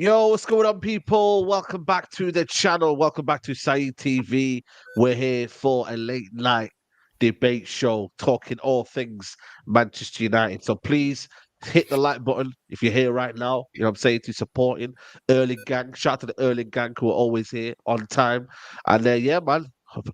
Yo, what's going on, people? Welcome back to the channel. Welcome back to Saeed TV. We're here for a late night debate show talking all things Manchester United. So please hit the like button if you're here right now. You know what I'm saying? To supporting early gang. Shout out to the early gang who are always here on time. And yeah, man,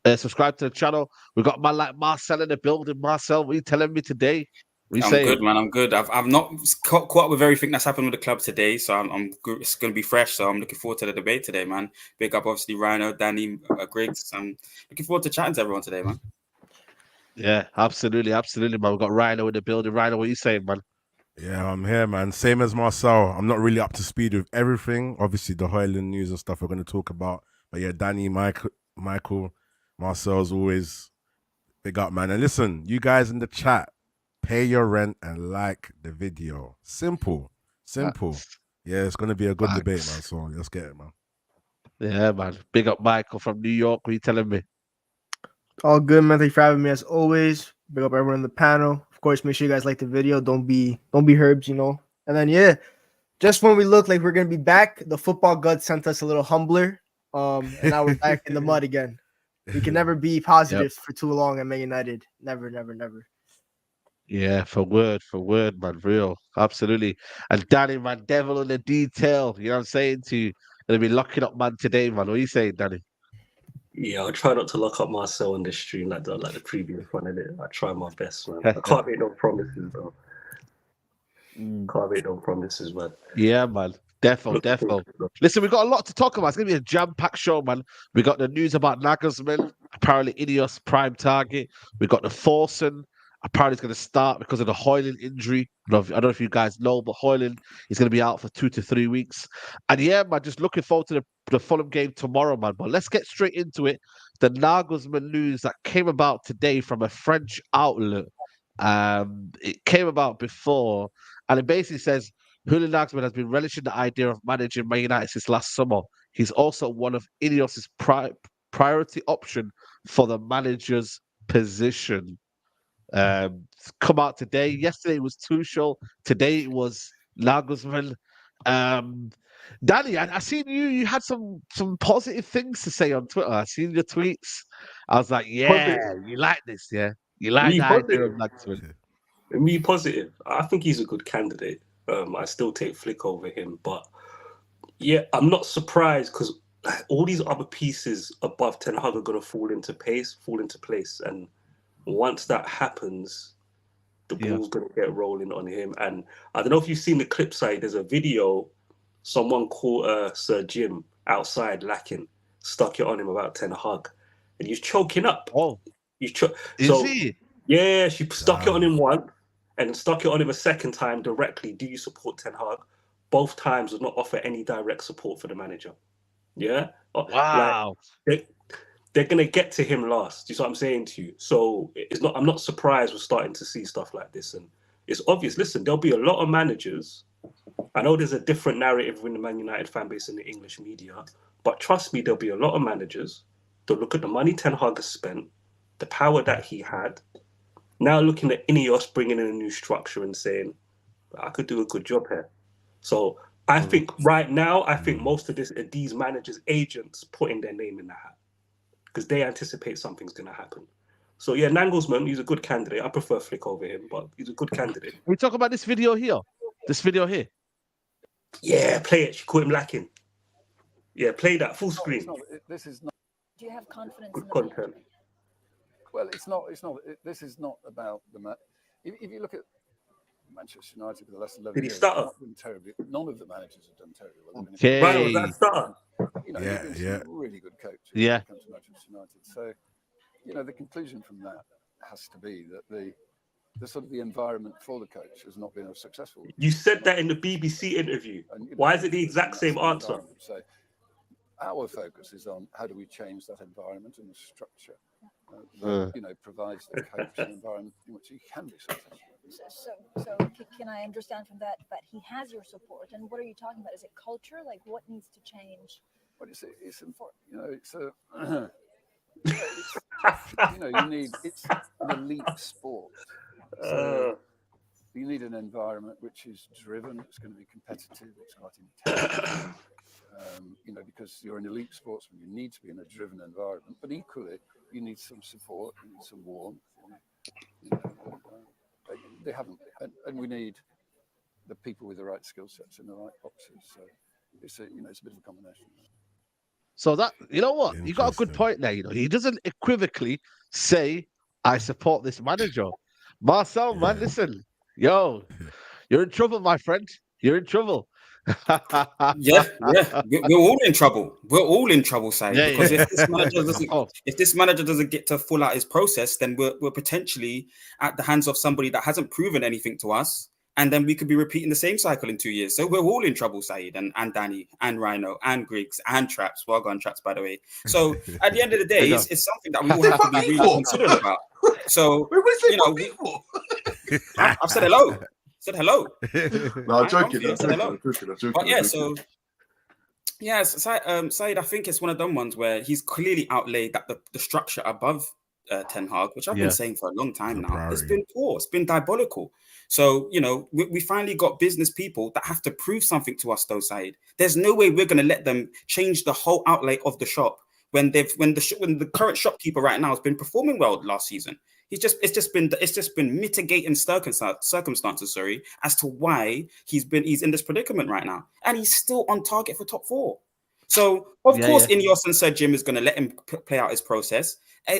subscribe to the channel. We got man like Marcel in the building. Marcel, what are you telling me today? What are you I'm saying? good, man. I'm good. I've not caught up with everything that's happened with the club today, so I'm good. It's going to be fresh. So I'm looking forward to the debate today, man. Big up, obviously, Rhino, Danny, Griggs. I'm looking forward to chatting to everyone today, man. Yeah, absolutely, man. We've got Rhino in the building. Rhino, what are you saying, man? Yeah, I'm here, man. Same as Marcel. I'm not really up to speed with everything. Obviously, the Hojlund news and stuff we're going to talk about. But yeah, Danny, Michael, Marcel's always big up, man. And listen, you guys in the chat, pay your rent and like the video. Simple. Facts. Yeah, it's going to be a good debate, man. Facts. So let's get it, man. Yeah, man. Big up Michael from New York. What are you telling me? All good, man. Thank you for having me as always. Big up everyone on the panel. Of course, make sure you guys like the video. Don't be herbs, And then just when we look like we're gonna be back, the football gods sent us a little humbler. And now we're back in the mud again. We can never be positive for too long at Man United. Never. Yeah, for word, man. Real. Absolutely. And Danny, man, devil in the detail. You know what I'm saying to you? Gonna be locking up man today, man. What are you saying, Danny? Yeah, I'll try not to lock up Marcel on this stream like the previous one, innit? I try my best, man. I can't make no promises, though. Can't make no promises, man. Yeah, man. Defo. Listen, we got a lot to talk about. It's gonna be a jam-packed show, man. We got the news about Nagelsmann, apparently Ineos prime target. We got the Forson. Apparently, it's going to start because of the Hojlund injury. I don't know if you guys know, but Hojlund is going to be out for 2 to 3 weeks. And yeah, man, just looking forward to the Fulham game tomorrow, man. But let's get straight into it. The Nagelsmann news that came about today from a French outlet. It came about before, and it basically says Julian Nagelsmann has been relishing the idea of managing Man United since last summer. He's also one of Ineos' priority option for the manager's position. Come out today. Yesterday it was Tuchel. Today it was Nagelsmann. Danny, I seen you had some positive things to say on Twitter. I seen your tweets. I was like, yeah, Positive. you like this, yeah? You like Me the idea of positive. Nagelsmann. Me positive. I think he's a good candidate. I still take Flick over him, but yeah, I'm not surprised because all these other pieces above Ten Hag are going to fall into place, and once that happens, the ball's going to get rolling on him. And I don't know if you've seen the clip side. There's a video. Someone caught Sir Jim outside lacking, stuck it on him about Ten Hag, and he's choking up. Oh, Is is he? Yeah, she stuck it on him once and stuck it on him a second time directly. Do you support Ten Hag? Both times does not offer any direct support for the manager. Yeah, Wow. Like they're gonna get to him last. Do you see what I'm saying to you? So it's not. I'm not surprised we're starting to see stuff like this, and it's obvious. Listen, there'll be a lot of managers. I know there's a different narrative in the Man United fan base in the English media, but trust me, there'll be a lot of managers that look at the money Ten Hag has spent, the power that he had. Now looking at Ineos bringing in a new structure and saying, I could do a good job here. So I think right now, most of these managers' agents putting their name in the hat because they anticipate something's going to happen. So yeah, Nagelsmann, he's a good candidate. I prefer Flick over him, but he's a good candidate. We talk about this video here. This video here. Yeah, play it. She caught him lacking. Yeah, play that full screen. This is not. Do you have confidence Good in the content. management? Well, it's not. This is not about the. If you look at Manchester United for the last 11 Did he years, stutter? not done terribly. None of the managers have done terribly well. Okay. Right, was that stutter? You've been really good coaches. Yeah. Come to Manchester United. So, the conclusion from that has to be that the sort of the environment for the coach has not been as successful. You said that in the BBC interview. Why is it the exact same answer? So our focus is on how do we change that environment and the structure that provides the coach an environment in which he can be successful. So can I understand from that he has your support? And what are you talking about? Is it culture? Like what needs to change? Well, it's it's an elite sport. So you need an environment which is driven, it's going to be competitive, it's quite intense. Because you're an elite sportsman, you need to be in a driven environment. But equally, you need some support, you need some warmth. They haven't, and we need the people with the right skill sets in the right boxes. So it's a bit of a combination. So that, you know what, you got a good point there. He doesn't equivocally say, "I support this manager." Marcel, man, listen, you're in trouble, my friend. You're in trouble. Yeah. We're all in trouble. We're all in trouble, Sai. Because if this manager doesn't get to full out his process, then we're potentially at the hands of somebody that hasn't proven anything to us, and then we could be repeating the same cycle in 2 years. So we're all in trouble, Saeed, and Danny, and Rhino, and Griggs, and Traps. Well gone, Traps, by the way. So at the end of the day, it's something that we all have to be really considerate about. So I've said hello. Said hello. No, I'm joking. But yeah, so yes, Saeed, I think it's one of them ones where he's clearly outlaid that the structure above Ten Hag, which I've been saying for a long time now, it's been poor, it's been diabolical. So we finally got business people that have to prove something to us, though, Saeed. There's no way we're going to let them change the whole outlay of the shop when the current shopkeeper right now has been performing well last season. It's just been mitigating circumstances, as to why he's in this predicament right now, and he's still on target for top 4. So of course, Ineos and Sir Jim is going to let him play out his process.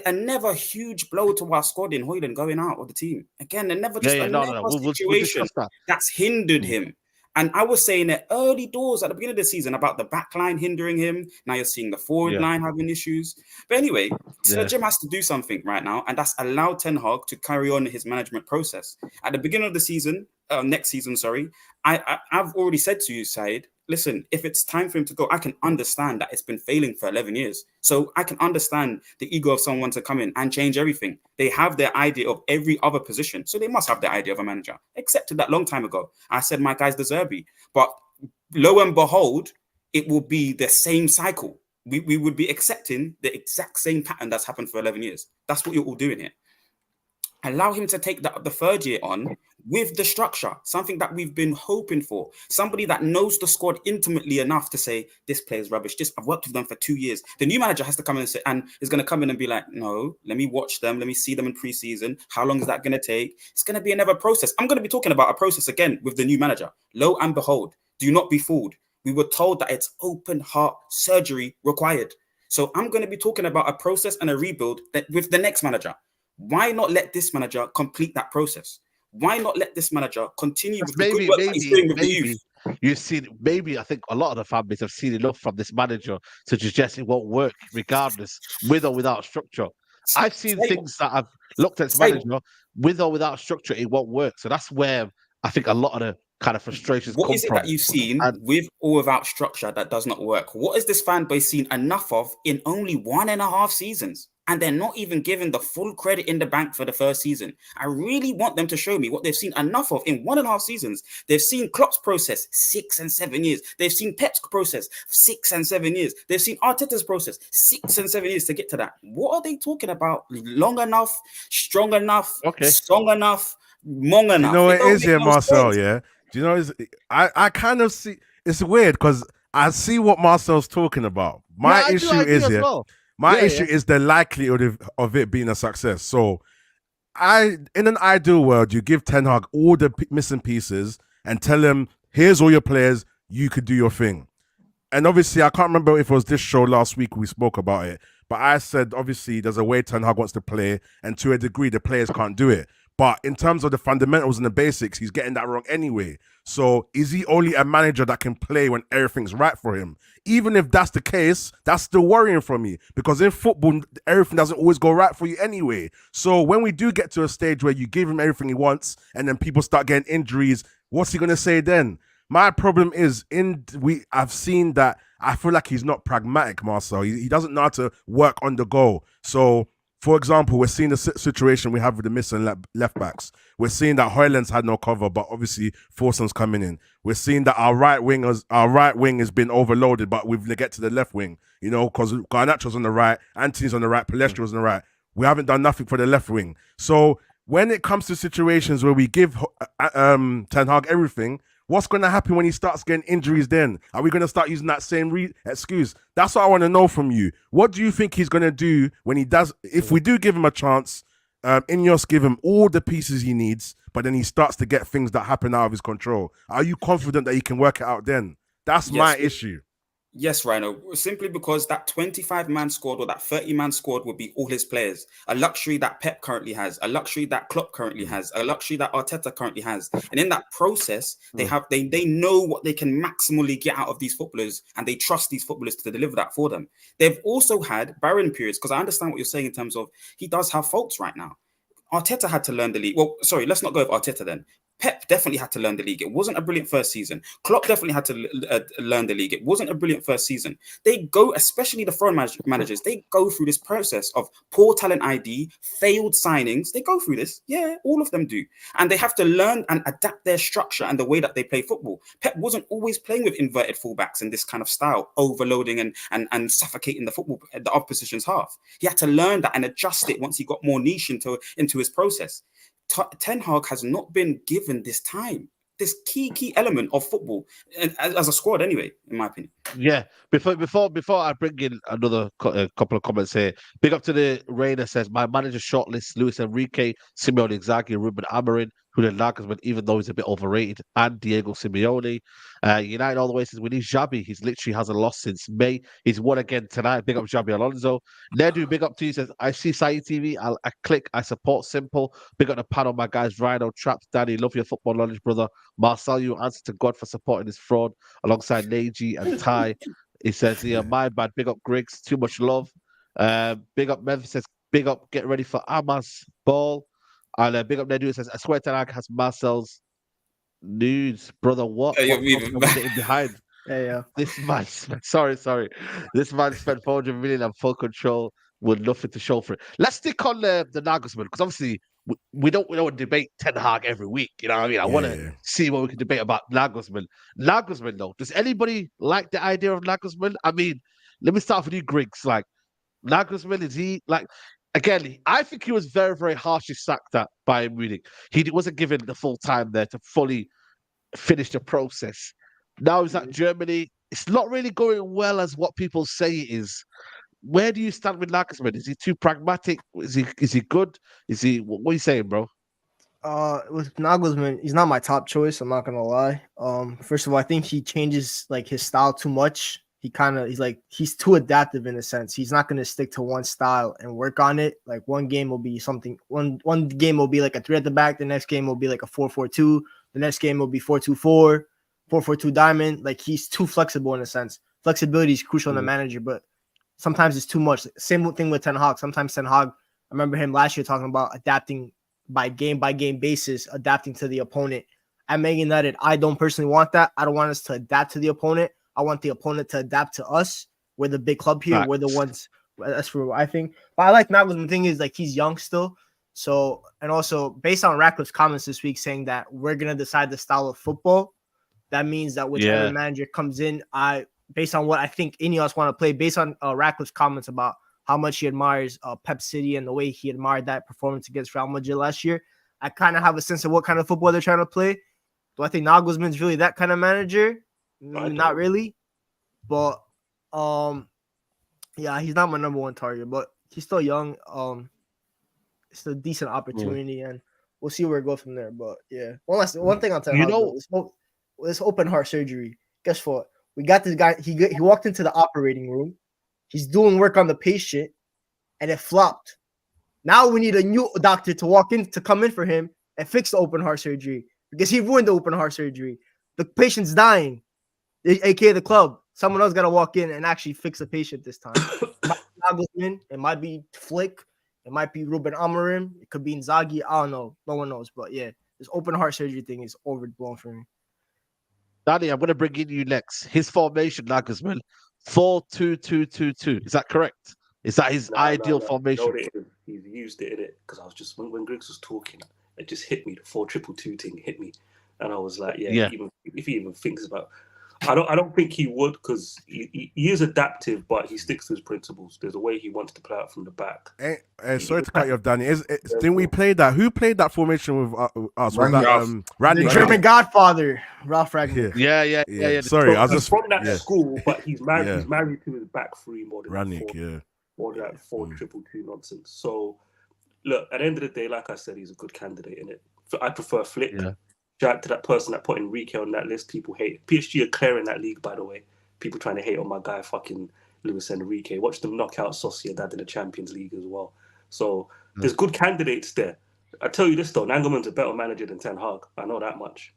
Another huge blow to our squad in Hojlund going out of the team again. Another situation that's hindered him. And I was saying it early doors at the beginning of the season about the back line hindering him. Now you're seeing the forward line having issues. But anyway, Sir Jim has to do something right now, and that's allow Ten Hag to carry on his management process. At the beginning of the season, next season, I've already said to you, Saeed, listen, if it's time for him to go, I can understand that it's been failing for 11 years. So I can understand the ego of someone to come in and change everything. They have their idea of every other position. So they must have their idea of a manager. Accepted that long time ago. I said, my guys deserve it. But lo and behold, it will be the same cycle. We would be accepting the exact same pattern that's happened for 11 years. That's what you're all doing here. Allow him to take the third year on with the structure, something that we've been hoping for. Somebody that knows the squad intimately enough to say, this player's rubbish. I've worked with them for 2 years. The new manager has to come in and say, and is going to come in and be like, no, let me watch them. Let me see them in pre-season. How long is that going to take? It's going to be another process. I'm going to be talking about a process again with the new manager. Lo and behold, do not be fooled. We were told that it's open heart surgery required. So I'm going to be talking about a process and a rebuild that with the next manager. Why not let this manager complete that process? Why not let this manager continue with the good work that he's doing with the youth? You've seen, maybe I think a lot of the families have seen enough from this manager to suggest it won't work regardless, with or without structure. I've seen things that I've looked at this manager, with or without structure, it won't work. So that's where I think a lot of the kind of frustrations come from. What is it that you've seen with or without structure that does not work? What has this fan base seen enough of in only 1.5 seasons? And they're not even given the full credit in the bank for the first season. I really want them to show me what they've seen enough of in 1.5 seasons. They've seen Klopp's process 6 and 7 years. They've seen Pep's process 6 and 7 years. They've seen Arteta's process 6 and 7 years to get to that. What are they talking about? Long enough, strong enough, strong enough, long enough. You know what it is here, Marcel, yeah? Do you know, I kind of see, it's weird because I see what Marcel's talking about. My issue is here. My issue is the likelihood of it being a success. So, in an ideal world, you give Ten Hag all the missing pieces and tell him, here's all your players, you could do your thing. And obviously, I can't remember if it was this show last week we spoke about it, but I said, obviously, there's a way Ten Hag wants to play, and to a degree, the players can't do it. But in terms of the fundamentals and the basics, he's getting that wrong anyway. So is he only a manager that can play when everything's right for him? Even if that's the case, that's still worrying for me. Because in football, everything doesn't always go right for you anyway. So when we do get to a stage where you give him everything he wants and then people start getting injuries, what's he going to say then? My problem is, I've seen that I feel like he's not pragmatic, Marcel. He doesn't know how to work on the go. So, for example, we're seeing the situation we have with the missing left backs. We're seeing that Hojlund's had no cover, but obviously Forson's coming in. We're seeing that our right wing has been overloaded, but we've neglected to the left wing, you know, because Garnacho's on the right, Antony's on the right, Palestrina's on the right. We haven't done nothing for the left wing. So when it comes to situations where we give Ten Hag everything, what's going to happen when he starts getting injuries then? Are we going to start using that same excuse? That's what I want to know from you. What do you think he's going to do when he does, if we do give him a chance, Ineos give him all the pieces he needs, but then he starts to get things that happen out of his control? Are you confident that he can work it out then? That's my issue. Yes, Rhino. Simply because that 25-man squad or that 30-man squad would be all his players. A luxury that Pep currently has, a luxury that Klopp currently has, a luxury that Arteta currently has. And in that process, they know what they can maximally get out of these footballers, and they trust these footballers to deliver that for them. They've also had barren periods, because I understand what you're saying in terms of he does have faults right now. Arteta had to learn the league. Well, sorry, let's not go with Arteta then. Pep definitely had to learn the league. It wasn't a brilliant first season. Klopp definitely had to learn the league. It wasn't a brilliant first season. They go, especially the foreign managers, they go through this process of poor talent ID, failed signings. They go through this. Yeah, all of them do. And they have to learn and adapt their structure and the way that they play football. Pep wasn't always playing with inverted fullbacks in this kind of style, overloading and suffocating the opposition's half. He had to learn that and adjust it once he got more niche into his process. Ten Hag has not been given this time, this key element of football, as a squad anyway, in my opinion. Yeah, before I bring in another couple of comments here, big up to the Rainer says, my manager shortlist Luis Enrique, Simeone Inzaghi, Ruben Amorim, Julian Nagelsmann, even though he's a bit overrated, and Diego Simeone. United all the way says, we need Xabi. He's literally hasn't lost since May. He's won again tonight. Big up Xabi Alonso. Nedu, big up to you. Says, I see Saeed TV. I click. I support Simple. Big up the panel, my guys. Rhino, Traps, Danny. Love your football knowledge, brother. Marcel, you answer to God for supporting this fraud alongside Neji and Ty. He says, yeah, my bad. Big up Griggs. Too much love. Big up Memphis says, big up. Get ready for Amas Ball. And big up Nedu says, I swear to God has Marcel's nudes, brother. What? What getting behind? Yeah. This man, sorry. This man spent 400 million on full control with nothing to show for it. Let's stick on the Nagelsmann, because obviously we don't want to debate Ten Hag every week. You know what I mean? I want to see what we can debate about Nagelsmann. Nagelsmann, though, does anybody like the idea of Nagelsmann? I mean, let me start with you, Griggs. Like, Nagelsmann, is he like? Again, I think he was very, very harshly sacked at Bayern Munich. He wasn't given the full time there to fully finish the process. Now he's at Germany. It's not really going well as what people say it is. Where do you stand with Nagelsmann? Is he too pragmatic? Is he good? Is he? What are you saying, bro? With Nagelsmann, he's not my top choice. I'm not gonna lie. First of all, I think he changes like his style too much. He's too adaptive in a sense. He's not gonna stick to one style and work on it. Like one game will be something. One game will be like a 3 at the back. The next game will be like a 4-4-2. The next game will be 4-2-4, 4-4-2 diamond. Like he's too flexible in a sense. Flexibility is crucial in the manager, but sometimes it's too much. Same thing with Ten Hag. Sometimes Ten Hag, I remember him last year talking about adapting by game basis, adapting to the opponent. At Man United, I don't personally want that. I don't want us to adapt to the opponent. I want the opponent to adapt to us. We're the big club here. We're the ones. That's for what I think. But I like Nagelsmann. The thing is, like, he's young still. So, and also based on Ratcliffe's comments this week saying that we're gonna decide the style of football, that means that whichever manager comes in, based on what I think Ineos want to play, based on Ratcliffe's comments about how much he admires Pep City and the way he admired that performance against Real Madrid last year, I kind of have a sense of what kind of football they're trying to play. Do I think Nagelsmann's really that kind of manager? Not really. But yeah, he's not my number one target, but he's still young. It's a decent opportunity, and we'll see where it goes from there. But yeah, one thing I'll tell you, this open heart surgery. Guess what? We got this guy. He walked into the operating room. He's doing work on the patient, and it flopped. Now we need a new doctor to come in for him and fix the open heart surgery because he ruined the open heart surgery. The patient's dying, aka the club. Someone else got to walk in and actually fix the patient this time. It might be Flick. It might be Ruben Amorim. It could be Inzaghi. I don't know. No one knows. But yeah, this open heart surgery thing is overblown for me. Danny, I'm going to bring in you next. His formation, Nagelsmann, 4-2-2-2-2. Is that correct? Is that his ideal formation? No, he's used it in it because I was just when Griggs was talking, it just hit me. The 4-2-2-2 thing hit me, and I was like, even if he even thinks about, I don't think he would, because he is adaptive, but he sticks to his principles. There's a way he wants to play out from the back. Sorry to cut you off, Danny. Didn't we play that? Who played that formation with us? Was that Randy? The German Godfather, Ralph Ragnick. Yeah. Sorry, I was He's just from that school, but he's married. He's married to his back three more than Rangnick, more than that 4-2-2 nonsense. So look, at the end of the day, like I said, he's a good candidate in it. I prefer Flick. Yeah. Shout out to that person that put Enrique on that list. People hate PSG are clearing that league, by the way. People trying to hate on my guy, fucking Luis Enrique. Watch them knock out Sociedad in the Champions League as well. So there's good candidates there. I tell you this though, Nagelsmann's a better manager than Ten Hag. I know that much.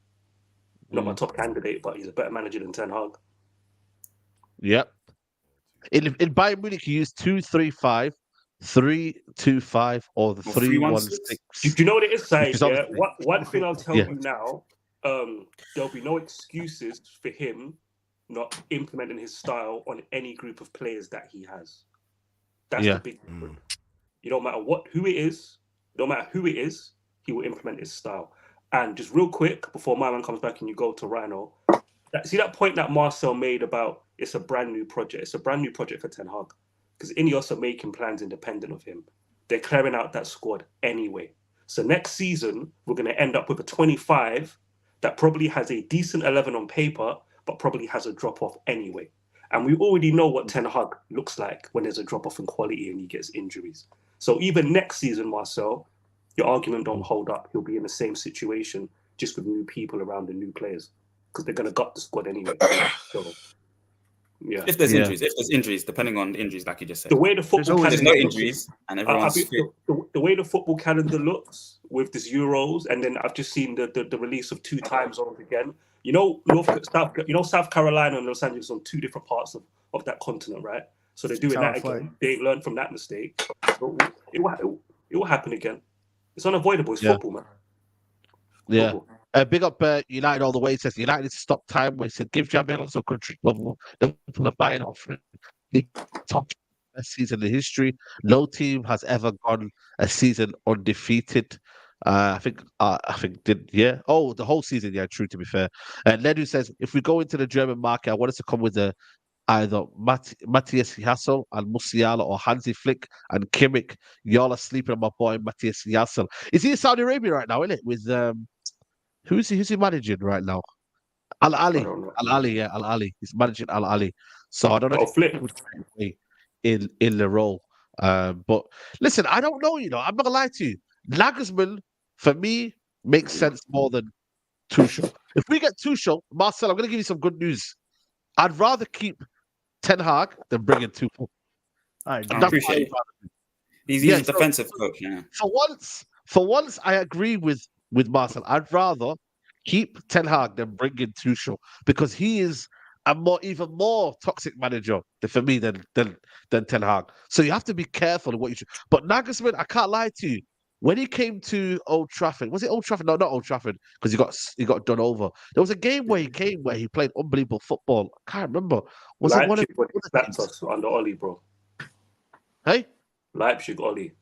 Not my top candidate, but he's a better manager than Ten Hag. Yep. In Bayern Munich, he used 2-3-5, 3-2-5, or the 3-1-6. Do you know what it is, Said? Yeah. One thing I'll tell you now, there'll be no excuses for him not implementing his style on any group of players that he has. That's the big difference. You don't matter who it is, no matter who it is, he will implement his style. And just real quick, before my man comes back and you go to Rhino, see that point that Marcel made about it's a brand new project. It's a brand new project for Ten Hag. Because Ineos are making plans independent of him. They're clearing out that squad anyway. So next season, we're going to end up with a 25 that probably has a decent 11 on paper, but probably has a drop-off anyway. And we already know what Ten Hag looks like when there's a drop-off in quality and he gets injuries. So even next season, Marcel, your argument don't hold up. He'll be in the same situation, just with new people around the new players. Because they're going to gut the squad anyway. So, yeah. If there's injuries, depending on the injuries, like you just said. The way the football calendar there's no injuries, and everyone's the way the football calendar looks with this Euros, and then I've just seen the release of 2 time zones again. You know, South Carolina and Los Angeles on 2 different parts of that continent, right? So they're doing that again. They learned from that mistake. So it will happen again. It's unavoidable. It's football, man. Yeah. Football. Big up United all the way. He says United need to stop time wasted. Give Jamil also country level. The buying off the top best season in history. No team has ever gone a season undefeated. I think the whole season. Yeah, true. To be fair. And Ledu says if we go into the German market, I want us to come with either Matthias Hassel and Musiala or Hansi Flick and Kimmich. Y'all are sleeping on my boy Matthias Hassel. Is he in Saudi Arabia right now? Isn't it with Who's he managing right now? Al Ali. Al Ali. He's managing Al Ali. So I don't know if Flick would in the role. But listen, I don't know. I'm not gonna lie to you. Nagelsmann for me makes sense more than Tuchel. If we get Tuchel, Marcel, I'm gonna give you some good news. I'd rather keep Ten Hag than bring in Tuchel. I appreciate it. He's a defensive coach. Yeah. For once, I agree with Marcel. I'd rather keep Ten Hag than bring in Tuchel because he is even more toxic manager for me than Ten Hag. So you have to be careful in what you choose. But Nagelsmann, I can't lie to you. When he came to Old Trafford, was it Old Trafford? No, not Old Trafford, because he got done over. There was a game where he came where he played unbelievable football. I can't remember. Was it one of the slapped us under Oli, bro? Hey, Leipzig Oli.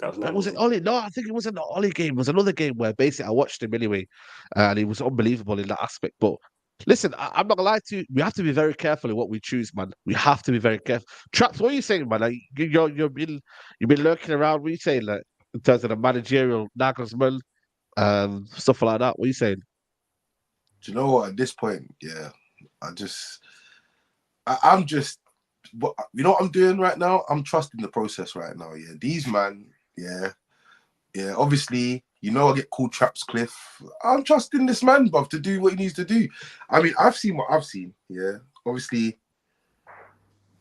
Was it Oli? No, I think it wasn't the Oli game. It was another game where basically I watched him anyway, and he was unbelievable in that aspect. But listen, I'm not gonna lie to you. We have to be very careful in what we choose, man. We have to be very careful. Traps, what are you saying, man? Like, you've been lurking around. What are you saying, like in terms of the managerial Nagelsmann, stuff like that? What are you saying? Do you know what? At this point, yeah, I'm just. What you know what I'm doing right now? I'm trusting the process right now. Yeah, these man. Yeah. Obviously, I get called Traps Cliff. I'm trusting this man, bruv, to do what he needs to do. I mean, I've seen what I've seen. Yeah, obviously,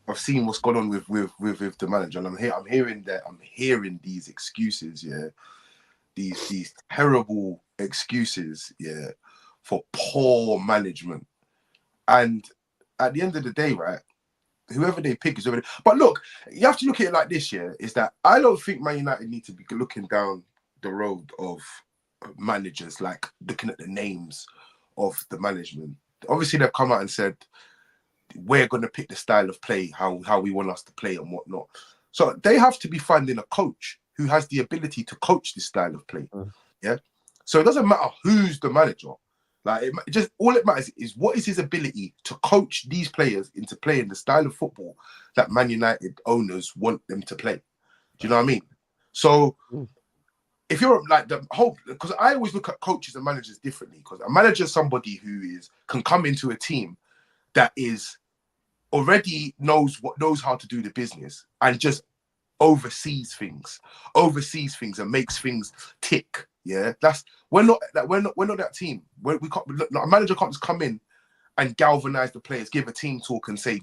I've seen what's gone on with the manager, and I'm hearing these excuses. Yeah, these terrible excuses. Yeah, for poor management. And at the end of the day, right? Whoever they pick is whoever. But look, you have to look at it like this, yeah, is that I don't think Man United need to be looking down the road of managers, like looking at the names of the management. Obviously, they've come out and said, we're going to pick the style of play, how we want us to play and whatnot. So they have to be finding a coach who has the ability to coach this style of play. Yeah. So it doesn't matter who's the manager. Like, just all it matters is what is his ability to coach these players into playing the style of football that Man United owners want them to play. Do you know what I mean? So if you're like the whole, because I always look at coaches and managers differently, because a manager is somebody who can come into a team that is already knows how to do the business and just oversees things and makes things tick. Yeah, we're not that team. We can't. A manager can't just come in and galvanize the players, give a team talk and say,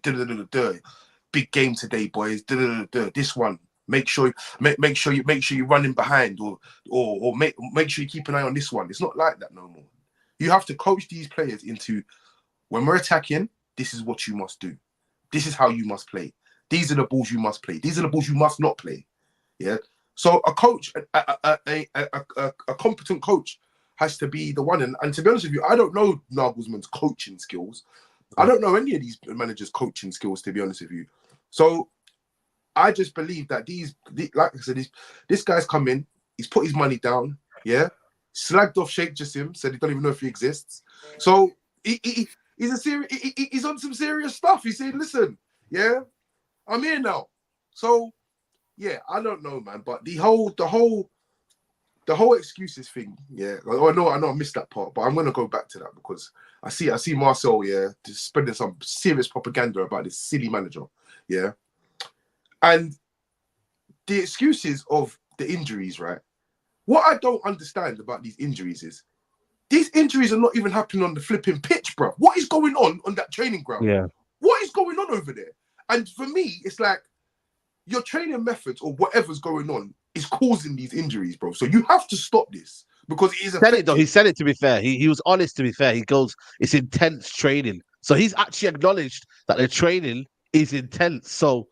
big game today, boys. This one, make sure you're running behind, or make sure you keep an eye on this one. It's not like that no more. You have to coach these players into, when we're attacking, this is what you must do. This is how you must play. These are the balls you must play. These are the balls you must not play. Yeah. So a coach, a competent coach, has to be the one. And to be honest with you, I don't know Nagelsmann's coaching skills. I don't know any of these managers' coaching skills, to be honest with you. So I just believe that like I said, this guy's come in, he's put his money down, yeah, slagged off Sheikh Jassim, said he don't even know if he exists. So he's on some serious stuff. He's saying, listen, yeah, I'm here now. So yeah, I don't know, man. But the whole excuses thing, yeah. I know I missed that part, but I'm gonna go back to that because I see Marcel, yeah, just spreading some serious propaganda about this silly manager, yeah. And the excuses of the injuries, right? What I don't understand about these injuries is these injuries are not even happening on the flipping pitch, bro. What is going on that training ground? Yeah. What is going on over there? And for me, it's like your training methods or whatever's going on is causing these injuries, bro. So you have to stop this because it is affecting. He said it, to be fair. He was honest, to be fair. He goes, it's intense training. So he's actually acknowledged that the training is intense. So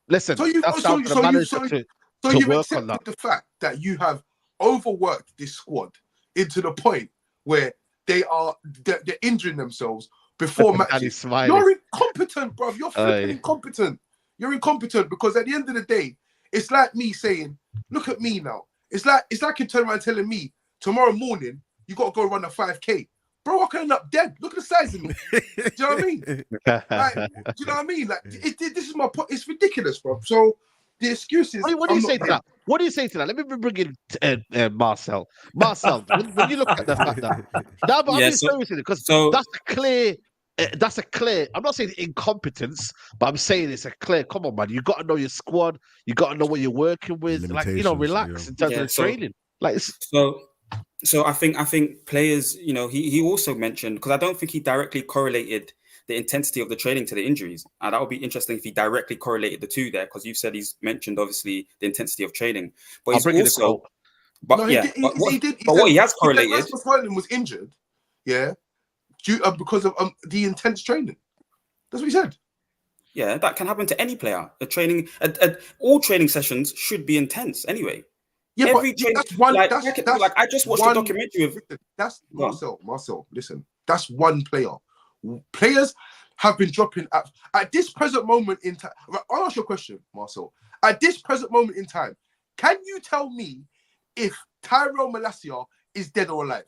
listen, that's down to the manager to work on that. The fact that you have overworked this squad into the point where they're injuring themselves before matches. You're incompetent, bro. You're flipping incompetent. You're incompetent because at the end of the day, it's like me saying, look at me now. It's like you turn around telling me tomorrow morning you got to go run a 5K. Bro, I could end up dead. Look at the size of me. Do you know what I mean? Like, do you know what I mean? Like, this is my point. It's ridiculous, bro. So the excuses. What do you say to that? What do you say to that? Let me bring in Marcel. Marcel, when you look at the fact that, no, but I'm being serious with it because that's a clear. That's a clear. I'm not saying incompetence, but I'm saying it's a clear. Come on, man. You got to know your squad. You got to know what you're working with. Like, relax in terms of the training. Like, so I think players. He also mentioned, because I don't think he directly correlated the intensity of the training to the injuries. And that would be interesting if he directly correlated the two there, because you said he's mentioned obviously the intensity of training, but he's also. But no, he did. What he has correlated. Rasmus Hojlund was injured. Yeah. Because of the intense training. That's what he said. Yeah, that can happen to any player. All training sessions should be intense anyway. Yeah, every but that's one. Like I just watched a documentary of. That's Marcel. Listen, that's one player. Players have been dropping at this present moment in time. I'll ask you a question, Marcel. At this present moment in time, can you tell me if Tyrell Malacia is dead or alive?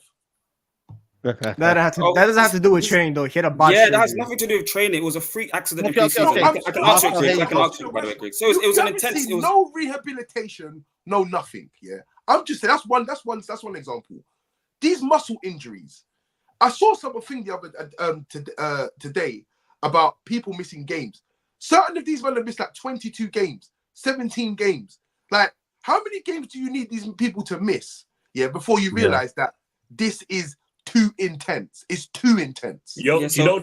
That doesn't have to do with training, though. He had a body. Yeah, that has nothing to do with training. It was a freak accident. I can answer it, by the way, Greg. So it was an intense. It was no rehabilitation, no nothing. Yeah, I'm just saying that's one example. These muscle injuries. I saw something the other today about people missing games. Certain of these men have missed like 22 games, 17 games. Like, how many games do you need these people to miss? Yeah, before you realize that this is too intense. It's too intense. Do you want to know?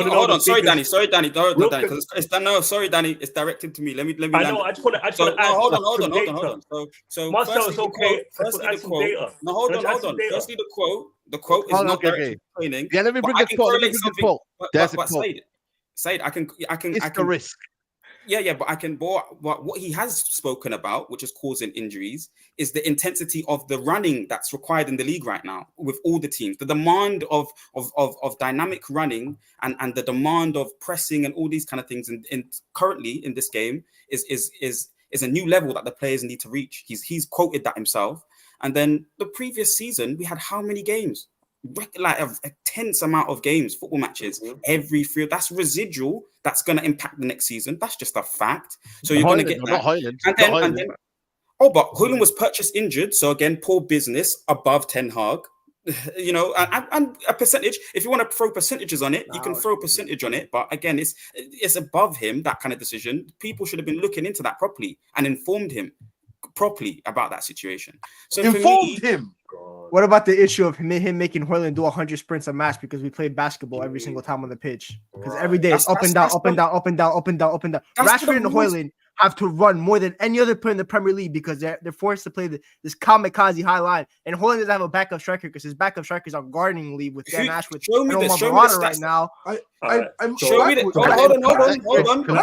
Hold on. Sorry, Danny. Sorry, Danny. Sorry, Danny. It's directed to me. Let me. I know. I just want to add. Hold on. So Marcel, it's okay. Firstly, the quote. No, hold on. Firstly, the quote. The quote is not directed to training. Yeah, let me bring the quote. There's a quote. Said, I can. It's the risk. Yeah, but I can. But what he has spoken about, which is causing injuries, is the intensity of the running that's required in the league right now with all the teams. The demand of dynamic running and the demand of pressing and all these kind of things, and currently in this game is a new level that the players need to reach. He's quoted that himself. And then the previous season, we had how many games? like a tense amount of games, football matches every 3. That's residual. That's going to impact the next season. That's just a fact. So you're going to get that. Not Hojlund. And then, oh, but Hojlund was purchased injured. So again, poor business above Ten Hag. You know, and a percentage. If you want to throw percentages on it, you can throw a percentage on it. But again, it's above him, that kind of decision. People should have been looking into that properly and informed him properly about that situation. So informed him. What about the issue of him making Hojlund do 100 sprints a match because we played basketball every single time on the pitch? Because every day it's up and down, up and down, up and down, up and down, up and down. Rashford and Hojlund have to run more than any other player in the Premier League because they're forced to play this kamikaze high line. And Hojlund doesn't have a backup striker because his backup striker is on gardening leave with Dan Ashworth and Omar Morata right now. Show me the. Hold on. Can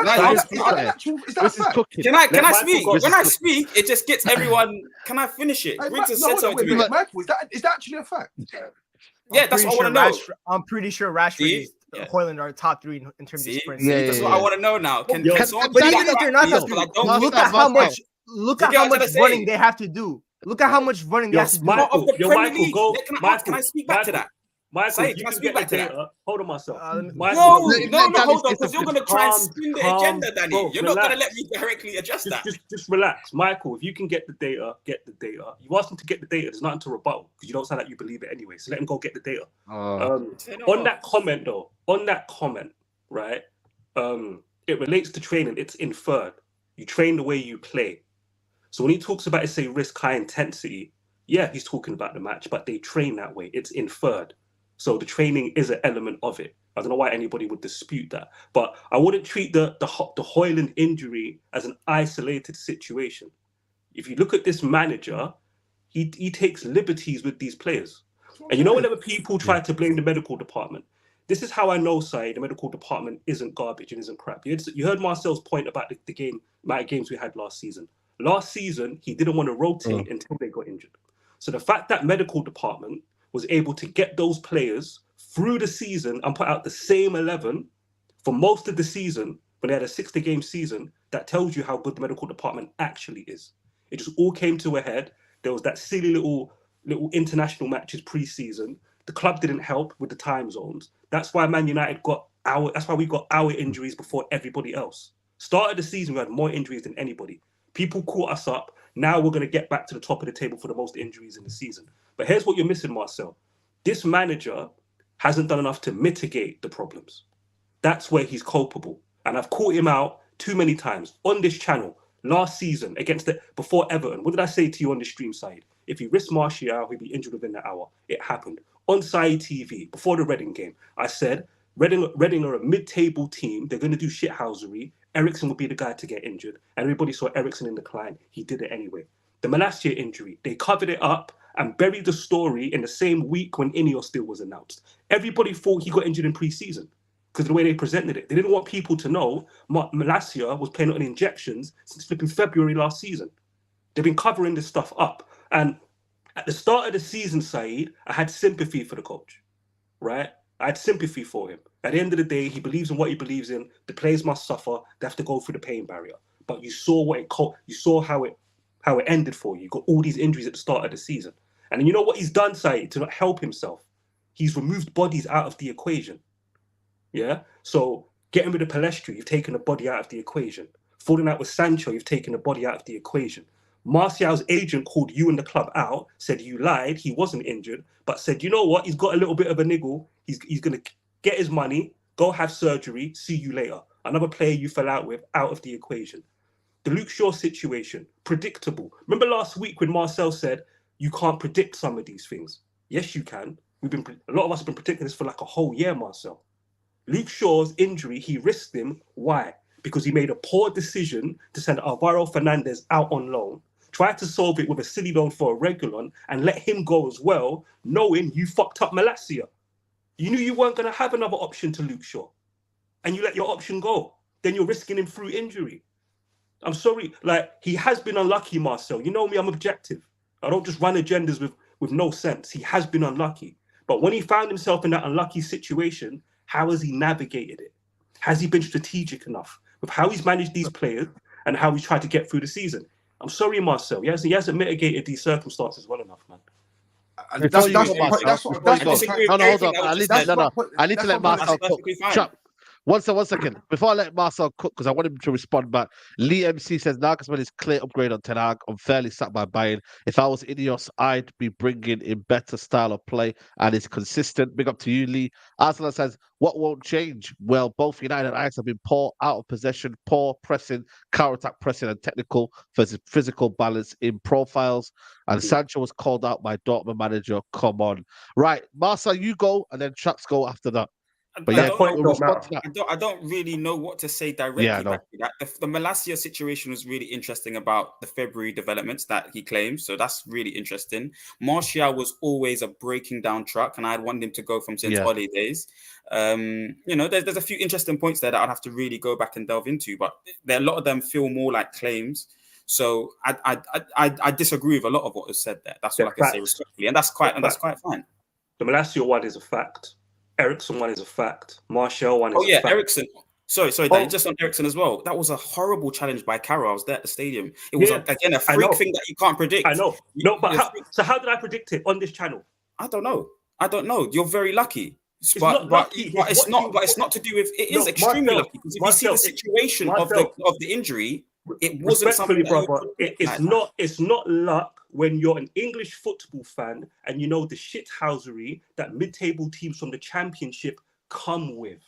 I speak? When I speak, it just gets everyone. Can I finish it? Griggs has said something to me. Michael, is that actually a fact? Yeah, that's what I want to know. I'm pretty sure Rashford and Hojlund are top 3 in terms of sprints. That's what I want to know now. But even if they're not top 3, look at how much running they have to do. Look at how much running they have to do. Michael, can I speak back to that? Michael, you can get the data. Hold on, myself. No, hold on, because you're going to try and spin the agenda, Danny. Bro, you're not going to let me directly address that. Just relax. Michael, if you can get the data, get the data. You asked him to get the data. There's nothing to rebuttal because you don't sound like you believe it anyway. So let him go get the data. On that comment, right? It relates to training. It's inferred. You train the way you play. So when he talks about, say, risk high intensity, yeah, he's talking about the match, but they train that way. It's inferred. So the training is an element of it. I don't know why anybody would dispute that. But I wouldn't treat the Hojlund injury as an isolated situation. If you look at this manager, he takes liberties with these players. And you know, whenever people try to blame the medical department, this is how I know, the medical department isn't garbage and isn't crap. You heard Marcel's point about the amount of games we had last season. Last season, he didn't want to rotate until they got injured. So the fact that medical department was able to get those players through the season and put out the same 11 for most of the season when they had a 60-game season, that tells you how good the medical department actually is. It just all came to a head. There was that silly little international matches pre-season. The club didn't help with the time zones. That's why Man United that's why we got our injuries before everybody else. Start of the season, we had more injuries than anybody. People caught us up. Now we're going to get back to the top of the table for the most injuries in the season. But here's what you're missing, Marcel. This manager hasn't done enough to mitigate the problems. That's where he's culpable. And I've caught him out too many times on this channel last season before Everton. What did I say to you on the stream side? If he risked Martial, he'd be injured within an hour. It happened. On Sky TV, before the Reading game, I said, Reading are a mid-table team. They're going to do shithousery. Eriksen would be the guy to get injured. And everybody saw Eriksen in decline. He did it anyway. The Malacia injury, they covered it up and buried the story in the same week when Ineos still was announced. Everybody thought he got injured in pre-season because of the way they presented it. They didn't want people to know Malacia was playing on injections since flipping February last season. They've been covering this stuff up. And at the start of the season, Saeed, I had sympathy for the coach, right? I had sympathy for him. At the end of the day, he believes in what he believes in. The players must suffer. They have to go through the pain barrier. But you saw how it ended for you. You got all these injuries at the start of the season. And then you know what he's done, Saeed, to not help himself? He's removed bodies out of the equation. Yeah? So getting rid of Palestri, you've taken a body out of the equation. Falling out with Sancho, you've taken a body out of the equation. Martial's agent called you and the club out, said you lied, he wasn't injured, but said, you know what, he's got a little bit of a niggle, he's going to get his money, go have surgery, see you later. Another player you fell out with, out of the equation. The Luke Shaw situation, predictable. Remember last week when Marcel said, you can't predict some of these things? Yes, you can. A lot of us have been predicting this for like a whole year, Marcel. Luke Shaw's injury, he risked him. Why? Because he made a poor decision to send Alvaro Fernandez out on loan, try to solve it with a silly loan for a Regulon and let him go as well, knowing you fucked up Malacia. You knew you weren't going to have another option to Luke Shaw. And you let your option go. Then you're risking him through injury. I'm sorry. Like, he has been unlucky, Marcel. You know me, I'm objective. I don't just run agendas with no sense. He has been unlucky. But when he found himself in that unlucky situation, how has he navigated it? Has he been strategic enough with how he's managed these players and how he's tried to get through the season? I'm sorry, Marcel. He hasn't mitigated these circumstances well enough, man. Before you go, Marcel, that's before what you go. disagree No, with no, hold everything on. that I was need just to, said. I need to let that's Marcel That's cook. perfectly fine. Chap. One second. Before I let Marcel cook, because I want him to respond back. Lee MC says Nagelsmann is clear upgrade on Ten Hag. Unfairly sacked by Bayern. If I was Ineos, I'd be bringing in better style of play and it's consistent. Big up to you, Lee. Arsenal says, what won't change? Well, both United and Ajax have been poor out of possession, poor pressing, counter-attack pressing and technical versus physical balance in profiles. And Sancho was called out by Dortmund manager. Come on. Right, Marcel, you go and then Chaps go after that. But I yeah, don't we'll know. respond to that. I don't really know what to say directly Yeah, I know. back to that. The Malacia situation was really interesting about the February developments that he claims. So that's really interesting. Martial was always a breaking down truck, and I'd want him to go from since Yeah. Ole days. There's a few interesting points there that I'd have to really go back and delve into, but a lot of them feel more like claims. So I disagree with a lot of what was said there. That's all I can say respectfully, and that's quite fine. The Malacia one is a fact. Ericsson one is a fact. Martial one is Oh yeah, a fact. Ericsson. Sorry, Danny, just on Ericsson as well. That was a horrible challenge by Carroll. I was there at the stadium. It was again a freak thing that you can't predict. I know. How did I predict it on this channel? I don't know. You're very lucky. It's not lucky. But it's not to do with. It is extremely lucky because if you see the situation of the injury, it wasn't something. Brother, it's not luck when you're an English football fan and you know the shithousery that mid-table teams from the Championship come with.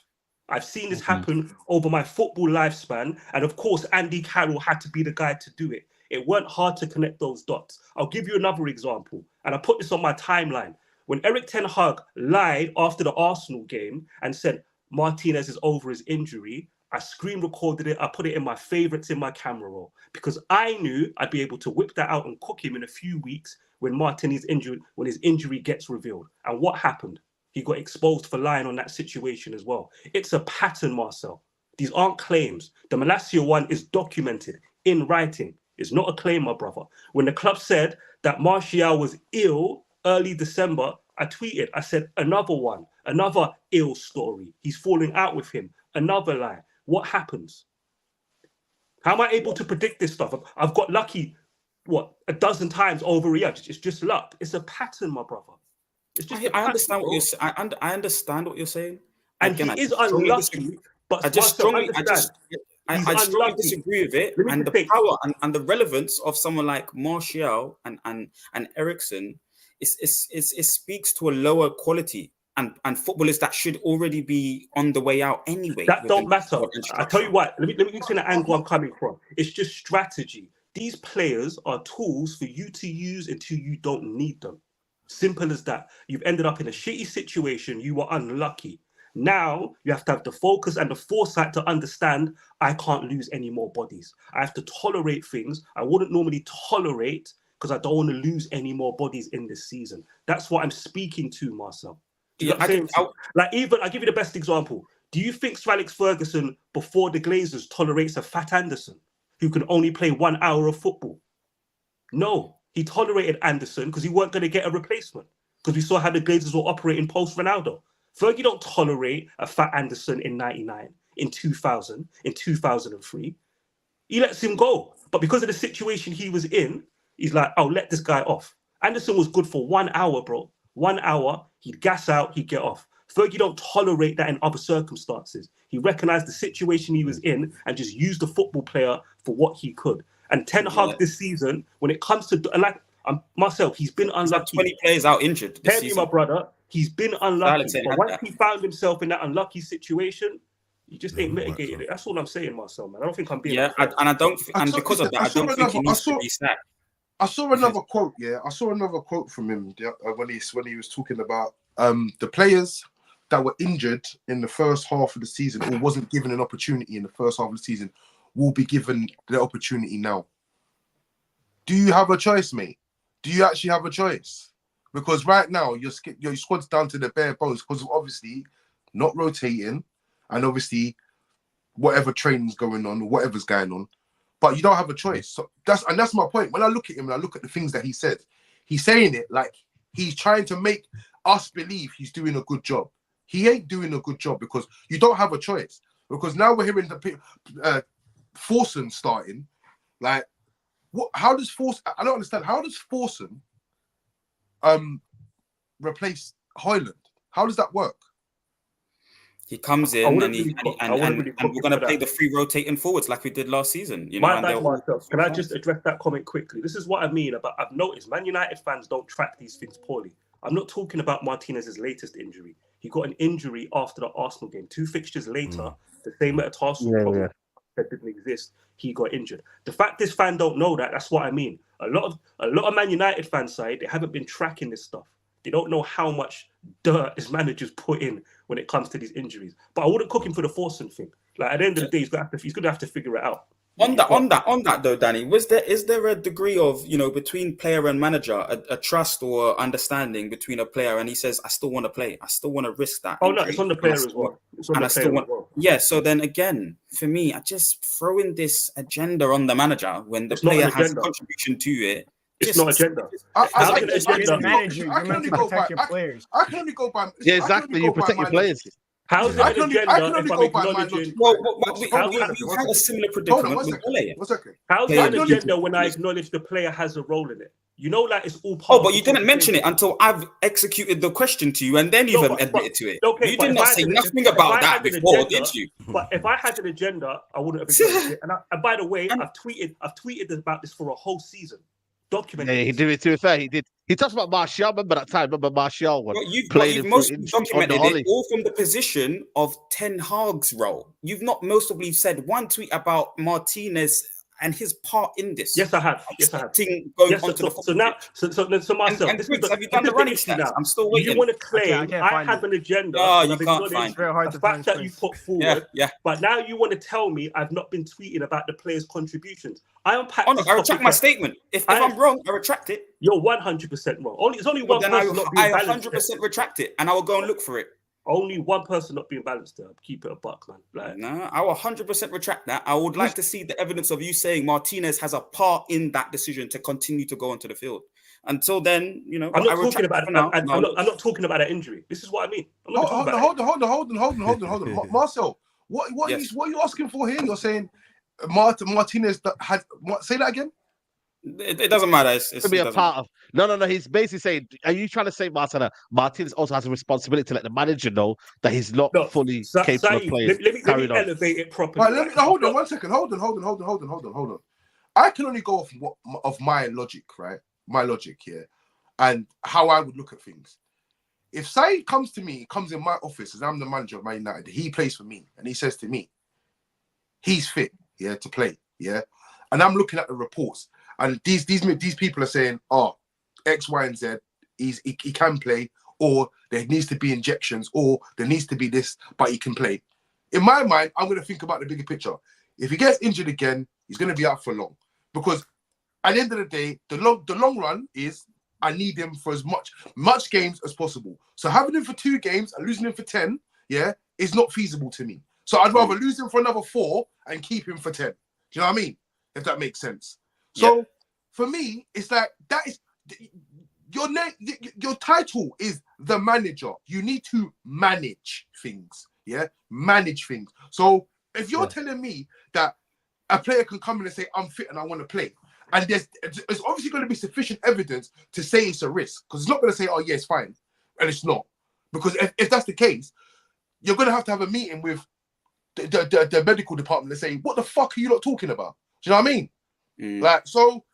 I've seen this happen over my football lifespan, and of course, Andy Carroll had to be the guy to do it. It weren't hard to connect those dots. I'll give you another example, and I put this on my timeline. When Erik ten Hag lied after the Arsenal game and said Martinez is over his injury, I screen recorded it. I put it in my favorites in my camera roll because I knew I'd be able to whip that out and cook him in a few weeks when his injury gets revealed. And what happened? He got exposed for lying on that situation as well. It's a pattern, Marcel. These aren't claims. The Malacia one is documented in writing. It's not a claim, my brother. When the club said that Martial was ill early December, I tweeted, I said, another ill story. He's falling out with him. Another lie. What happens? How am I able to predict this stuff? I've got lucky, a dozen times over a year. It's just luck. It's a pattern, my brother. It's just I understand what you're saying. I understand what you're saying. And again, he is unlucky. But I strongly disagree with it. And the power and the relevance of someone like Martial and Ericsson, it speaks to a lower quality. And footballers that should already be on the way out anyway. That don't matter. I tell you what, let me explain the angle I'm coming from. It's just strategy. These players are tools for you to use until you don't need them. Simple as that. You've ended up in a shitty situation. You were unlucky. Now you have to have the focus and the foresight to understand I can't lose any more bodies. I have to tolerate things I wouldn't normally tolerate because I don't want to lose any more bodies in this season. That's what I'm speaking to, Marcel. I'll give you the best example. Do you think Sir Alex Ferguson before the Glazers tolerates a fat Anderson who can only play 1 hour of football? No, he tolerated Anderson because he weren't going to get a replacement because we saw how the Glazers were operating post Ronaldo. Fergie don't tolerate a fat Anderson in 99, in 2000, in 2003. He lets him go. But because of the situation he was in, he's like, I'll let this guy off. Anderson was good for 1 hour, bro. 1 hour, he'd gas out, he'd get off. Fergie don't tolerate that in other circumstances. He recognized the situation he was in and just used the football player for what he could. And Ten Hag this season, when it comes to myself, he's been unlucky. 20 players out injured this season. My brother, he's been unlucky. But once he found himself in that unlucky situation, he just ain't mitigated it. That's all I'm saying, Marcel, man. I don't think I'm being because of that, I don't think he needs to be sacked. I saw another quote. Yeah, I saw another quote from him when he was talking about the players that were injured in the first half of the season or wasn't given an opportunity in the first half of the season will be given the opportunity now. Do you have a choice, mate? Do you actually have a choice? Because right now your squad's down to the bare bones because of obviously not rotating and obviously whatever training's going on or whatever's going on. But you don't have a choice. So that's my point. When I look at him and I look at the things that he said, he's saying it like he's trying to make us believe he's doing a good job. He ain't doing a good job because you don't have a choice. Because now we're hearing the Forson starting. Like, what? How does Forson? I don't understand. How does Forson replace Hojlund? How does that work? He comes in and we're going to play the free rotating forwards like we did last season. You know, my bad myself. Can I just address that comment quickly? This is what I mean about. I've noticed Man United fans don't track these things poorly. I'm not talking about Martinez's latest injury. He got an injury after the Arsenal game. 2 fixtures later, the same metatarsal problem that didn't exist. He got injured. The fact this fan don't know that's what I mean. A lot of Man United fans side, they haven't been tracking this stuff. They don't know how much dirt his managers put in when it comes to these injuries. But I wouldn't cook him for the Forson thing. Like at the end of the day, he's going to have to figure it out. On that though, Danny, is there a degree of, you know, between player and manager, a trust or understanding between a player, and he says, I still want to play, I still want to risk that. Oh no, it's on the player as well. Yeah, so then again, for me, I just throw in this agenda on the manager when the player has a contribution to it. It's not agenda. I can only go by. Yeah, exactly. You protect your players. How's it an agenda if I'm acknowledging? We had a similar predicament with Ole. How's it an agenda when I acknowledge the player has a role in it? You know, like it's all part. Oh, but you didn't mention it until I've executed the question to you, and then you've admitted to it. Okay, you did not say nothing about that before, did you? But if I had an agenda, I wouldn't have acknowledged it. And by the way, I've tweeted about this for a whole season. Documented. Yeah, he did it. To be fair, he did. He talked about Martial. Remember that time? Remember Martial? You've mostly documented it all from the position of Ten Hag's role. You've not mostly said one tweet about Martinez and his part in this. Yes, I have. So myself, have you done the running stats? I'm still waiting. You want to claim I have an agenda? Oh, you can't find it. Very hard to find that you put forward. Yeah. But now you want to tell me I've not been tweeting about the players' contributions. I retract my statement. If I'm wrong, I retract it. You're 100% wrong. It's only one person not being balanced. I 100% retract it, and I will go and look for it. Only one person not being balanced there. Keep it a buck, man. Like, no, I will 100% retract that. I would like to see the evidence of you saying Martinez has a part in that decision to continue to go onto the field. Until then, you know, I'm not talking about it. I'm not talking about an injury. This is what I mean. Hold on. Marcel, what are you asking for here? You're saying Martinez had what? Say that again. It doesn't matter. It's to be a part of. No. He's basically saying, are you trying to say, Martinez also has a responsibility to let the manager know that he's not fully capable of playing? Let me elevate it properly. Right, hold on 1 second. Hold on. I can only go off my logic, right? My logic here, and how I would look at things. If Saeed comes in my office, as I'm the manager of Man United, he plays for me, and he says to me, he's fit, to play, and I'm looking at the reports. And these people are saying, X, Y, and Z, he can play, or there needs to be injections, or there needs to be this, but he can play. In my mind, I'm going to think about the bigger picture. If he gets injured again, he's going to be out for long. Because at the end of the day, the long run is I need him for as much games as possible. So having him for 2 games and losing him for 10, is not feasible to me. So I'd rather lose him for another 4 and keep him for 10. Do you know what I mean? If that makes sense. So for me, it's like that is your name. Your title is the manager. You need to manage things. Manage things. So if you're telling me that a player can come in and say I'm fit and I want to play, and there's obviously going to be sufficient evidence to say it's a risk, because it's not going to say it's fine, and it's not. Because if that's the case, you're going to have a meeting with the medical department and say, what the fuck are you not talking about? Do you know what I mean? Like, so,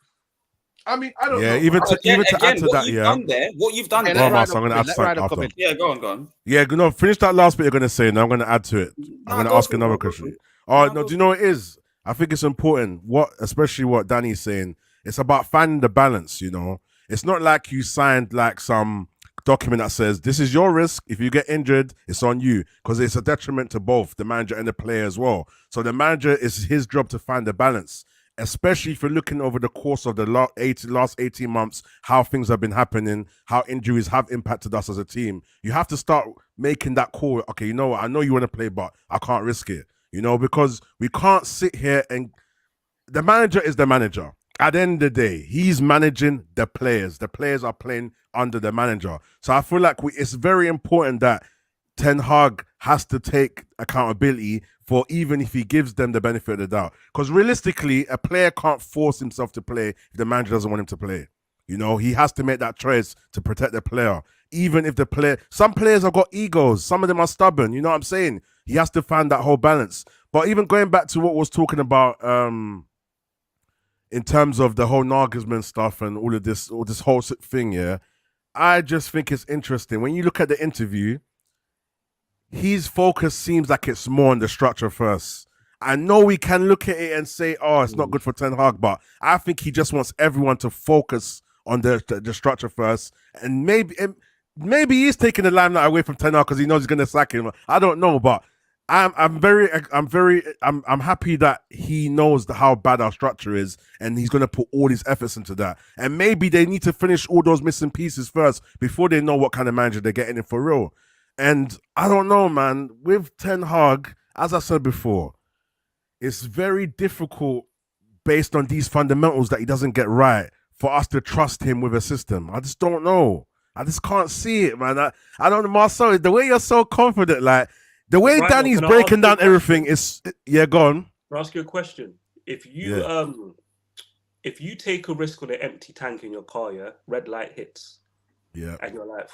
I mean, I don't know. Even to add to that, what you've done there. I'm going to add something after. Yeah, go on. Yeah, finish that last bit you're going to say, and I'm going to add to it. I'm going to ask another question. Do you know what it is? I think it's important, especially what Danny's saying, it's about finding the balance, It's not like you signed like some document that says, this is your risk. If you get injured, it's on you, because it's a detriment to both the manager and the player as well. So the manager, is his job to find the balance, especially if you're looking over the course of the last 18 months, how things have been happening, how injuries have impacted us as a team. You have to start making that call. Okay, you know what? I know you want to play, but I can't risk it, because we can't sit here and the manager is the manager. At the end of the day, he's managing the players. The players are playing under the manager. So I feel like it's very important that Ten Hag has to take accountability for, even if he gives them the benefit of the doubt. Because realistically, a player can't force himself to play if the manager doesn't want him to play. You know, he has to make that choice to protect the player. Even if some players have got egos, some of them are stubborn. You know what I'm saying? He has to find that whole balance. But even going back to what I was talking about, in terms of the whole Nagelsmann stuff and all this whole thing, yeah, I just think it's interesting. When you look at the interview, his focus seems like it's more on the structure first. I know we can look at it and say, oh, it's not good for Ten Hag, but I think he just wants everyone to focus on the structure first. And maybe he's taking the limelight away from Ten Hag because he knows he's going to sack him. I don't know, but I'm happy that he knows how bad our structure is and he's going to put all his efforts into that. And maybe they need to finish all those missing pieces first before they know what kind of manager they're getting in for real. And I don't know, man, with Ten Hag, as I said before, it's very difficult based on these fundamentals that he doesn't get right for us to trust him with a system. I just don't know. I just can't see it, man. I don't know, Marcel, the way you're so confident, like, the way Right, Danny's can I breaking ask down you a everything is, yeah, go on. I'll ask you a question. If you take a risk on an empty tank in your car, yeah, red light hits, yeah, and you're like,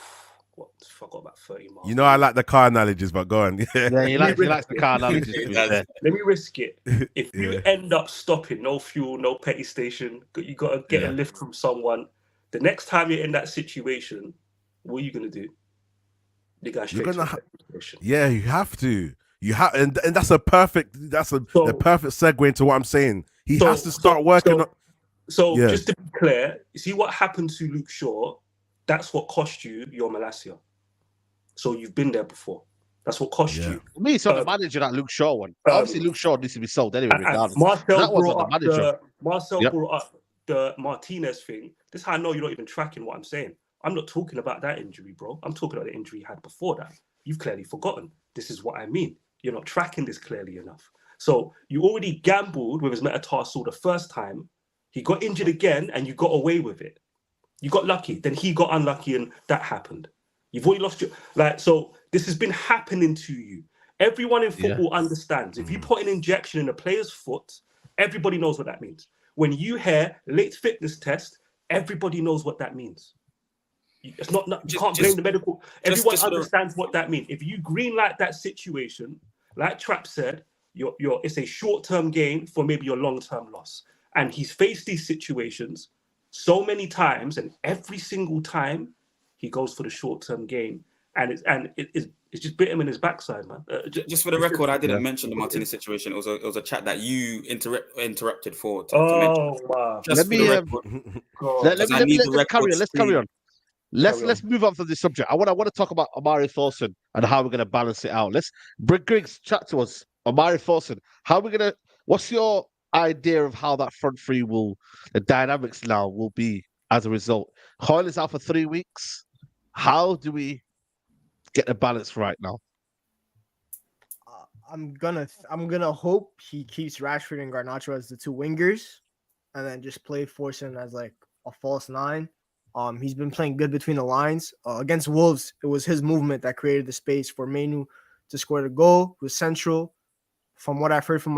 what? I got about 30 miles. You know, I like the car analogies, but go on. Yeah, he likes the car analogies. Let me risk it. If you end up stopping, no fuel, no petty station, you got to get a lift from someone. The next time you're in that situation, what are you gonna do? You guys straight to the station. Yeah, you have to. You have, and that's the perfect segue into what I'm saying. He has to start working. Just to be clear, you see what happened to Luke Shaw? That's what cost you your Malacia. So you've been there before. That's what cost you. For me, it's not the manager that Luke Shaw one. Obviously, Luke Shaw needs to be sold anyway, regardless. Marcel That brought up the Martinez thing. This is how I know you're not even tracking what I'm saying. I'm not talking about that injury, bro. I'm talking about the injury he had before that. You've clearly forgotten. This is what I mean. You're not tracking this clearly enough. So you already gambled with his metatarsal the first time. He got injured again, and you got away with it. You got lucky. Then he got unlucky, and that happened. You've already lost your so this has been happening to you. Everyone in football understands. If you put an injection in a player's foot, everybody knows what that means. When you hear late fitness test, everybody knows what that means. It's not you can't blame the medical. Everyone understands what that means. If you greenlight that situation, like Trap said, it's a short-term gain for maybe your long-term loss. And he's faced these situations so many times, and every single time he goes for the short-term gain, and it's just bit him in his backside, man. Just for the record, I didn't mention the Martinez situation. It was a chat that you interrupted for. Wow! Let's carry on. Let's move on from this subject. I want to talk about Omari Forson and how we're going to balance it out. Let's bring Griggs, chat to us. Omari Forson, what's your idea of how that front three the dynamics now will be as a result? Hojlund's out for 3 weeks. How do we get the balance right now? I'm gonna hope he keeps Rashford and Garnacho as the two wingers, and then just play Forson as like a false nine. He's been playing good between the lines. Against Wolves, it was his movement that created the space for Menu to score the goal. It was central. From what I've heard from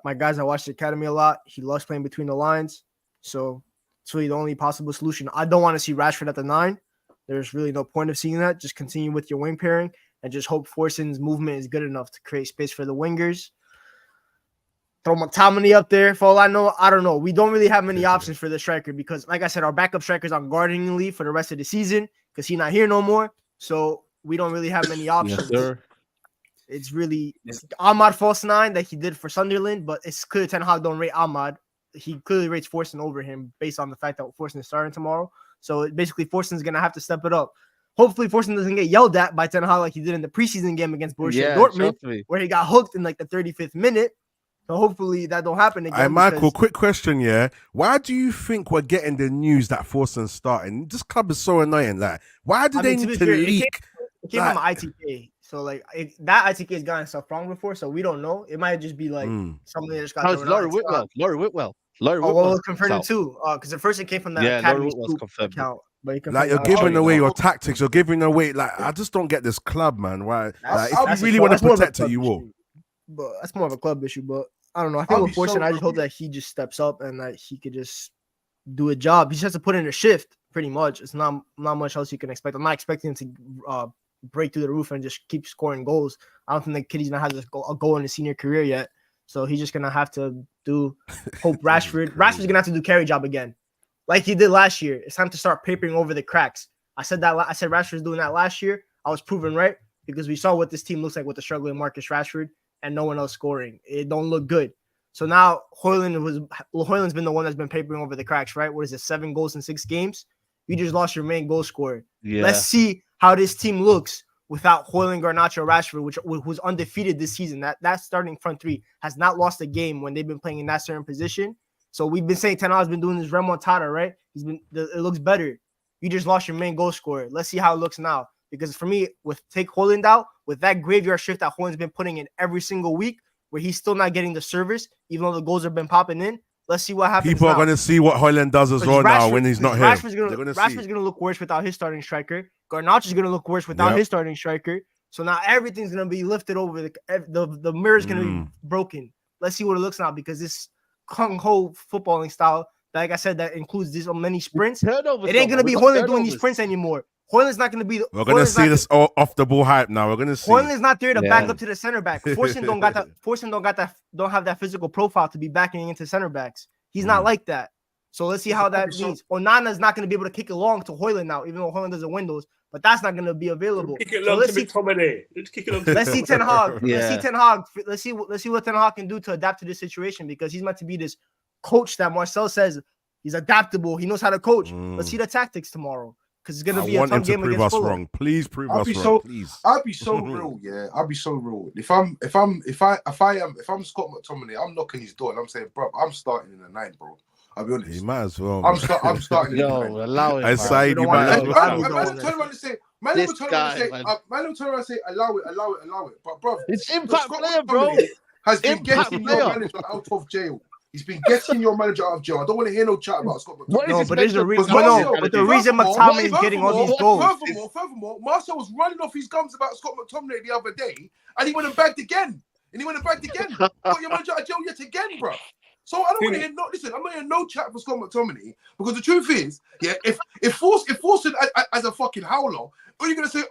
my guys, I watched the academy a lot. He loves playing between the lines, so it's really the only possible solution. I don't want to see Rashford at the 9. There's really no point of seeing that. Just continue with your wing pairing and just hope Forson's movement is good enough to create space for the wingers. Throw McTominay up there. For all I know, I don't know. We don't really have many options for the striker because, like I said, our backup striker's on gardening leave for the rest of the season because he's not here no more. So we don't really have many options. Yes, sir. It's really Ahmad false 9 that he did for Sunderland, but it's clear Ten Hag don't rate Ahmad. He clearly rates Forson over him based on the fact that Forson is starting tomorrow. So basically, Forson's going to have to step it up. Hopefully, Forson doesn't get yelled at by Ten Hag like he did in the preseason game against Borussia Dortmund, where he got hooked in like the 35th minute. So hopefully that don't happen again. Hey, Michael, quick question, yeah. Why do you think we're getting the news that Forson's starting? This club is so annoying. Like, why do they need to leak? It came from ITK. So, like, that ITK has gotten stuff wrong before, so we don't know. It might just be, like, something that just got thrown out. Laurie Whitwell. Well, confirmed it too. Because at first it came from that Academy account. But like, you're giving away your tactics. You're giving away, like, I just don't get this club, man. Why? Like, if you really want to protect it, you will. But that's more of a club issue. But I don't know. I think with Forson, I just hope that he just steps up and that he could just do a job. He just has to put in a shift, pretty much. It's not much else you can expect. I'm not expecting him to break through the roof and just keep scoring goals. I don't think the kid he's gonna have a goal in his senior career yet. So he's just gonna have to hope Rashford's gonna have to do carry job again, like he did last year. It's time to start papering over the cracks. I said Rashford's doing that last year. I was proven right because we saw what this team looks like with the struggling Marcus Rashford and no one else scoring. It don't look good. So now Hojlund's been the one that's been papering over the cracks, right? What is it, 7 goals in 6 games? You just lost your main goal scorer. Yeah. Let's see how this team looks without Hojlund, Garnacho, Rashford, who's undefeated this season. That starting front three has not lost a game when they've been playing in that certain position. So we've been saying Ten Hag's been doing this remontada, right? It looks better. You just lost your main goal scorer. Let's see how it looks now. Because for me, take Hojlund out, with that graveyard shift that Hojlund's been putting in every single week, where he's still not getting the service, even though the goals have been popping in. Let's see what happens. People are going to see what Hojlund does as well now when he's not here. Rashford's going to look worse without his starting striker. Garnacho's going to look worse without his starting striker. So now everything's going to be lifted over. The mirror's going to be broken. Let's see what it looks now, because this kung-ho footballing style, like I said, that includes this many sprints. It ain't going to be Hojlund doing these sprints anymore. Hojlund's not going to be. We're going to see this off the ball hype now. We're going to see. Hojlund's not there to back up to the center back. Forson don't have that physical profile to be backing into center backs. He's not like that. So let's see how that means. Onana's not going to be able to kick it long to Hojlund now, even though Hojlund doesn't win those. But that's not going to be available. Kick it long to McTominay. Let's see Ten Hag. Let's see Ten Hag. Let's see what Ten Hag can do to adapt to this situation, because he's meant to be this coach that Marcel says he's adaptable. He knows how to coach. Let's see the tactics tomorrow. Because it's gonna be a tough game against Fulham. Wrong. Please prove us wrong. Please. I'll be so real, yeah. I'll be so real. If I'm Scott McTominay, I'm knocking his door and I'm saying, bro, I'm starting in the 9, bro. I'll be honest. You might as well. I'm starting in the 9. Allow it. I say you might as well. Man, turn around and say, allow it. But bro, it's impact player, bro. Has been getting your manager out of jail. He's been getting your manager out of jail. I don't want to hear no chat about Scott McTominay. No, but there's a reason. But the reason McTominay is getting all these goals. Furthermore, Marcel was running off his gums about Scott McTominay the other day, and he went and bagged again. Got your manager out of jail yet again, bro. So I don't want to hear I'm not hearing no chat for Scott McTominay, because the truth is, yeah, if Forson as a fucking howler, are you gonna say,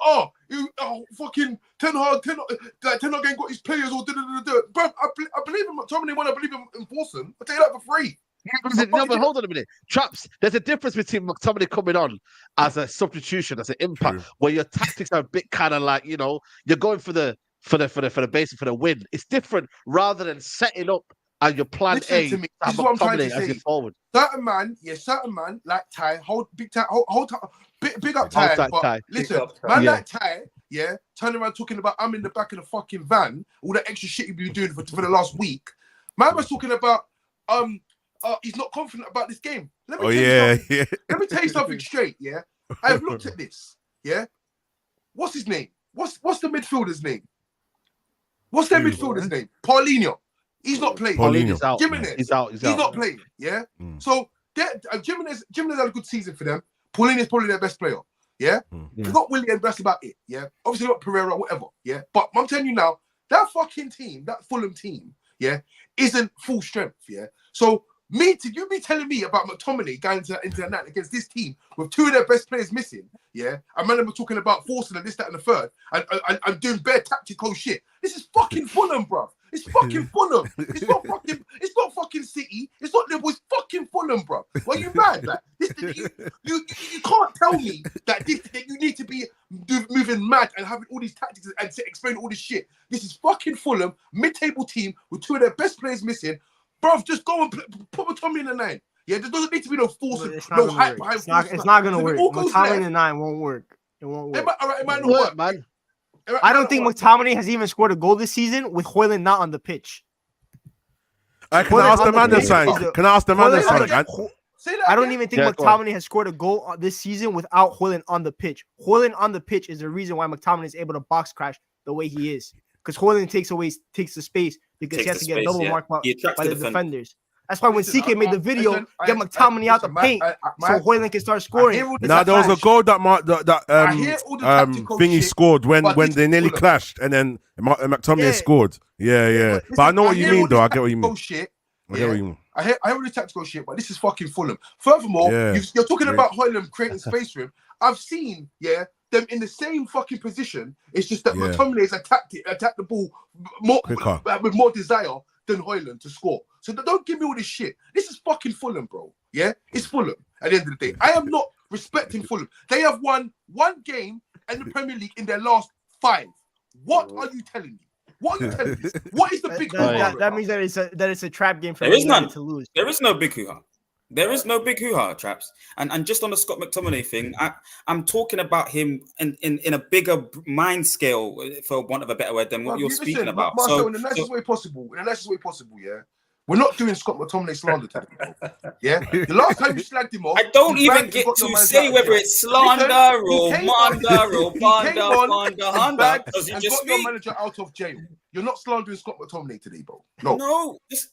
fucking Ten Hag ain't got his players or bro? I believe in McTominay when I believe in Forson. I'll tell you that for free. No, but hold on a minute. Traps, there's a difference between McTominay coming on as a substitution, as an impact, where your tactics are a bit kind of like, you're going for the basic, for the win. It's different rather than setting up and your plan A to have McTominay as your forward. Certain man, like Ty, big up Ty. But listen, like Ty, yeah, turning around talking about I'm in the back of the fucking van, all that extra shit you've been doing for the last week. Man was talking about he's not confident about this game. Let me tell you something straight, yeah. I've looked at this, yeah. What's his name? What's the midfielder's name? What's their midfielder's name? Paulinho. He's not playing. Jimenez out. He's not playing. Yeah. So Jimenez had a good season for them. Paulinho is probably their best player. Yeah. Not Willian, that's about it. Yeah. Obviously not Pereira, whatever. Yeah. But I'm telling you now, that fucking team, that Fulham team, yeah, isn't full strength. Yeah. So you be telling me about McTominay going into the night against this team with 2 of their best players missing. Yeah. I remember talking about Forson and this, that, and the third. I'm doing bare tactical shit. This is fucking Fulham, bro. It's fucking Fulham. It's not fucking City. It's not Liverpool. It's fucking Fulham, bro. Why are you mad? Like, you can't tell me that you need to be moving mad and having all these tactics and explain all this shit. This is fucking Fulham, mid-table team with 2 of their best players missing. Bro, just go and put McTominay in the 9. Yeah, there doesn't need to be no force, no hype behind. It's not gonna work. McTominay in the 9 won't work. It won't work. It might not work, man. I don't think McTominay has even scored a goal this season with Hojlund not on the pitch. Can I ask the man something? I don't even think McTominay has scored a goal this season without Hojlund on the pitch. Hojlund on the pitch is the reason why McTominay is able to box crash the way he is. Because Hojlund takes the space because he has to get double marked by the defenders. That's why when CK made the video, get McTominay out the paint so Hojlund can start scoring. Now there was a goal that Thingy scored when they nearly clashed, and then McTominay scored. Yeah. But I know what you mean, though. I get what you mean. I hear all the tactical shit, but this is fucking Fulham. Furthermore, you're talking about Hojlund creating space for him. I've seen, them in the same fucking position. It's just that McTominay's attacked the ball more with more desire than Hojlund to score. So don't give me all this shit. This is fucking Fulham, bro. Yeah, it's Fulham. At the end of the day, I am not respecting Fulham. They have won one game in the Premier League in their last 5. What are you telling me? What are you telling me? What is the big hoo-ha? That means that it's a trap game for none to lose. There is no big hoo-ha. There is no big hoo-ha, Traps. And just on the Scott McTominay thing, I'm talking about him in a bigger mind scale, for want of a better word, than what you're speaking about. Marcel, in the nicest way possible, yeah. We're not doing Scott McTominay slander today, bro. Yeah? The last time you slagged him off... I don't even get to say whether it's slander or manda or panda, because you just got your manager out of jail. You're not slandering Scott McTominay today, bro. No, just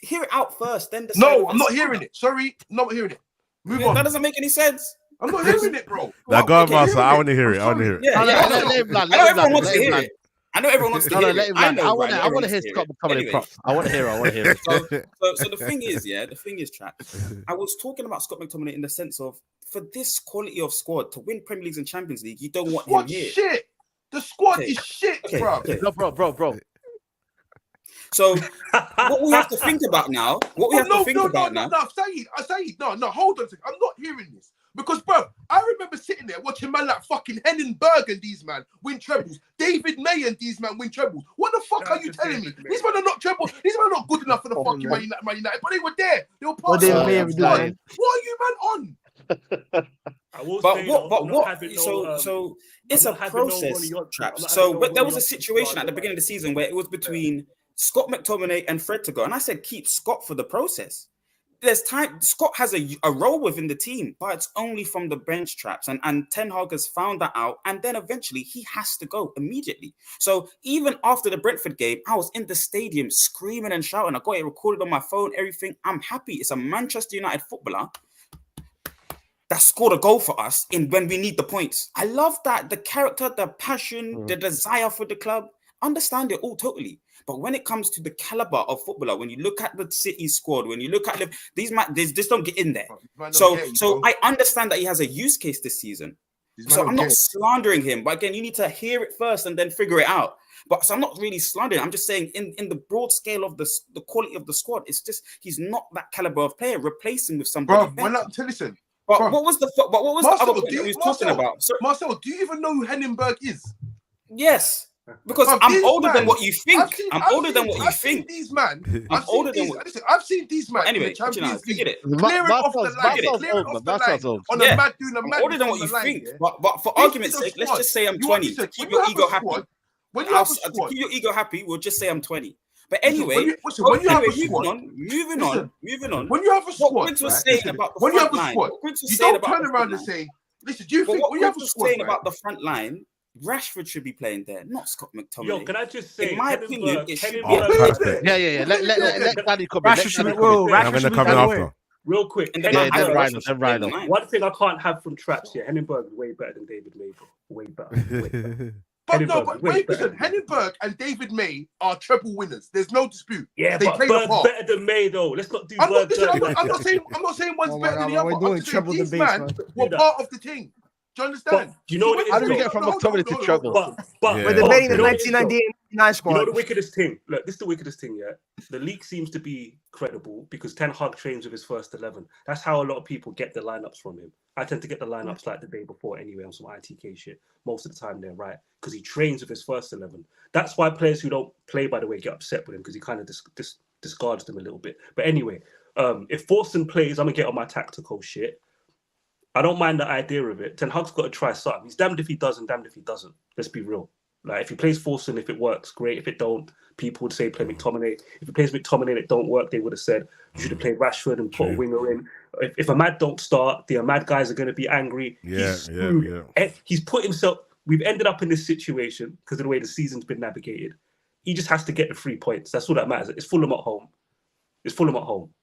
hear it out first, then decide. No, I'm not hearing it. Sorry, not hearing it. Move on. That doesn't make any sense. I'm not hearing it, bro. Now go on, Master. I want to hear it. I know everyone wants to hear it. I know everyone wants to hear it. I want to hear Scott McTominay props. I want to hear it. So the thing is, Chat, I was talking about Scott McTominay in the sense of, for this quality of squad to win Premier Leagues and Champions League, you don't want him here. Shit. The squad is shit, bro. No, bro. So what we have to think about now, Saeed, no, hold on a second. I'm not hearing this. Because, bro, I remember sitting there watching man like fucking Hennenberg and these man win trebles. David May and these man win trebles. What the fuck are you telling me? These men are not treble. These men are not good enough for the fucking Man United. But they were there. They were part of it. What are you man on? So it's a process, Traps. But there was a situation at the beginning of the season where it was between Scott McTominay and Fred to go. And I said, keep Scott for the process. There's time. Scott has a role within the team, but it's only from the bench, Traps. And Ten Hag has found that out. And then eventually he has to go immediately. So even after the Brentford game, I was in the stadium screaming and shouting. I got it recorded on my phone, everything. I'm happy. It's a Manchester United footballer that scored a goal for us when we need the points. I love that. The character, the passion, the desire for the club. Understand it all totally. But when it comes to the caliber of footballer, when you look at the City squad, when you look at these just don't get in there. So I understand that he has a use case this season. So I'm not slandering him. But again, you need to hear it first and then figure it out. But so I'm not really slandering. I'm just saying in the broad scale of the quality of the squad, it's just he's not that caliber of player. Replace him with somebody. Listen. But what was the other point that he was talking about? Marcel, do you even know who Hennenberg is? Yes. Because I'm older than what you think. I'm older than what you think. These man. I've seen these man. Anyway, Champions League. Forget it. Clear it off the line. On a mad doing a mad. I'm older than what you think. But for argument's sake, let's just say I'm 20. To keep your ego happy. To keep your ego happy, we'll just say I'm 20. But anyway, moving on. When you have a squad, what Quince was saying about the front line, you don't turn around and say, "Listen, do you think when you have a squad?" Saying about the front line, Rashford should be playing there, not Scott McTominay. Yo, can I just say, in my opinion, it should be. Yeah. Let Danny come in. I'm going to come in after. Real quick. Rhino. One thing I can't have from Traps here, Hennenberg is way better than David May. Way better. Listen, Hennenberg and David May are treble winners. There's no dispute. Yeah, they but Berg's better than May, though. Let's not do Berg. I'm not saying one's better than the other. I'm just saying these men were part of the team. Do you understand? Do you know what How do we get from McTominay to treble? We're debating the 1998 squad. You know the wickedest thing? Look, this is the wickedest thing, yeah? The league seems to be credible because Ten Hag trains with his first 11. That's how a lot of people get the lineups from him. I tend to get the lineups like the day before anyway on some ITK shit. Most of the time they're right because he trains with his first 11. That's why players who don't play, by the way, get upset with him because he kind of discards them a little bit. But anyway, if Forson plays, I'm going to get on my tactical shit. I don't mind the idea of it. Ten Hag's got to try something. He's damned if he does and damned if he doesn't. Let's be real. Like, if he plays Forson, if it works, great. If it don't, people would say play McTominay. If he plays McTominay and it don't work, they would have said you should have played Rashford and put a winger in. If Ahmad don't start, the Ahmad guys are going to be angry. He's put himself... We've ended up in this situation because of the way the season's been navigated. He just has to get the 3 points. That's all that matters. It's Fulham at home.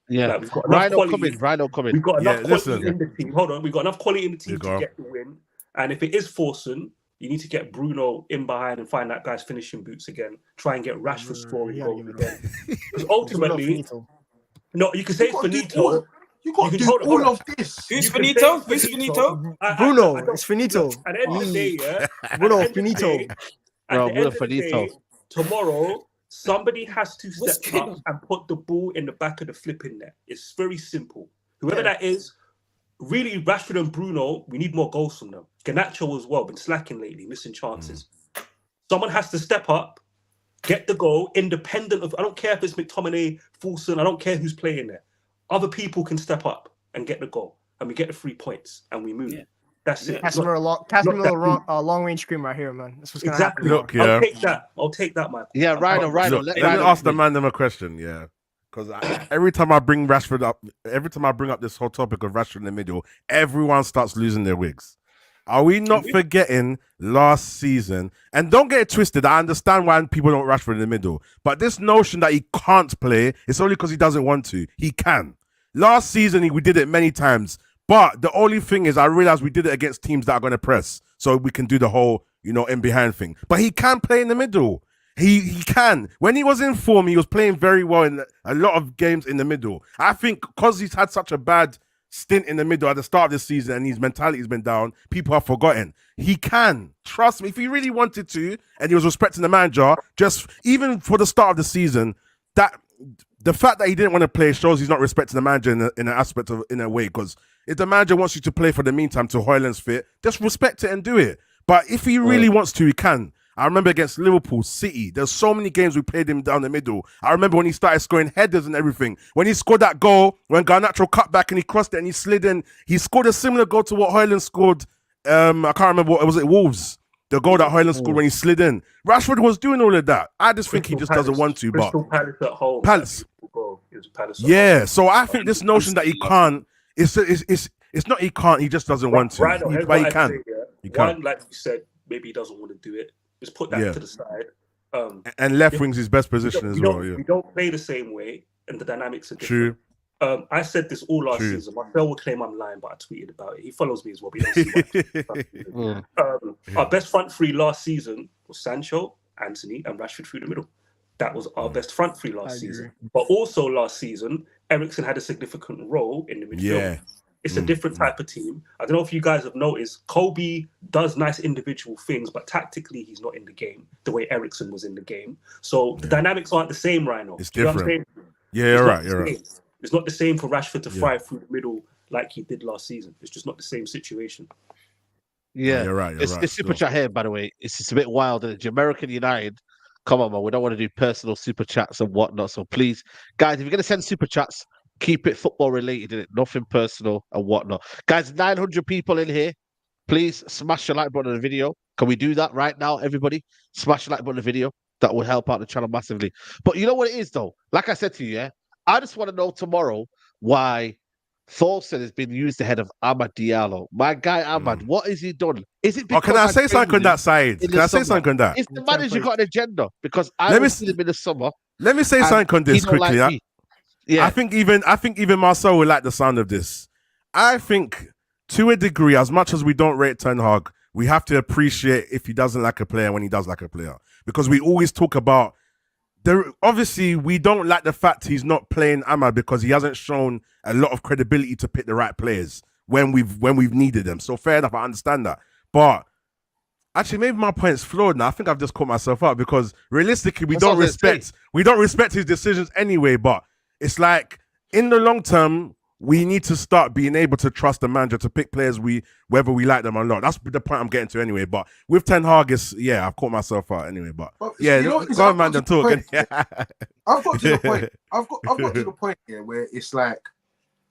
Yeah, like, we've got Rhino coming. We've got enough quality in the team. Hold on, we've got enough quality in the team to get the win. And if it is Forson, you need to get Bruno in behind and find that guy's finishing boots again. Try and get Rashford scoring goals again. Because ultimately, No, you can say finito. You got to do all of this. Who's finito? Who's finito? Bruno, it's finito. Look, at the end of the day, yeah. Bruno, finito. At the end of the day, tomorrow, somebody has to step up and put the ball in the back of the flipping net. It's very simple. Whoever that is, really, Rashford and Bruno, we need more goals from them. Garnacho as well, been slacking lately, missing chances. Someone has to step up, get the goal, independent of, I don't care if it's McTominay, Forson, I don't care who's playing there. Other people can step up and get the goal, and we get the 3 points, and we move. That's it. Casemiro long range scream right here, man. That's what's gonna happen. Look, I'll take that, Michael. Yeah, Rhino. Let me ask the man them a question, because every time I bring Rashford up, every time I bring up this whole topic of Rashford in the middle, everyone starts losing their wigs. Are we not forgetting last season? And don't get it twisted. I understand why people don't Rashford in the middle, but this notion that he can't play, it's only because he doesn't want to. He can. Last season, we did it many times. But the only thing is, I realized we did it against teams that are going to press. So we can do the whole, in behind thing. But he can play in the middle. He can. When he was in form, he was playing very well in a lot of games in the middle. I think because he's had such a bad stint in the middle at the start of the season and his mentality's been down, people have forgotten. He can. Trust me. If he really wanted to, and he was respecting the manager, just even for the start of the season, that the fact that he didn't want to play shows he's not respecting the manager in an aspect of, in a way, because if the manager wants you to play for the meantime till Hojlund's fit, just respect it and do it. But if he really wants to, he can. I remember against Liverpool, City, there's so many games we played him down the middle. I remember when he started scoring headers and everything. When he scored that goal, when Garnacho cut back and he crossed it and he slid in, he scored a similar goal to what Hojlund scored. I can't remember what was it, Wolves. The goal that Hojlund scored when he slid in. Rashford was doing all of that. I just think he just doesn't want to. Crystal Palace at home. Palace. Yeah, so I think this notion that he can't, it's not he can't, he just doesn't want to. But he can. He can. One, like you said, maybe he doesn't want to do it. Just put that to the side. And left wing's his best position as well. We don't play the same way, and the dynamics are different. True. I said this all last season. Marcel will claim I'm lying, but I tweeted about it. He follows me as well. But he don't see our best front three last season was Sancho, Anthony, and Rashford through the middle. That was our best front three last season. But also last season, Eriksen had a significant role in the midfield. Yeah. It's a different type of team. I don't know if you guys have noticed, Kobe does nice individual things, but tactically he's not in the game the way Eriksen was in the game. So the dynamics aren't the same right now. It's different. You're right. It's not the same for Rashford to thrive through the middle like he did last season. It's just not the same situation. Yeah, you're right. This super chat here, by the way, it's just a bit wild. The American United, come on, man. We don't want to do personal super chats and whatnot. So please, guys, if you're going to send super chats, keep it football related, in it, nothing personal and whatnot. Guys, 900 people in here. Please smash the like button on the video. Can we do that right now, everybody? Smash the like button on the video. That will help out the channel massively. But you know what it is, though? Like I said to you, I just want to know tomorrow why Forson has been used ahead of Amad Diallo. My guy Amad, what has he done? Is it because can I say something on that side? Can I say something on that? Is the manager got an agenda? Because I was with him in the summer. Let me say something on this quickly. Like I think even Marcel will like the sound of this. I think to a degree, as much as we don't rate Ten Hag, we have to appreciate if he doesn't like a player when he does like a player. Because we always talk about obviously we don't like the fact he's not playing Amad because he hasn't shown a lot of credibility to pick the right players when we've needed them. So fair enough, I understand that. But actually, maybe my point's flawed now. I think I've just caught myself up because realistically, we don't respect his decisions anyway. But it's like in the long term, we need to start being able to trust the manager to pick players whether we like them or not. That's the point I'm getting to anyway. But with Ten Hag, I've caught myself out anyway. But go on, man, talk. I've got to the point. I've got to the point here where it's like,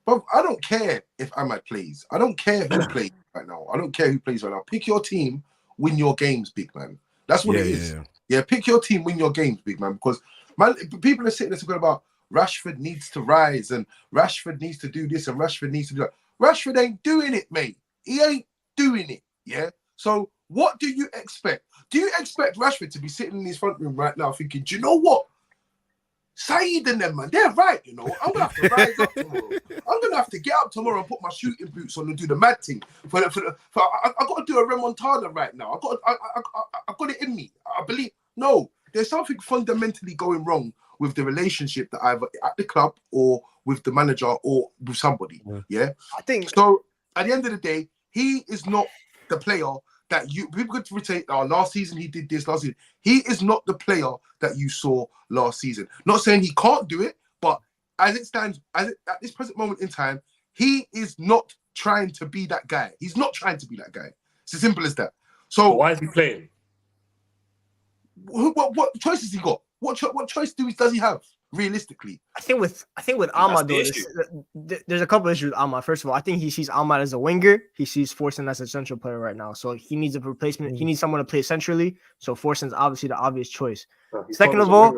but I don't care if Amad plays. I don't care who plays right now. I don't care who plays right now. Pick your team, win your games, big man. That's what it is. Yeah, pick your team, win your games, big man. Because people are sitting there talking about Rashford needs to rise and Rashford needs to do this and Rashford needs to do that. Rashford ain't doing it, mate. He ain't doing it, yeah? So what do you expect? Do you expect Rashford to be sitting in his front room right now thinking, do you know what? Saeed and them, man, they're right, you know. I'm going to have to rise up tomorrow. I'm going to have to get up tomorrow and put my shooting boots on and do the mad thing. I got to do a remontada right now. I got it in me. I believe. No, there's something fundamentally going wrong with the relationship that either at the club or with the manager or with somebody. Yeah. I think So at the end of the day, he is not the player that people could say, oh, last season he did this, last season. He is not the player that you saw last season. Not saying he can't do it, but as it stands, at this present moment in time, he is not trying to be that guy. He's not trying to be that guy. It's as simple as that. So But why is he playing? What choices he got? What choice does he have realistically? I think with Ahmad though, there's a couple issues with Ahmad. First of all, I think he sees Ahmad as a winger. He sees Forson as a central player right now. So he needs a replacement. He needs someone to play centrally. So Forson's obviously the obvious choice. Second of all,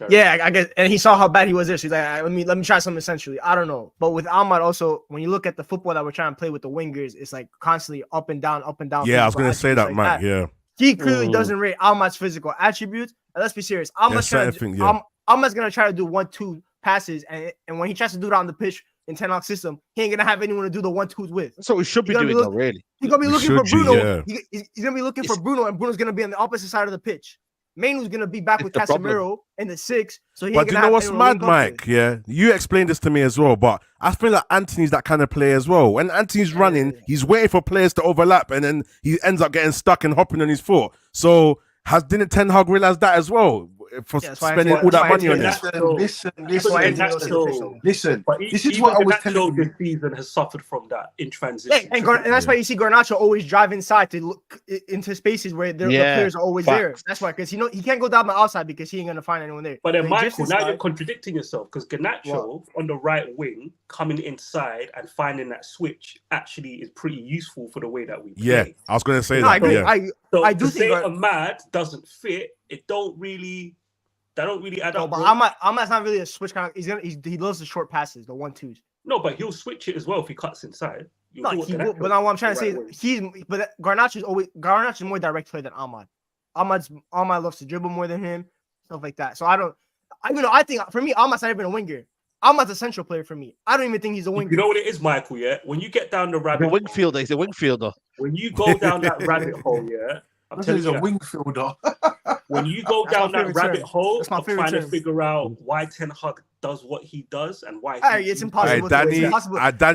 yeah, I guess, and he saw how bad he was there. So he's like, let me try something essentially. I don't know. But with Ahmad also, when you look at the football that we're trying to play with the wingers, it's like constantly up and down, up and down. Yeah, I was gonna say that, like Mike. Yeah. He clearly doesn't rate Ahmad's physical attributes. And let's be serious. Ahmad's gonna try to do 1-2 passes, and when he tries to do that on the pitch in Ten Hag's system, he ain't gonna have anyone to do the 1-2s with. That's what we should be doing, though, really. He's gonna be looking for Bruno. He's gonna be looking for Bruno, and Bruno's gonna be on the opposite side of the pitch. Mainu's gonna be back with Casemiro in the 6. So but you know what's mad, Mike? Yeah, you explained this to me as well. But I feel like Anthony's that kind of player as well. When Anthony's running, he's waiting for players to overlap, and then he ends up getting stuck and hopping on his foot. So didn't Ten Hag realize that as well? For spending all that money on this. Listen. This is what I was telling you. This season has suffered from that in transition. And that's why you see Garnacho always drive inside to look into spaces where the players are always there. That's why, because he can't go down the outside because he ain't gonna find anyone there. But then, Michael, now you're contradicting yourself because Garnacho on the right wing coming inside and finding that switch actually is pretty useful for the way that we play. Yeah, I was gonna say that. I agree. Yeah. I do think Ahmad doesn't fit. That don't really add up. But Ahmad's not really a switch kind of. He loves the short passes, the 1-2s. No, but he'll switch it as well if he cuts inside. No, he will, but now what I'm trying to say, Garnacho's more direct player than Ahmad. Ahmad loves to dribble more than him, stuff like that. So I think for me, Ahmad's not even a winger. Ahmad's a central player for me. I don't even think he's a winger. You know what it is, Michael? Yeah, when you get down the rabbit hole, he's a wing fielder. When you go down that rabbit hole, yeah. He's a wing fielder. When you go down that rabbit hole of trying to figure out why Ten Hag does what he does and why it's impossible. Danny,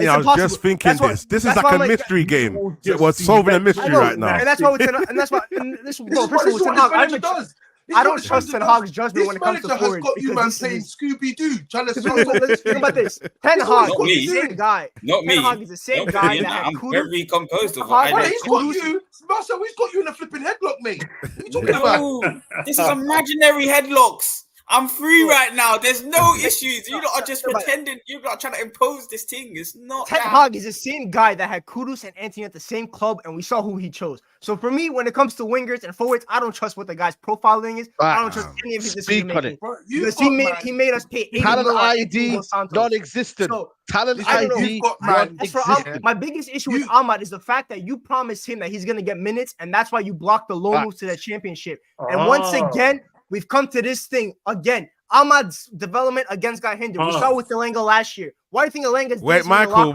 I was just thinking this is like a mystery game. We're solving a mystery right now. And that's why this is what Ten Hag does. I don't trust Ten Hag's judgment when it comes to forwards. Got you, man, saying Scooby-Doo. Let's think about this. Ten Hag is the same guy. Not me. Ten Hag is the same guy that I'm very composed of what he's got you. Marcel, he's got you in a flipping headlock, mate. What are you talking about? This is imaginary headlocks. I'm free right now. There's no issues. You lot are just pretending. You're not trying to impose this thing. It's not. Ten Hag is the same guy that had Kudus and Antony at the same club, and we saw who he chose. So for me, when it comes to wingers and forwards, I don't trust what the guy's profiling is. I don't trust any of his decision making. Because he made us pay 80 talent ID non-existent. So, talent ID non-existent. My biggest issue with Ahmad is the fact that you promised him that he's gonna get minutes, and that's why you blocked the loan moves to the championship. And once again, we've come to this thing again. Ahmad's development against got hindered. We saw with Elanga last year. Why do you think Elanga's Michael?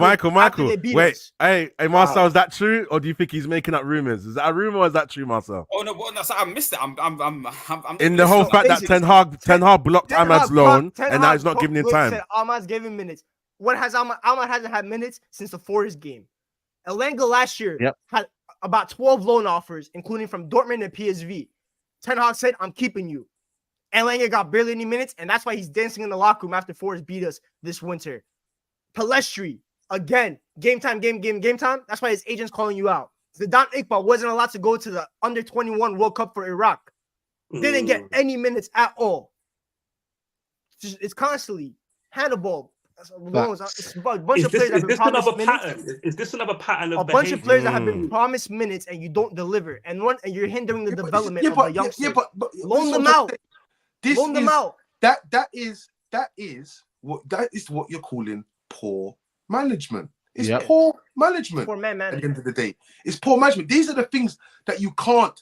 Wait, hey, Marcel, is that true, or do you think he's making up rumors? Is that a rumor, or is that true, Marcel? Oh no, I missed it. I'm in the whole fact that Ten Hag blocked Ahmad's loan, and now he's not giving him time. Ahmad's giving minutes. What has Ahmad hasn't had minutes since the Forest game. Elanga last year had about 12 loan offers, including from Dortmund and PSV. Ten Hag said, "I'm keeping you." Elanga got barely any minutes, and that's why he's dancing in the locker room after Forest beat us this winter. Palestri, again, game time. That's why his agent's calling you out. Zidane Iqbal wasn't allowed to go to the under-21 World Cup for Iraq. Didn't get any minutes at all. It's constantly handball. It's a bunch of players that have been promised minutes. Is this another pattern of bunch of players that have been promised minutes and you don't deliver, and you're hindering the development of the youngsters. Loan them out. That is what you're calling poor management. It's poor management. Poor management. At the end of the day, it's poor management. These are the things that you can't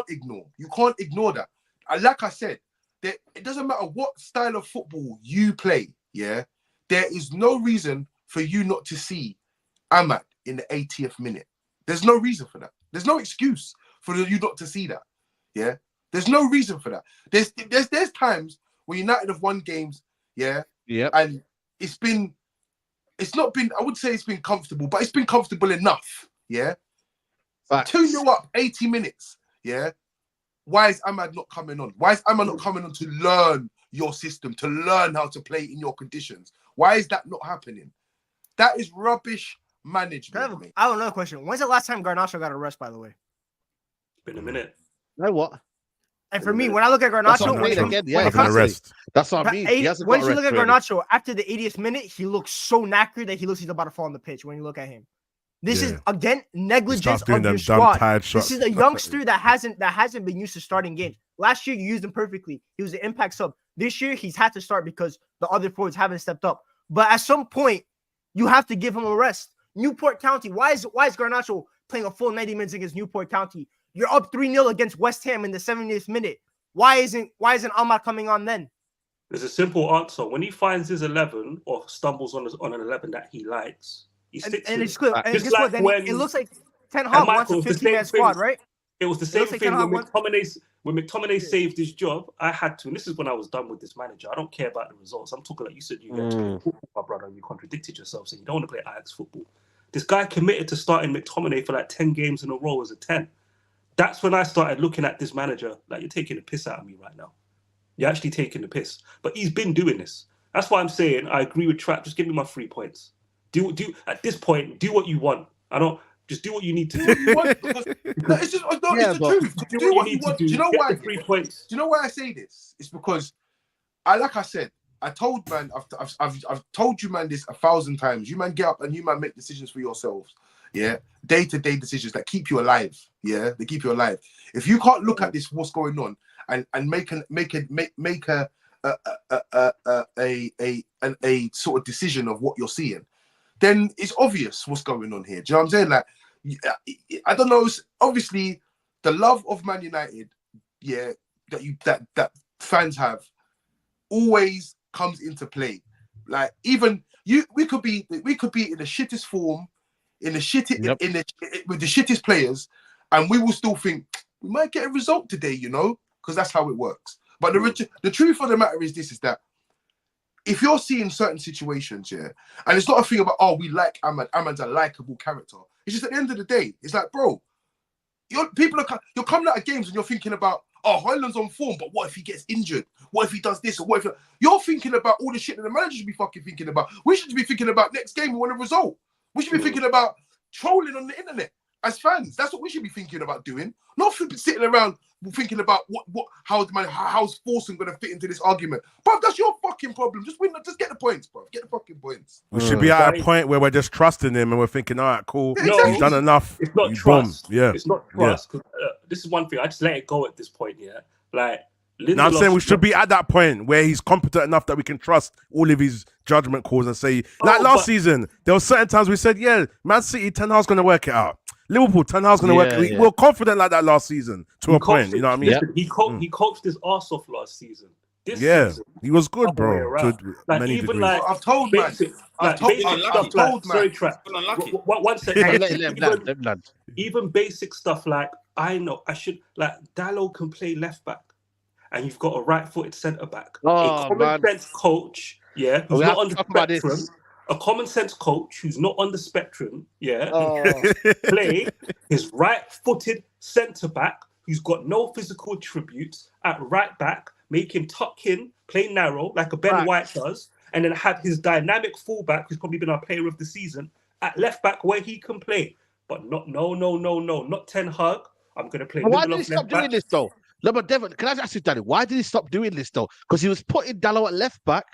ignore. You can't ignore that. And like I said, it doesn't matter what style of football you play. Yeah, there is no reason for you not to see Ahmad in the 80th minute. There's no reason for that. There's no excuse for you not to see that. Yeah. There's no reason for that. There's times when United have won games, and it's not been, I would say it's been comfortable, but it's been comfortable enough, 2-0 up, 80 minutes, Why is Ahmad not coming on? Why is Ahmad not coming on to learn your system, to learn how to play in your conditions? Why is that not happening? That is rubbish management. I have another question. When's the last time Garnacho got a rest, by the way? It's been a minute. You know what? And for me, when I look at Garnacho, that's what I mean. When you look at Garnacho after the 80th minute, he looks so knackered that he looks he's about to fall on the pitch. When you look at him, this is again negligence of your squad. This is a youngster that hasn't been used to starting games. Last year, you used him perfectly. He was an impact sub. This year, he's had to start because the other forwards haven't stepped up. But at some point, you have to give him a rest. Newport County. Why is Garnacho playing a full 90 minutes against Newport County? You're up 3-0 against West Ham in the 70th minute. Why isn't Ahmad coming on then? There's a simple answer. When he finds his 11 or stumbles on an 11 that he likes, he sticks and to it's clear. And just like it looks like Ten Hag wants a 15-man squad, right? It was the same thing when McTominay saved his job. I had to, and this is when I was done with this manager. I don't care about the results. I'm talking like you said you went to football, my brother, and you contradicted yourself saying you don't want to play Ajax football. This guy committed to starting McTominay for like 10 games in a row as a 10. That's when I started looking at this manager like, you're taking the piss out of me right now. You're actually taking the piss. But he's been doing this. That's why I'm saying I agree with Trap. Just give me my 3 points. Do at this point, do what you want. Just do what you need to do. It's the truth. Do what you want. Do you know why? 3 points. Do you know why I say this? It's because like I said, I've told you, man, this 1,000 times. You man get up and you man make decisions for yourselves. Day-to-day decisions that keep you alive. They keep you alive. If you can't look at this, what's going on, and make a sort of decision of what you're seeing, then it's obvious what's going on here. Do you know what I'm saying? Like, I don't know. Obviously, the love of Man United, that fans have, always comes into play. Like, even we could be in the shittest form, with the shittest players, and we will still think we might get a result today, because that's how it works. But the truth of the matter is this: is that if you're seeing certain situations, and it's not a thing about, we like Ahmad. Ahmad's a likable character. It's just at the end of the day, it's like, bro, you're coming out of games and you're thinking about, Hojlund's on form, but what if he gets injured? What if he does this? Or what if you're thinking about all the shit that the manager should be fucking thinking about? We should be thinking about next game we want a result. We should be thinking about trolling on the internet as fans. That's what we should be thinking about doing. Not sitting around thinking about how's Forson going to fit into this argument. Bro, that's your fucking problem. Just win. Just get the points, bro. Get the fucking points. We should be at a point where we're just trusting him and we're thinking, all right, cool. No, he's done enough. It's not trust. It's not trust. This is one thing. I just let it go at this point. Like. Now I'm saying we should be at that point where he's competent enough that we can trust all of his judgment calls and say, last season, there were certain times we said, Man City, Ten Hag's going to work it out. Liverpool, Ten Hag's going to work it out. We were confident like that last season to a point, you know what I mean? Listen, he coached his arse off last season. This season, he was good, bro. I've told, man. Sorry, Trap. One second. Even basic stuff like, I know I should, like, Dallo can play left back, and you've got a right-footed centre back. A common sense coach, who's not on the spectrum. A common sense coach who's not on the spectrum, play his right-footed centre back who's got no physical attributes at right back, make him tuck in, play narrow like a Ben White does, and then have his dynamic fullback, who's probably been our player of the season, at left back where he can play. But not Ten Hag. I'm going to play. Why did he stop doing this though? No, but Devon, can I ask you, Danny, why did he stop doing this though? Because he was putting Dallo at left back.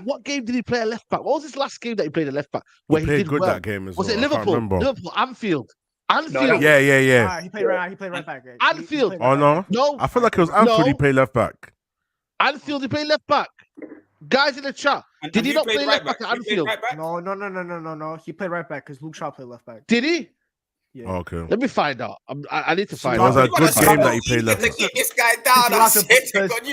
What game did he play at left back? What was his last game that he played at left back? Where he played good that game as well. Was it Liverpool? Liverpool, Anfield. Yeah. He played right back. Anfield. No. I feel like it was Anfield he played left back. Anfield, he played left back. Guys in the chat, did he not play left back at Anfield? No. He played right back because Luke Shaw played left back. Did he? Yeah. Okay. Let me find out. I need to find out. It was a good game that he played left back. This guy down. You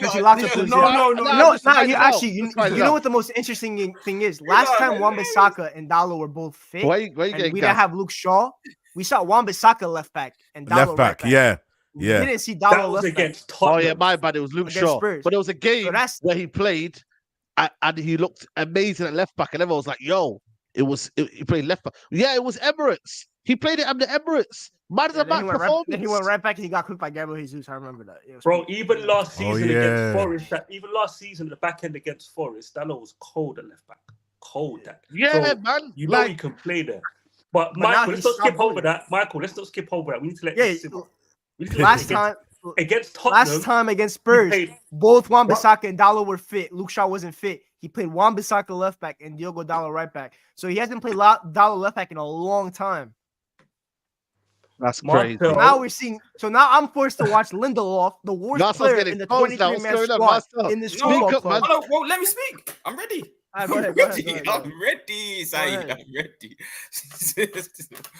know what the most interesting thing is? Last time Wan-Bissaka and Dallo were both fit, and we didn't have Luke Shaw. We saw Wan-Bissaka left back and Dallo left back. right back. We Yeah. didn't see That Dallo was left back against Tottenham. Oh yeah, my bad. It was Luke against Shaw. Spurs. But there was a game So that's where he played and he looked amazing at left back, and everyone was like, "Yo, he played left back." Yeah, it was Emirates. He played it at the Emirates. Man of the then he match went performance. then he went right back and he got cooked by Gabriel Jesus. I remember that. It was Bro, crazy. even last Oh, season yeah. against Forest, even last season, the back end against Forest, Dallo was cold at left back. Cold that. Yeah, So, man. you know Like, he can play there. But now Michael, he let's not skip stopped over doing that. Michael, let's not skip over that. We need to let Yeah, this simmer. We need to last let- time against Tottenham. last time against Spurs, played- both Wan-Bissaka and Dallo were fit. Luke Shaw wasn't fit. He played Wan-Bissaka left back and Diogo Dallo right back. So he hasn't played Dallo left back in a long time. that's Marcel- crazy. Now we're seeing. So now I'm forced to watch Lindelof, the worst Marcel's player getting in the close now. 23-man What's going on, squad Marcel? in this Speak football up, club. man. Oh, well, let me speak. I'm ready. All right, go I'm ahead, go ready. ahead, go ahead. I'm ready, Saeed. ahead. I'm ready.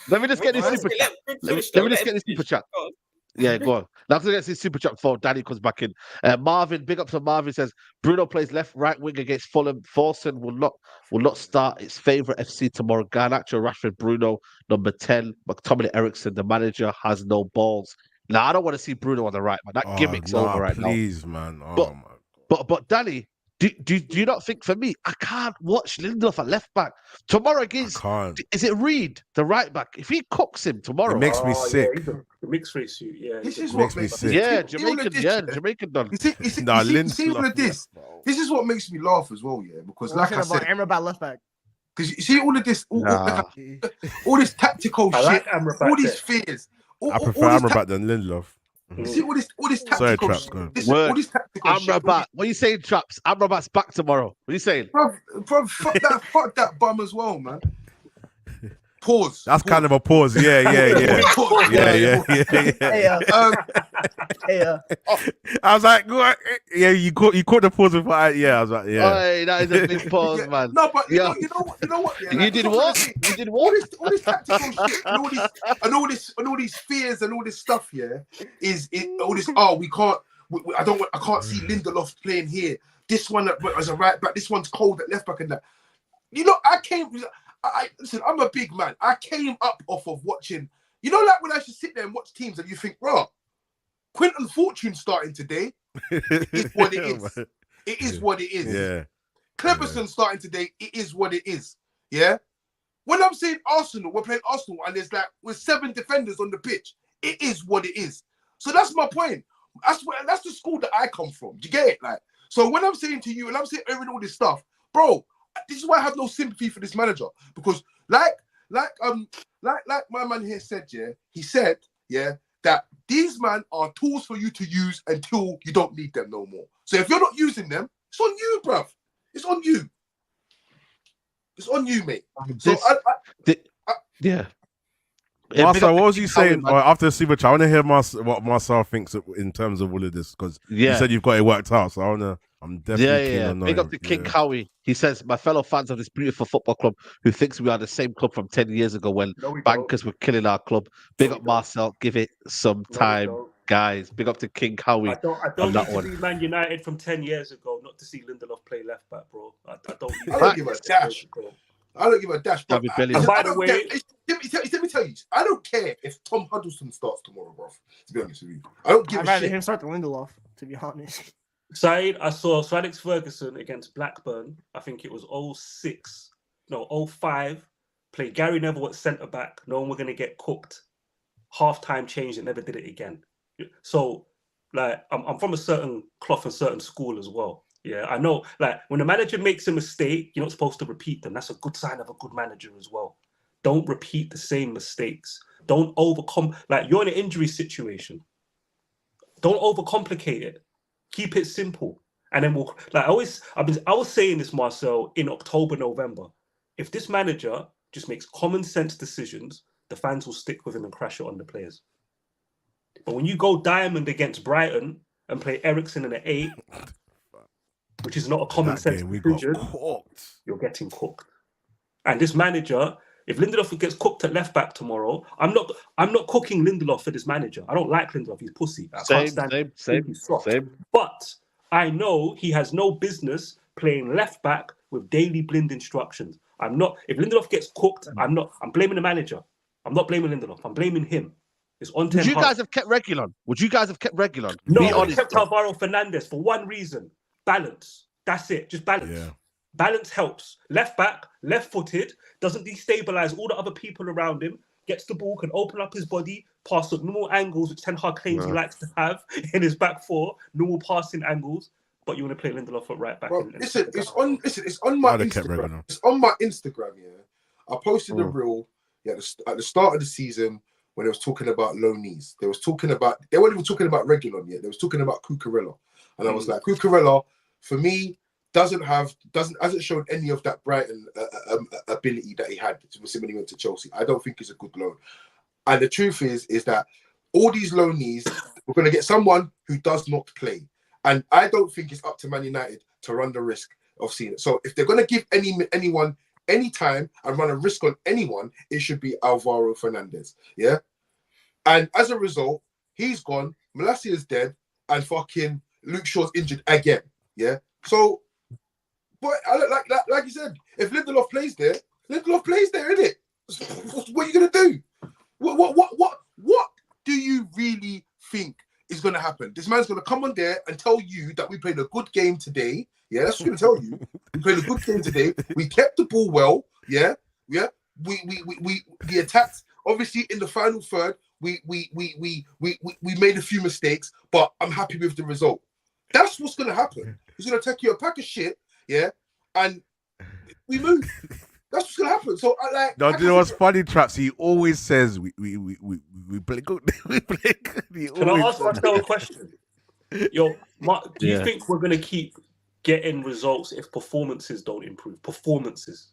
Let me just get this Let- super let- chat. let him Let me finish, though. just Let get him this super finish. chat. Go on. Yeah, go on. Now to get this super chat before Danny comes back in. Marvin, big up to Marvin, says Bruno plays right wing against Fulham. Forson will not start its favourite FC tomorrow. Garnacho, Rashford, Bruno, number 10. McTominay, Ericsson, the manager has no balls. Now I don't want to see Bruno on the right, man. That gimmick's over right please, man. Oh But- my. now. But Danny, do you not think for me, I can't watch Lindelof at left back tomorrow I against? can't. Is it Reed, the right back? If he cooks him tomorrow, It makes me Oh, sick. Yeah, he's a mixed race suit. Yeah, This he's is a- what makes me makes sick. yeah, see all of Jamaican, this, yeah, Jamaican done. You see, Nah, you see all Lindelof, of this. bro. This is what makes me laugh as well, yeah. Because We're like I talking about said, Amrabat left back. because you see all of this, Nah. all this tactical I shit, like Amrabat all these there. fears. I prefer Amrabat than Lindelof. You see all this Sorry, tactical Traps, shit. go on. Listen, all this tactical shit. Amrabat, what are you saying, Traps? Amrabat's back tomorrow. What are you saying? Bro, fuck that bum as well, man. Pause. That's kind of a pause. Yeah. Pause. Yeah. Hey, I was like, what? Yeah, you caught the pause before. I was like, yeah. Oi, that is a big pause, Yeah. man. No, but you Yeah. know what? Yeah, You like, did that's what? I'm saying. You did what? All this tactical shit and all these fears and all this stuff. Yeah, is it all this? Oh, we can't. I can't see Lindelof playing here. This one as a right back. This one's cold at left back and that. You know, listen. I'm a big man. I came up off of watching. You know, like when I should sit there and watch teams and you think, bro, Quinton Fortune starting today. It is what it is. It is what it is. Yeah. Cleverson starting today, it is what it is. Yeah. When I'm saying Arsenal, we're playing Arsenal, and there's with 7 defenders on the pitch. It is what it is. So that's my point. That's the school that I come from. Do you get it? Like, so when I'm saying to you, and I'm saying all this stuff, bro, this is why I have no sympathy for this manager, because like my man here said, yeah, he said, yeah, that these men are tools for you to use until you don't need them no more. So if you're not using them, it's on you, bruv. It's on you. It's on you, mate. So yeah. Marcel, what was you saying Man. after the super chat? I want to hear what Marcel thinks in terms of all of this, because you said you've got it worked out. So I'm definitely keen on knowing. Big up to King Howie. He says, my fellow fans of this beautiful football club who thinks we are the same club from 10 years ago when bankers were killing our club. Big up Marcel. Give it some time, guys. Big up to King Howie. I don't need to see Man United from 10 years ago not to see Lindelof play left back, bro. I don't give a dash. I don't give a dash, bro. And by the way, let me tell you, I don't care if Tom Huddleston starts tomorrow, bro. To be honest with you, I don't give I'd a rather shit. him start the Lindelof, to be honest. Saeed, I saw Sir Alex Ferguson against Blackburn. I think it was 05. Play Gary Neville at centre back. No one were going to get cooked. Half-time changed and never did it again. So, like, I'm from a certain cloth and certain school as well. Yeah, I know. Like, when a manager makes a mistake, you're not supposed to repeat them. That's a good sign of a good manager as well. Don't repeat the same mistakes. Don't overcome. Like, you're in an injury situation. Don't overcomplicate it. Keep it simple. And then we'll, like, I was saying this, Marcel, in October, November. If this manager just makes common sense decisions, the fans will stick with him and crash it on the players. But when you go diamond against Brighton and play Ericsson in an 8, which is not a common sense decision, you're getting cooked. And this manager, if Lindelof gets cooked at left back tomorrow, I'm not cooking Lindelof for this manager. I don't like Lindelof. He's pussy. I can't stand him. He's soft. But I know he has no business playing left back with daily blind instructions. If Lindelof gets cooked, I'm blaming the manager. I'm not blaming Lindelof. I'm blaming him. It's on Would 10 you Hag. guys have kept Reguilon? Would you guys have kept Reguilon? No, Be I would honest. have kept Alvaro Fernandez for one reason: balance. That's it. Just balance. Yeah. Balance helps. Left back, left-footed, doesn't destabilize all the other people around him. Gets the ball, can open up his body, pass at normal angles, which Ten Hag claims he likes to have in his back four, normal passing angles. But you want to play Lindelof at right back. Bro, it's on my Instagram. It's on my Instagram. Yeah, I posted a reel. Yeah, at the start of the season when they was talking about low knees, they weren't even talking about Reguilon yet. They was talking about Cucurella, and I was like, Cucurella for me hasn't shown any of that Brighton ability that he had when he went to Chelsea. I don't think he's a good loan. And the truth is that all these low knees, we're going to get someone who does not play. And I don't think it's up to Man United to run the risk of seeing it. So if they're going to give anyone any time and run a risk on anyone, it should be Alvaro Fernandez. Yeah. And as a result, he's gone. Malacia is dead, and fucking Luke Shaw's injured again. Yeah. So, but like you said, if Lindelof plays there, innit? What are you gonna do? What do you really think is going to happen? This man's going to come on there and tell you that we played a good game today. Yeah, that's what he's going to tell you. We played a good game today. We kept the ball well. Yeah. We attacked. Obviously, in the final third, we made a few mistakes, but I'm happy with the result. That's what's going to happen. He's going to take you a pack of shit. Yeah, and we move. That's what's gonna happen. So I like. No, you know what's funny, Traps? He always says we play good. We play good. Can I ask myself a question? Yo, Mark, do you think we're gonna keep getting results if performances don't improve? Performances.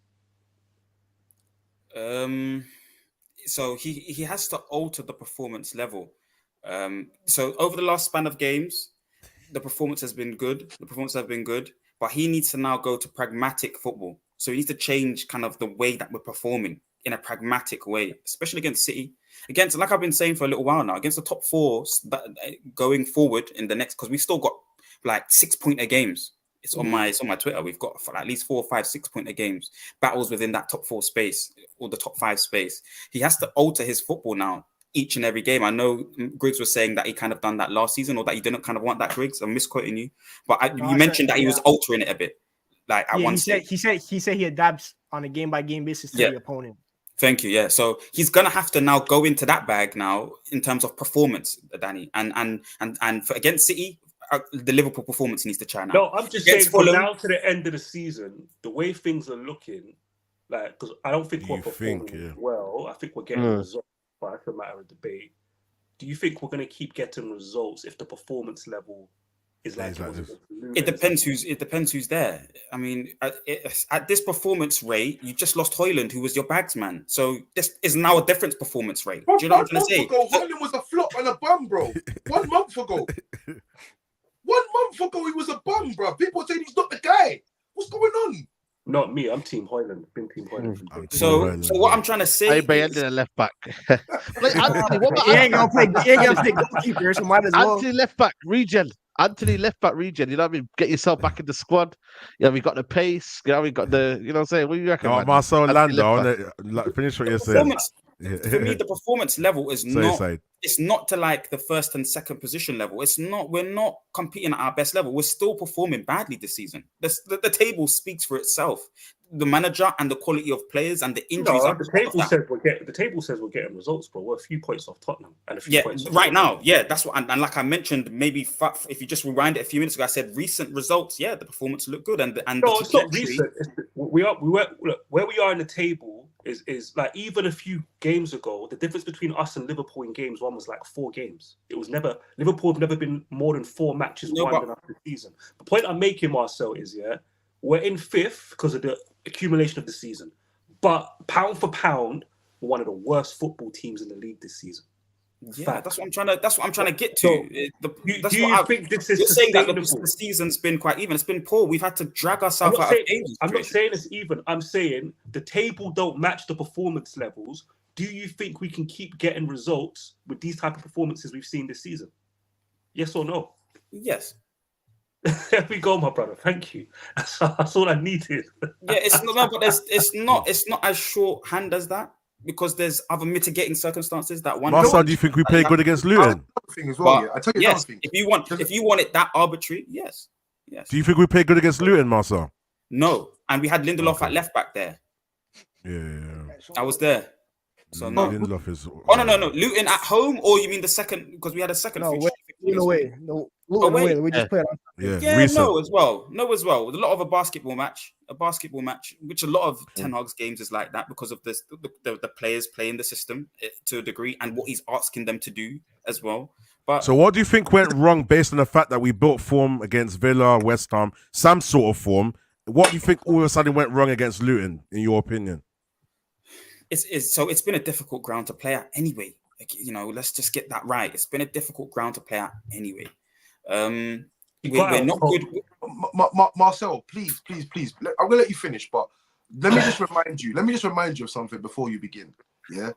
So he has to alter the performance level. So over the last span of games, the performance has been good. But he needs to now go to pragmatic football. So he needs to change kind of the way that we're performing in a pragmatic way, especially against City. Against, like I've been saying for a little while now, against the top four going forward in the next, because we've still got like 6-pointer games. It's on my Twitter. We've got at least 4 or 5 6-pointer games, battles within that top 4 space or the top 5 space. He has to alter his football now each and every game. I know Griggs was saying that he kind of done that last season, or that he didn't kind of want that, Griggs. I'm misquoting you, but you mentioned that he was altering it a bit. Like at one stage. He said he adapts on a game by game basis to the opponent. Thank you. Yeah, so he's gonna have to now go into that bag now in terms of performance, Danny, and for against City, the Liverpool performance needs to try now. No, I'm just saying from now to the end of the season, the way things are looking, like, because I don't think we're performing well. I think we're getting results, but that's a matter of debate. Do you think we're going to keep getting results if the performance level is like this? It depends who's there. I mean, at this performance rate, you just lost Hojlund, who was your bags man. So this is now a different performance rate. Do you know what I'm trying to say? Hojlund was a flop and a bum, bro. 1 month ago. 1 month ago, he was a bum, bro. People saying he's not the guy. What's going on? Not me. I'm Team Hojlund. Been Team Hojlund. So what I'm trying to say is... Anthony left back. Like, Anthony, he ain't gonna play goalkeeper, so might as well. Anthony left back region. You know what I mean? Get yourself back in the squad. Yeah, we got the pace. You know, we got the, you know what I'm saying? What do you reckon? No, Marcel Lando, finish what you're saying. For me, the performance level is it's not to like the first and second position level. We're not competing at our best level. We're still performing badly this season. The table speaks for itself. The manager and the quality of players and the injuries. No, the table says we're getting results, bro. We're a few points off Tottenham and a few points off right now. Yeah, that's what. And like I mentioned, maybe if you just rewind it a few minutes ago, I said recent results. Yeah, the performance looked good, and it's not recent. We were where we are in the table is like even a few games ago. The difference between us and Liverpool in games one was like 4 games. It was never Liverpool have never been more than 4 matches won enough this season. The point I'm making, Marcel, is we're in 5th because of the accumulation of the season, but pound for pound, we're one of the worst football teams in the league this season. Yeah, that's what I'm trying to get to. Do you think this is sustainable? That the season's been quite even. It's been poor. We've had to drag ourselves out of games. I'm not saying it's even. I'm saying the table don't match the performance levels. Do you think we can keep getting results with these type of performances we've seen this season? Yes or no? Yes. There we go, my brother. Thank you. That's all I needed. Yeah, it's not as shorthand as that. because there's other mitigating circumstances that one. Marcel, do you think we played good against Luton? Thing as well, I tell you yes, another thing. if you want it that arbitrary, yes. Do you think we played good against Luton, Marcel? No, and we had Lindelof at left back there. Yeah. I was there. So no. Lindelof is. No. Luton at home, or you mean the second? Because we had a second. No, away. We just played on. Yeah, no, as well. A lot of a basketball match, which a lot of Ten Hag's games is like that because of this, the players playing the system to a degree and what he's asking them to do as well. But so, what do you think went wrong based on the fact that we built form against Villa, West Ham, some sort of form? What do you think all of a sudden went wrong against Luton, in your opinion? It's been a difficult ground to play at anyway. Like, let's just get that right. It's been a difficult ground to play at anyway. We're not good. Marcel, please. I'm gonna let you finish, but let me just remind you of something before you begin. Yeah.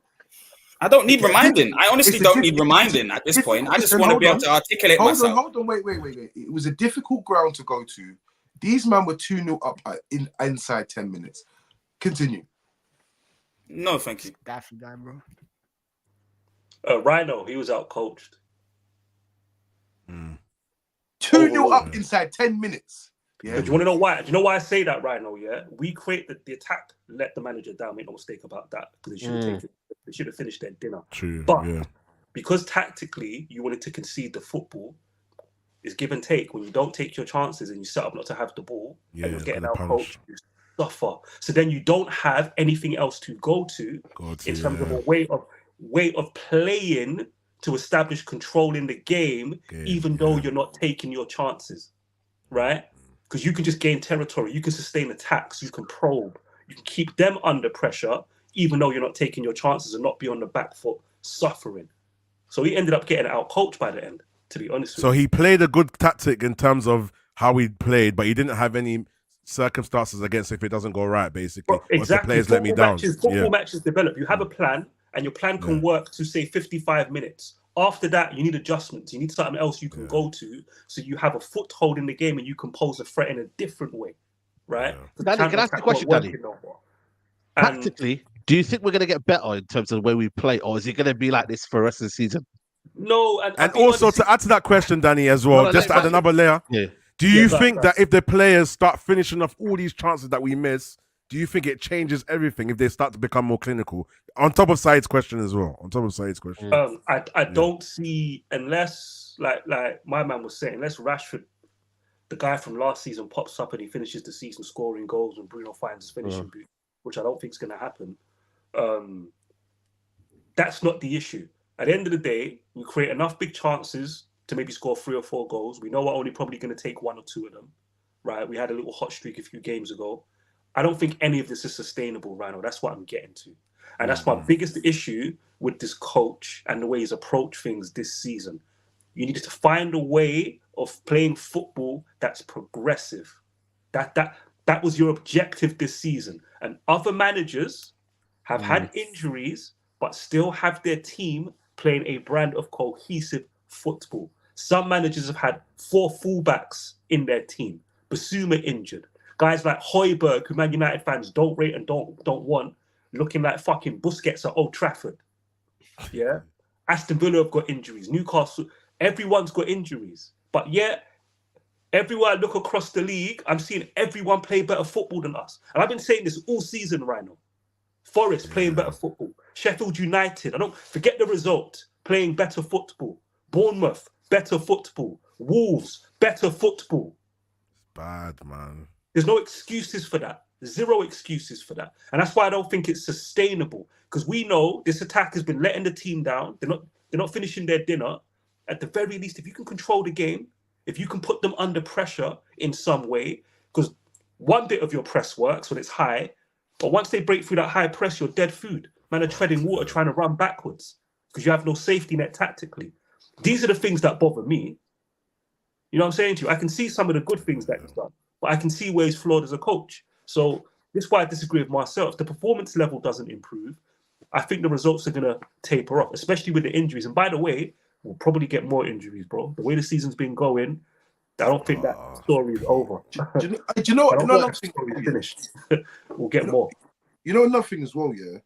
I don't need reminding. I honestly don't need reminding at this point. I just want to be able to articulate myself. Hold on, wait. It was a difficult ground to go to. These men were 2-0 up inside 10 minutes. Continue. No, thank you. Daffy guy, bro. Rhino, he was out coached. 2-0 up inside 10 minutes. Yeah. Do you want to know why? Do you know why I say that, Rhino? Yeah, we created the attack, let the manager down. Make no mistake about that, because they should have finished their dinner. True. But because tactically you wanted to concede the football, it's give and take. When you don't take your chances and you set up not to have the ball, and you're getting out coached, you suffer. So then you don't have anything else to go to in terms of a way of playing to establish control in the game, even though you're not taking your chances, right? Because you can just gain territory, you can sustain attacks, you can probe, you can keep them under pressure, even though you're not taking your chances and not be on the back foot suffering. So he ended up getting out coached by the end, to be honest with you. So he played a good tactic in terms of how he played, but he didn't have any circumstances against if it doesn't go right, basically. Exactly. The players let me down. Football matches develop. You have a plan, and your plan can work to, say, 55 minutes. After that, you need adjustments. You need something else you can go to, so you have a foothold in the game and you can pose a threat in a different way, right? Danny, can I ask the question, Danny? Tactically, do you think we're going to get better in terms of the way we play, or is it going to be like this for the rest of the season? No. And also, to add to that question, Danny, as well, just to add another layer, do you think that if the players start finishing off all these chances that we miss, do you think it changes everything if they start to become more clinical? On top of Said's question as well. I don't see, unless, like my man was saying, unless Rashford, the guy from last season, pops up and he finishes the season scoring goals and Bruno finds his finishing boot, which I don't think is going to happen. That's not the issue. At the end of the day, we create enough big chances to maybe score 3 or 4 goals. We know we're only probably going to take 1 or 2 of them, right? We had a little hot streak a few games ago. I don't think any of this is sustainable, Rhino. That's what I'm getting to. And that's my biggest issue with this coach and the way he's approached things this season. You need to find a way of playing football that's progressive. That was your objective this season. And other managers have had injuries, but still have their team playing a brand of cohesive football. Some managers have had 4 fullbacks in their team. Basuma injured. Guys like Hojlund, who Man United fans don't rate and don't want, looking like fucking Busquets at Old Trafford. Yeah? Aston Villa have got injuries. Newcastle, everyone's got injuries. But yet, everywhere I look across the league, I'm seeing everyone play better football than us. And I've been saying this all season, Rhino. Forest playing better football. Sheffield United, I don't forget the result, playing better football. Bournemouth, better football. Wolves, better football. Bad, man. There's no excuses for that. 0 excuses for that. And that's why I don't think it's sustainable. Because we know this attack has been letting the team down. They're not finishing their dinner. At the very least, if you can control the game, if you can put them under pressure in some way, because one bit of your press works when it's high, but once they break through that high press, you're dead food. Man are treading water trying to run backwards because you have no safety net tactically. These are the things that bother me. You know what I'm saying to you? I can see some of the good things that he's done, but I can see where he's flawed as a coach. So this is why I disagree with Marcel. If the performance level doesn't improve, I think the results are going to taper off, especially with the injuries. And by the way, we'll probably get more injuries, bro. The way the season's been going, I don't think that story is over. Do you know another thing? Finished. We'll get more. You know another thing as well, yeah?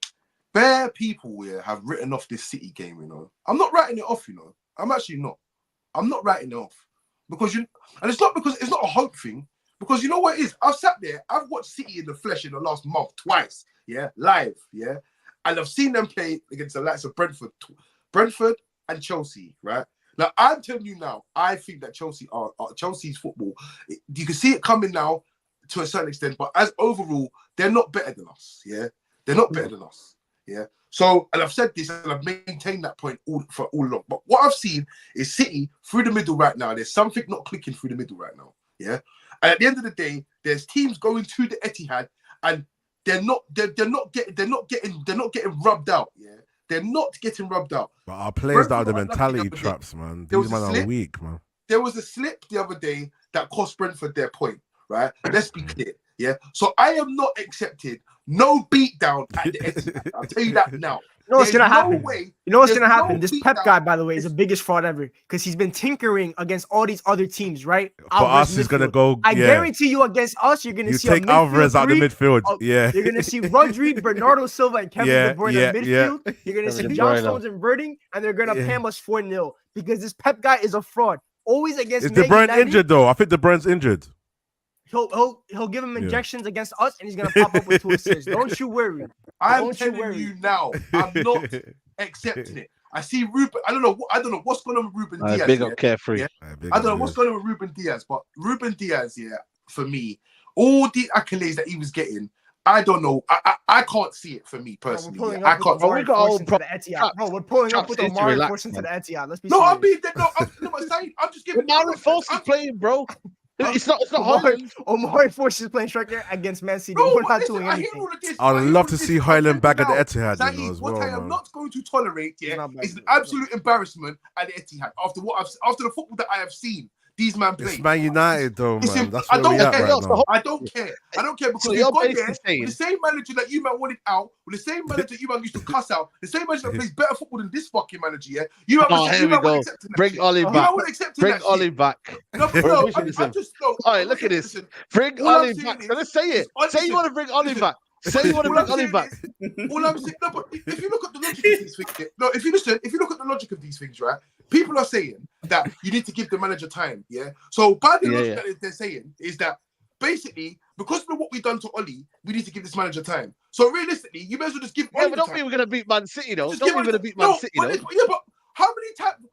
bare people here have written off this City game, you know. I'm not writing it off, you know. I'm actually not. I'm not writing it off. Because and it's not because it's not a hope thing. Because you know what it is? I've sat there, I've watched City in the flesh in the last month twice, yeah, live, yeah. And I've seen them play against the likes of Brentford and Chelsea, right? Now, I'm telling you now, I think that Chelsea's football, you can see it coming now to a certain extent, but as overall, they're not better than us, yeah? They're not better than us, yeah? So, and I've said this and I've maintained that point all along. But what I've seen is City through the middle right now. There's something not clicking through the middle right now, yeah? And at the end of the day, there's teams going to the Etihad and they're not getting rubbed out, yeah? They're not getting rubbed out. But our players that are the mentality traps, man. These men are weak, man. There was a slip the other day that cost Brentford their point, right? Let's be clear, yeah? So I am not accepting no beatdown at the Etihad. I'll tell you that now. You know what's gonna happen? You know what's gonna happen? No This Pep beatdown. guy, by the way, is the biggest fraud ever because he's been tinkering against all these other teams, right? For us, he's gonna go. I guarantee you, against us, you're gonna see take Alvarez out the midfield. Yeah, you're gonna see Rodri, Bernardo Silva, and Kevin De Bruyne in midfield. Yeah. You're gonna see John Stones inverting, and they're gonna pam us 4-0 because this Pep guy is a fraud. Always against. Is De Bruyne injured though? I think De Bruyne's injured. He'll give him injections against us, and he's gonna pop up with 2 assists. Don't you worry. I'm telling you now, I'm not accepting it. I see Ruben. I don't know what's going on with Ruben Diaz. Big up Carefree. Yeah? I don't know what's going on with Ruben Diaz, but Ruben Diaz, yeah, for me, all the accolades that he was getting, I don't know. I can't see it for me personally. I can't. We're pulling up with Omari Forson to the Etihad. Let's be serious. I'm just giving. Omari Forson's playing, bro. It's not Hojlund. Omari Forson is playing striker against Man City. No, We're not doing anything. I'd love to see Hojlund back at the Etihad as well. What I am not going to tolerate, is an absolute embarrassment at the Etihad after the football that I have seen. These man play. It's Man United, though, man. That's where we at right now. I don't care. I don't care because you've got there with the same manager that you man wanted out, with the same manager you man used to cuss out, the same manager that plays better football than this fucking manager. Yeah, you man. Here we go. Bring Ollie back. Bring Ollie back. No, I'm just all right, look at this. Bring Ollie back. Let's say it. Say you want to bring Ollie back. Say you want to bring Ollie back. All I'm saying, no, but if you look at the logic of these things, no, if you look at the logic of these things, right? People are saying that you need to give the manager time, yeah. So by the logic that they're saying is that basically because of what we've done to Ollie, we need to give this manager time. So realistically, you may as well just give. Yeah, but don't think we're gonna beat Man City, though. Don't think we're gonna beat Man City, though. Yeah, but how many times?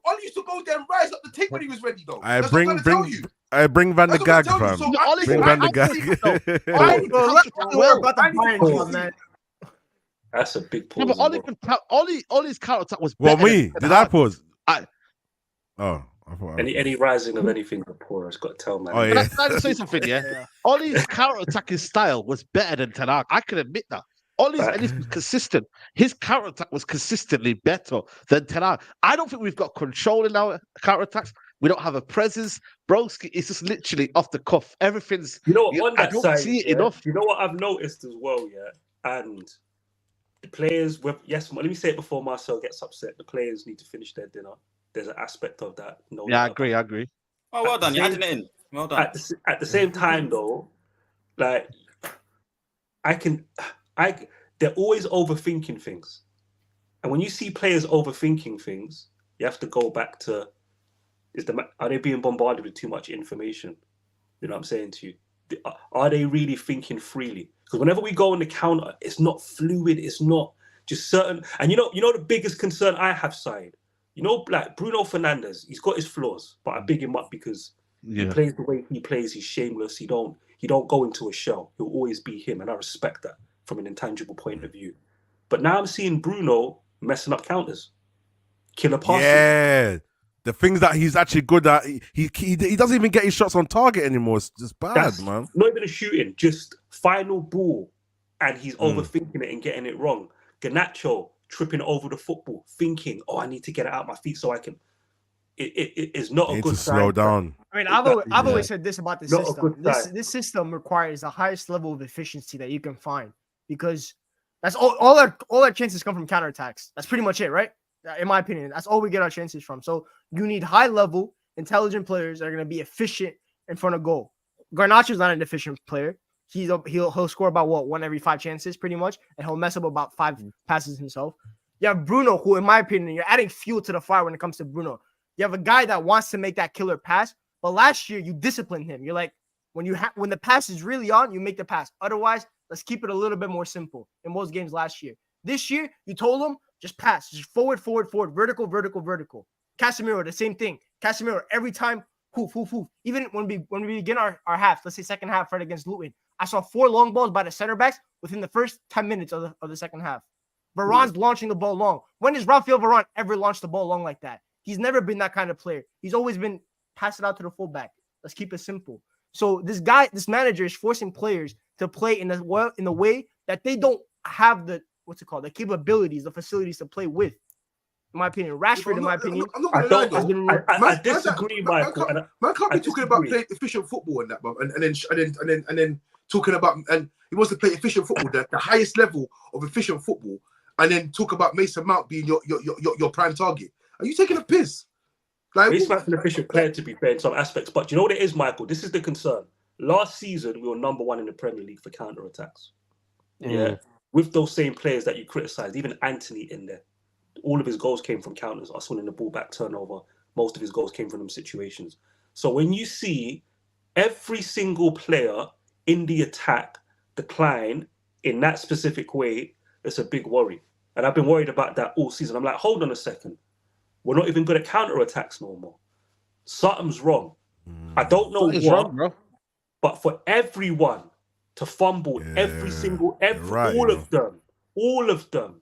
Ollie used to go there and rise up the tape when he was ready, though. I bring Van der Gag, fam. Bring Van der Gag. That's a big pause. Yeah, but Ollie's counter attack was better. Well, me? Did I pause? I thought any rising of anything but poor has got to tell, man. Oh, yeah. Can I say something, yeah? Ollie's counter attacking style was better than Ten Hag. I can admit that. Ollie's at least was consistent. His counter attack was consistently better than Ten Hag. I don't think we've got control in our counter attacks. We don't have a presence. Broski is just literally off the cuff. Everything's. You know what? On that I don't side, see it enough. You know what I've noticed as well, yeah? And the players, let me say it before Marcel gets upset. The players need to finish their dinner. There's an aspect of that. I agree. Oh, well done. You're adding it in. Well done. At the same time, though, like, they're always overthinking things. And when you see players overthinking things, you have to go back to, are they being bombarded with too much information? You know what I'm saying to you? Are they really thinking freely? Because whenever we go on the counter, it's not fluid. It's not just certain. And you know the biggest concern I have, Said, like Bruno Fernandes, he's got his flaws, but I big him up because he plays the way he plays. He's shameless. He don't go into a shell. He'll always be him, and I respect that from an intangible point of view. But now I'm seeing Bruno messing up counters, killer passes. Yeah, the things that he's actually good at, he doesn't even get his shots on target anymore. It's just bad, man. Not even a shooting, just final ball, and he's overthinking it and getting it wrong. Garnacho tripping over the football, thinking, "Oh, I need to get it out my feet so I can." It is not a good sign. Slow down. I mean, I've always said this about this system. This system requires the highest level of efficiency that you can find because that's all our chances come from counterattacks. That's pretty much it, right? In my opinion, that's all we get our chances from. So you need high level, intelligent players that are going to be efficient in front of goal. Garnacho's not an efficient player. he'll score about one every 5 chances pretty much, and he'll mess up about 5 passes himself. You have Bruno, who in my opinion, you're adding fuel to the fire when it comes to Bruno. You have a guy that wants to make that killer pass, but last year you disciplined him. You're like, when the pass is really on, you make the pass. Otherwise, let's keep it a little bit more simple in most games last year. This year, you told him, just pass, just forward, vertical. Casemiro, the same thing. Casemiro, every time, hoof. Even when we begin our half, let's say second half right against Luton, I saw 4 long balls by the center backs within the first 10 minutes of the second half. Varane's launching the ball long. When has Rafael Varane ever launched the ball long like that? He's never been that kind of player. He's always been pass it out to the fullback. Let's keep it simple. So this manager is forcing players to play in the way that they don't have the capabilities, the facilities to play with. In my opinion, Rashford, I disagree, Michael. Man can't be talking about playing efficient football and that, and then talking about, and he wants to play efficient football, the highest level of efficient football, and then talk about Mason Mount being your prime target. Are you taking a piss? Like, Mason Mount's an efficient player, to be fair, in some aspects. But you know what it is, Michael? This is the concern. Last season, we were number 1 in the Premier League for counter-attacks. Yeah. With those same players that you criticised, even Anthony in there. All of his goals came from counters. Us winning the ball back turnover. Most of his goals came from them situations. So when you see every single player in the attack decline in that specific way, it's a big worry. And I've been worried about that all season. I'm like, hold on a second. We're not even good at counter-attacks no more. Something's wrong. I don't know what, wrong, bro. But for everyone to fumble all of them,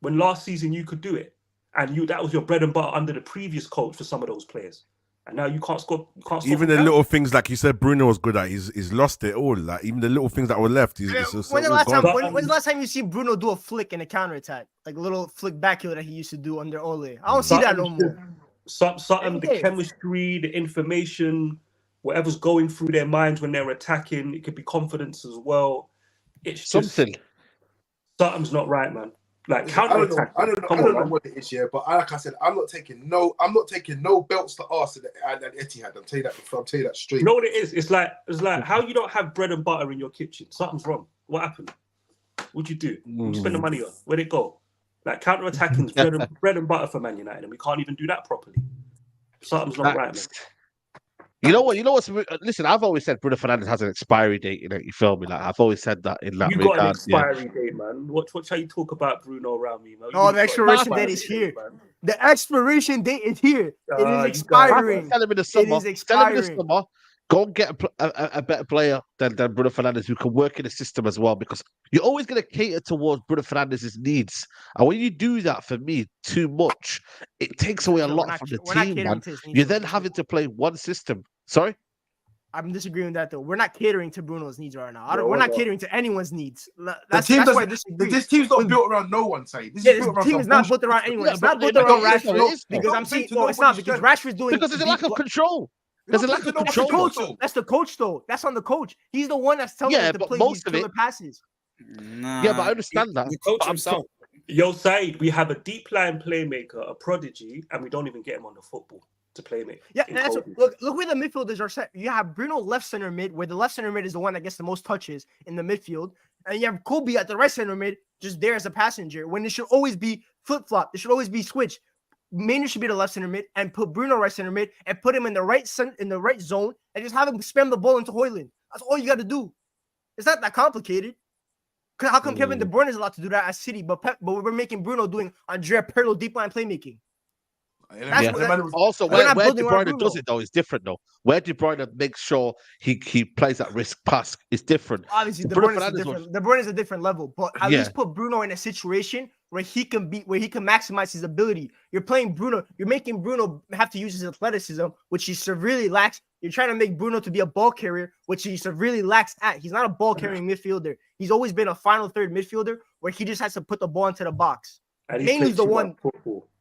when last season you could do it, and that was your bread and butter under the previous coach for some of those players, and now you can't score. Even the little things, like you said, Bruno was good at. He's lost it all. Like even the little things that were left. When's the last time you see Bruno do a flick in a counter attack, like a little flick back heel that he used to do under Ole? I don't see that no more. Something, the chemistry, the information, whatever's going through their minds when they're attacking. It could be confidence as well. It's something's not right, man. Like counter attack. I don't know what it is, yeah. But like I said, I'm not taking no belts to arse and Etihad. I'm telling you that straight. You know what it is? It's like how you don't have bread and butter in your kitchen. Something's wrong. What happened? What'd you do? What'd you spend the money on? Where'd it go? Like counter attacking is bread and butter for Man United, and we can't even do that properly. Something's not right, man. You know what? Listen, I've always said Bruno Fernandes has an expiry date. You know, you feel me? Like I've always said that in that. You got an expiry date, man. Watch how you talk about Bruno around me, man. The expiration date is here. The expiration date is here. It is expiring. Tell him in the summer. Tell him in the summer. Go and get a better player than Bruno Fernandes who can work in the system as well, because you're always going to cater towards Bruno Fernandes' needs. And when you do that, for me, too much, it takes away a lot from the team, man. You're then having to play one system. Sorry? I'm disagreeing with that, though. We're not catering to Bruno's needs right now. We're not catering to anyone's needs. This team's not built around no one, say. This team is not built around anyone. It's not built around Rashford. Because I'm saying, no, it's not, because Rashford's doing... Because there's a lack of control. There's a lack of control. That's the coach, though. That's on the coach. He's the one that's telling them to play these killer passes. Yeah, but I understand that. The coach himself. Yo, Said, we have a deep line playmaker, a prodigy, and we don't even get him on the football to play mate. Yeah, that's look where the midfielders are set. You have Bruno left center mid, where the left center mid is the one that gets the most touches in the midfield, and you have Kobe at the right center mid, just there as a passenger. When it should always be flip flop, it should always be switch. Maynard should be the left center mid, and put Bruno right center mid, and put him in the right zone, and just have him spam the ball into Hojlund. That's all you got to do. It's not that complicated. How come Kevin De Bruyne is allowed to do that at City, but we're making Bruno doing Andrea Pirlo deep line playmaking? Also, where De Bruyne does it though is different though. Where De Bruyne makes sure he plays that risk pass is different. Obviously, De Bruyne is a different level, but at least put Bruno in a situation where he can maximize his ability. You're playing Bruno. You're making Bruno have to use his athleticism, which he severely lacks. You're trying to make Bruno to be a ball carrier, which he severely lacks at. He's not a ball carrying midfielder. He's always been a final third midfielder where he just has to put the ball into the box. Mainly's the one.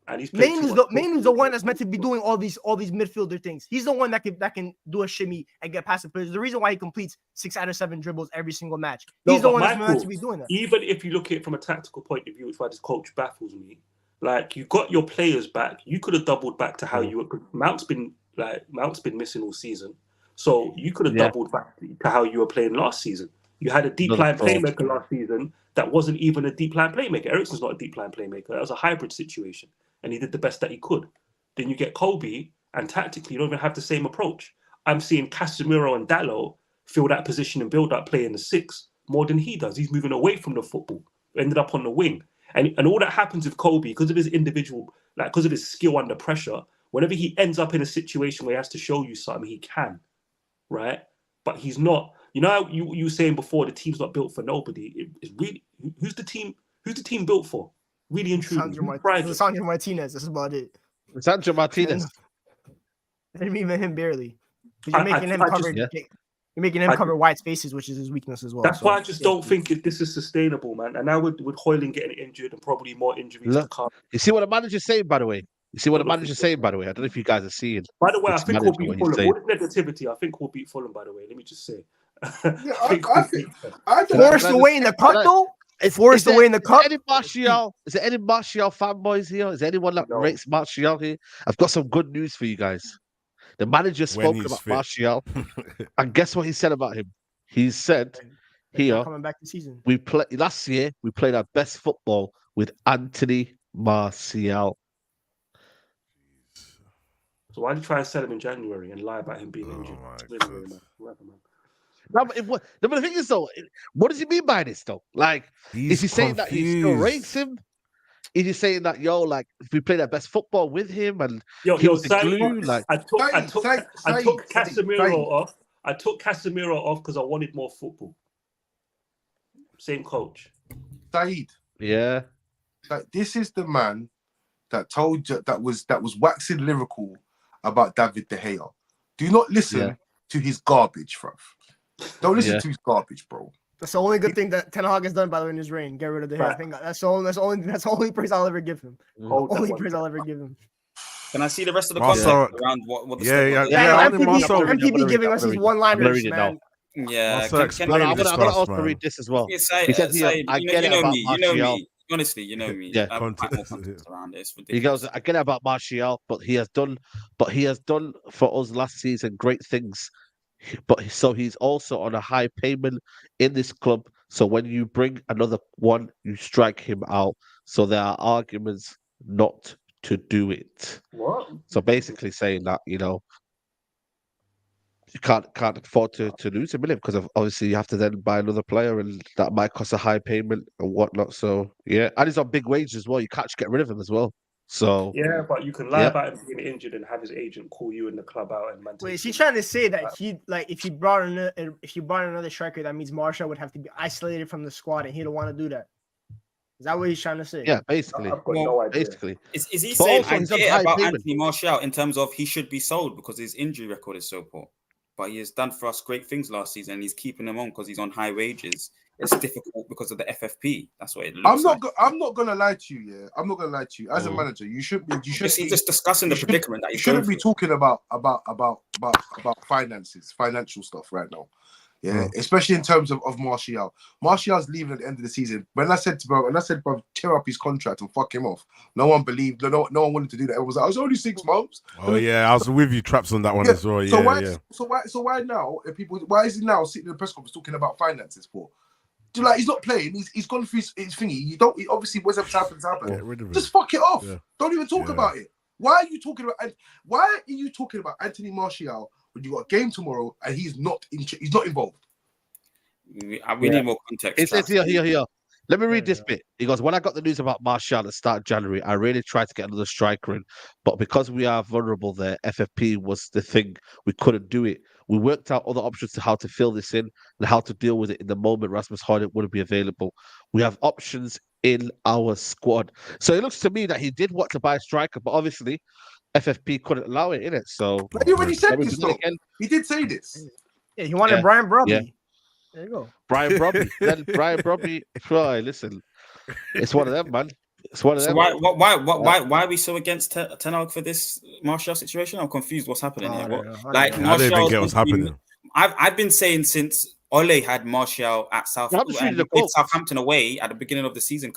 Mainly's the one that's meant to be doing all these midfielder things. He's the one that can do a shimmy and get past the players. The reason why he completes 6 out of 7 dribbles every single match. He's the one that's meant to be doing that. Even if you look at it from a tactical point of view, which why this coach baffles me. Like, you got your players back. You could have doubled back to how you were. Mount's been missing all season, so you could have doubled back to how you were playing last season. You had a deep Another line fraud. playmaker last season that wasn't even a deep line playmaker. Eriksen's not a deep line playmaker. That was a hybrid situation, and he did the best that he could. Then you get Kobe, and tactically, you don't even have the same approach. I'm seeing Casemiro and Dalot fill that position and build up play in the 6 more than he does. He's moving away from the football, ended up on the wing. And all that happens with Kobe, because of his individual, like because of his skill under pressure, whenever he ends up in a situation where he has to show you something, he can, right? But he's not. You know how you were saying before, the team's not built for nobody. It's really, who's the team built for? Really and truly. Sandro Martinez, that's about it. Sandro Martinez. And even him barely. You're making him cover. You're making him cover wide spaces, which is his weakness as well. That's why I just don't think this is sustainable, man. And now with Hojlund getting injured and probably more injuries to come. You see what the manager's saying, by the way? I don't know if you guys are seeing. By the way, I think we'll beat Fulham. All the negativity, I think we'll beat Fulham, by the way. Let me just say. I think Forced away in the cup, though? Forced away in the cup? Is there any Martial fanboys here? Is there anyone that rates Martial here? I've got some good news for you guys. The manager spoke about Martial, and guess what he said about him? He said, "Here, coming back this season. Last year we played our best football with Anthony Martial." So why did you try and sell him in January and lie about him being injured? No, but the thing is, though, what does he mean by this, though? Like, is he saying that he still rates him? Is he saying that, like, if we played our best football with him and he was the glue? Like, I took Casemiro off. I took Casemiro off because I wanted more football. Same coach. Saeed. Yeah. Like, this is the man that told you that was waxing lyrical about David De Gea. Do not listen to his garbage, bruv. Don't listen to his garbage, bro. That's the only good thing that Ten Hag has done, by the way, in his reign. Get rid of De Gea. I think that's the only praise I'll ever give him. Only praise I'll ever give him. Can I see the rest of the context around what the MPB giving us these one-liners, man. Yeah, I'm gonna also read this as well. He said here, I get it about Martial. Honestly, you know me. Yeah, context around it. He goes, I get it about Martial, but he has done for us last season great things. But so he's also on a high payment in this club. So when you bring another one, you strike him out. So there are arguments not to do it. What? So basically saying that, you can't afford to lose him, because obviously you have to then buy another player, and that might cost a high payment and whatnot. So yeah, and he's on big wages as well. You can't just get rid of him as well. So yeah, but you can lie about him being injured and have his agent call you in the club out and wait, is he trying to say that if you brought another striker, that means Martial would have to be isolated from the squad, and he don't want to do that? Is that what he's trying to say? Yeah, basically. Basically. Is he saying about Anthony Martial in terms of he should be sold because his injury record is so poor? But he has done for us great things last season, and he's keeping him on because he's on high wages. It's difficult because of the FFP. That's what it looks like. I'm not gonna lie to you. Yeah, I'm not gonna lie to you. As a manager, you should be just discussing the predicament that you shouldn't be talking about finances, financial stuff right now. Yeah, especially in terms of Martial. Martial's leaving at the end of the season. When I said, bro, tear up his contract and fuck him off. No one believed. No one wanted to do that. It was like, it was only 6 months. Oh yeah, I was with you, Traps, on that one as well. So why now? Why is he now sitting in the press conference talking about finances for? Like, he's not playing. He's gone through his thingy. Obviously what's happened. Just fuck it off. Yeah. Don't even talk about it. Why are you talking about Anthony Martial when you got a game tomorrow and he's not involved? We need more context. It says here. Let me read this bit. He goes, when I got the news about Martial at the start of January, I really tried to get another striker in. But because we are vulnerable there, FFP was the thing. We couldn't do it. We worked out other options to how to fill this in and how to deal with it in the moment Rasmus Hojlund wouldn't be available. We have options in our squad. So it looks to me that he did want to buy a striker, but obviously FFP couldn't allow it, innit? So but he already said this, though. He did say this. Yeah, he wanted Brian Brobby. Yeah. There you go. Brian Brobby. Then Brian Brobby. Listen, it's one of them, man. It's one of them. Why are we so against Ten Hag for this Martial situation? I'm confused. What's happening here? I don't even get what's happening. I've been saying since Ole had Martial at Southampton away at the beginning of the season.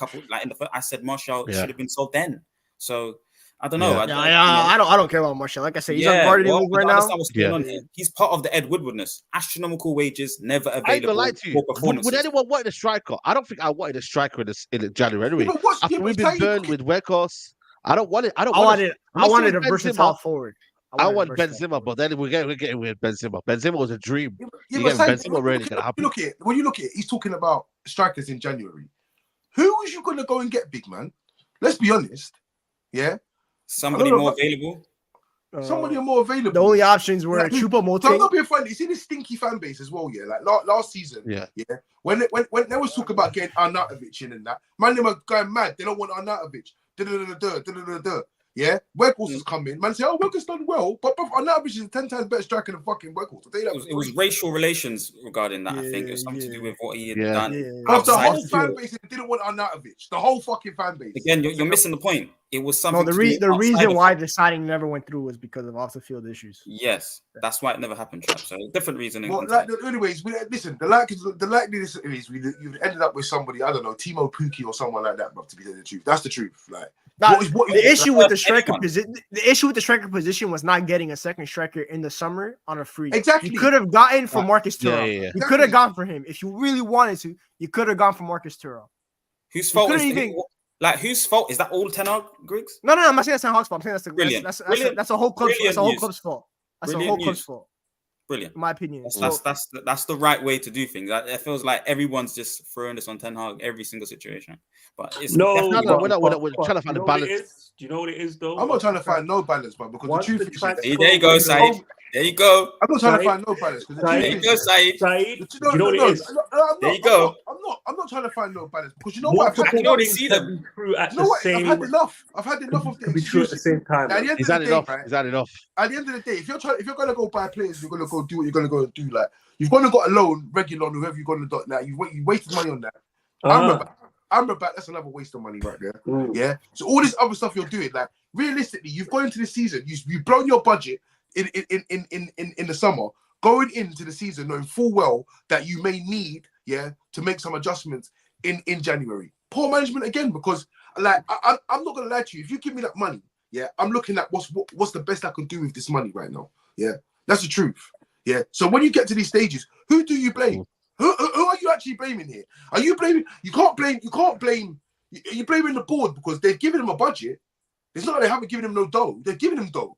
I said Martial should have been sold then. So I don't know. Yeah. I don't care about Martial. Like I said, he's unguarded in the league right now. What's going on here. He's part of the Ed Woodwardness. Astronomical wages, never available. I ain't gonna lie to you. Would anyone want a striker? I don't think I wanted a striker in January anyway. After we've been burned with Weghorst, I don't want it. I wanted a versatile forward. I want Benzema, but then we're getting with Benzema. Benzema was a dream. Benzema really gonna happen. When you look at it, he's talking about strikers in January. Who is you gonna go and get, big man? Let's be honest. Yeah. Somebody more available. Somebody more available. The only options were Choupo-Moting. So I'm not being funny. You see this stinky fan base as well, yeah. Like last season, yeah. When there was talk about getting Arnautovic in and that, man, they were going mad. They don't want Arnautovic. Yeah, Weghorst has come in. Man say, oh, Weghorst done well, but Arnautovic is 10 times better striker than fucking Weghorst. It was racial relations regarding that. I think it was something to do with what he had done. The whole fan base didn't want Arnautovic. The whole fucking fan base. Again, you're missing the point. It was something. No, the reason why the signing never went through was because of off the field issues. Yes, that's why it never happened. So different reasoning. Well, anyways, listen. The likeliness is you've ended up with somebody, I don't know, Timo Pukki or someone like that. But to be the truth, that's the truth. Like the issue with the striker position. The issue with the striker position was not getting a second striker in the summer on a free. Exactly. You could have gotten for Marcus Thuram. Yeah. You could have gone for him if you really wanted to. You could have gone for Marcus Thuram. Whose fault is it? Like, whose fault is that? All Ten Hag, Griggs? No, I'm not saying that's Ten Hag's fault. I'm saying that's a whole club's fault. That's a whole club's fault. Brilliant. In my opinion. That's the right way to do things. It feels like everyone's just throwing this on Ten Hag every single situation. But it's we're trying to find a balance. Do you know what it is, though? I'm not trying to find no balance, but because the truth is, there you go, Saeed. There you go. I'm not trying to find no balance. There you go, Saeed. You know what it is? There you go. I'm not trying to find no balance because you know what? I can already see them. I've had enough. I've had enough of the excuses. At the same time. Is that enough? Is that enough? At the end of the day, if you're gonna go buy players, you're gonna go do what you're gonna go do. Like you've gonna got a loan, regular on whoever you're gonna do now. You wasted money on that. Amrabat, that's another waste of money right there. Yeah. So all this other stuff you're doing, like realistically, you've gone into the season, you've blown your budget in the summer, going into the season knowing full well that you may need, to make some adjustments in January. Poor management again, because like I'm not gonna lie to you, if you give me that money, I'm looking at what's the best I can do with this money right now. Yeah, that's the truth. Yeah. So when you get to these stages, who do you blame? Who are you actually blaming here? Are you blaming? You can't blame. You're blaming the board because they've given him a budget. It's not like they haven't given him no dough. They've given him dough.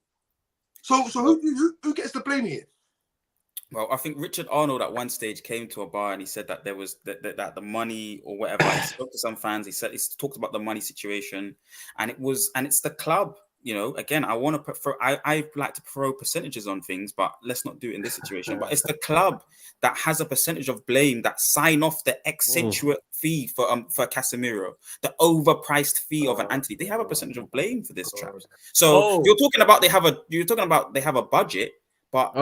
So who gets the blame here? Well, I think Richard Arnold at one stage came to a bar and he said that there was that the money or whatever. He spoke to some fans. He talked about the money situation, and it's the club. You know, again, I want to prefer. I like to throw percentages on things, but let's not do it in this situation. But it's the club that has a percentage of blame that sign off the eccentric fee for Casemiro, the overpriced fee of an Antony. They have a percentage of blame for this, Travis. So you're talking about they have a budget. But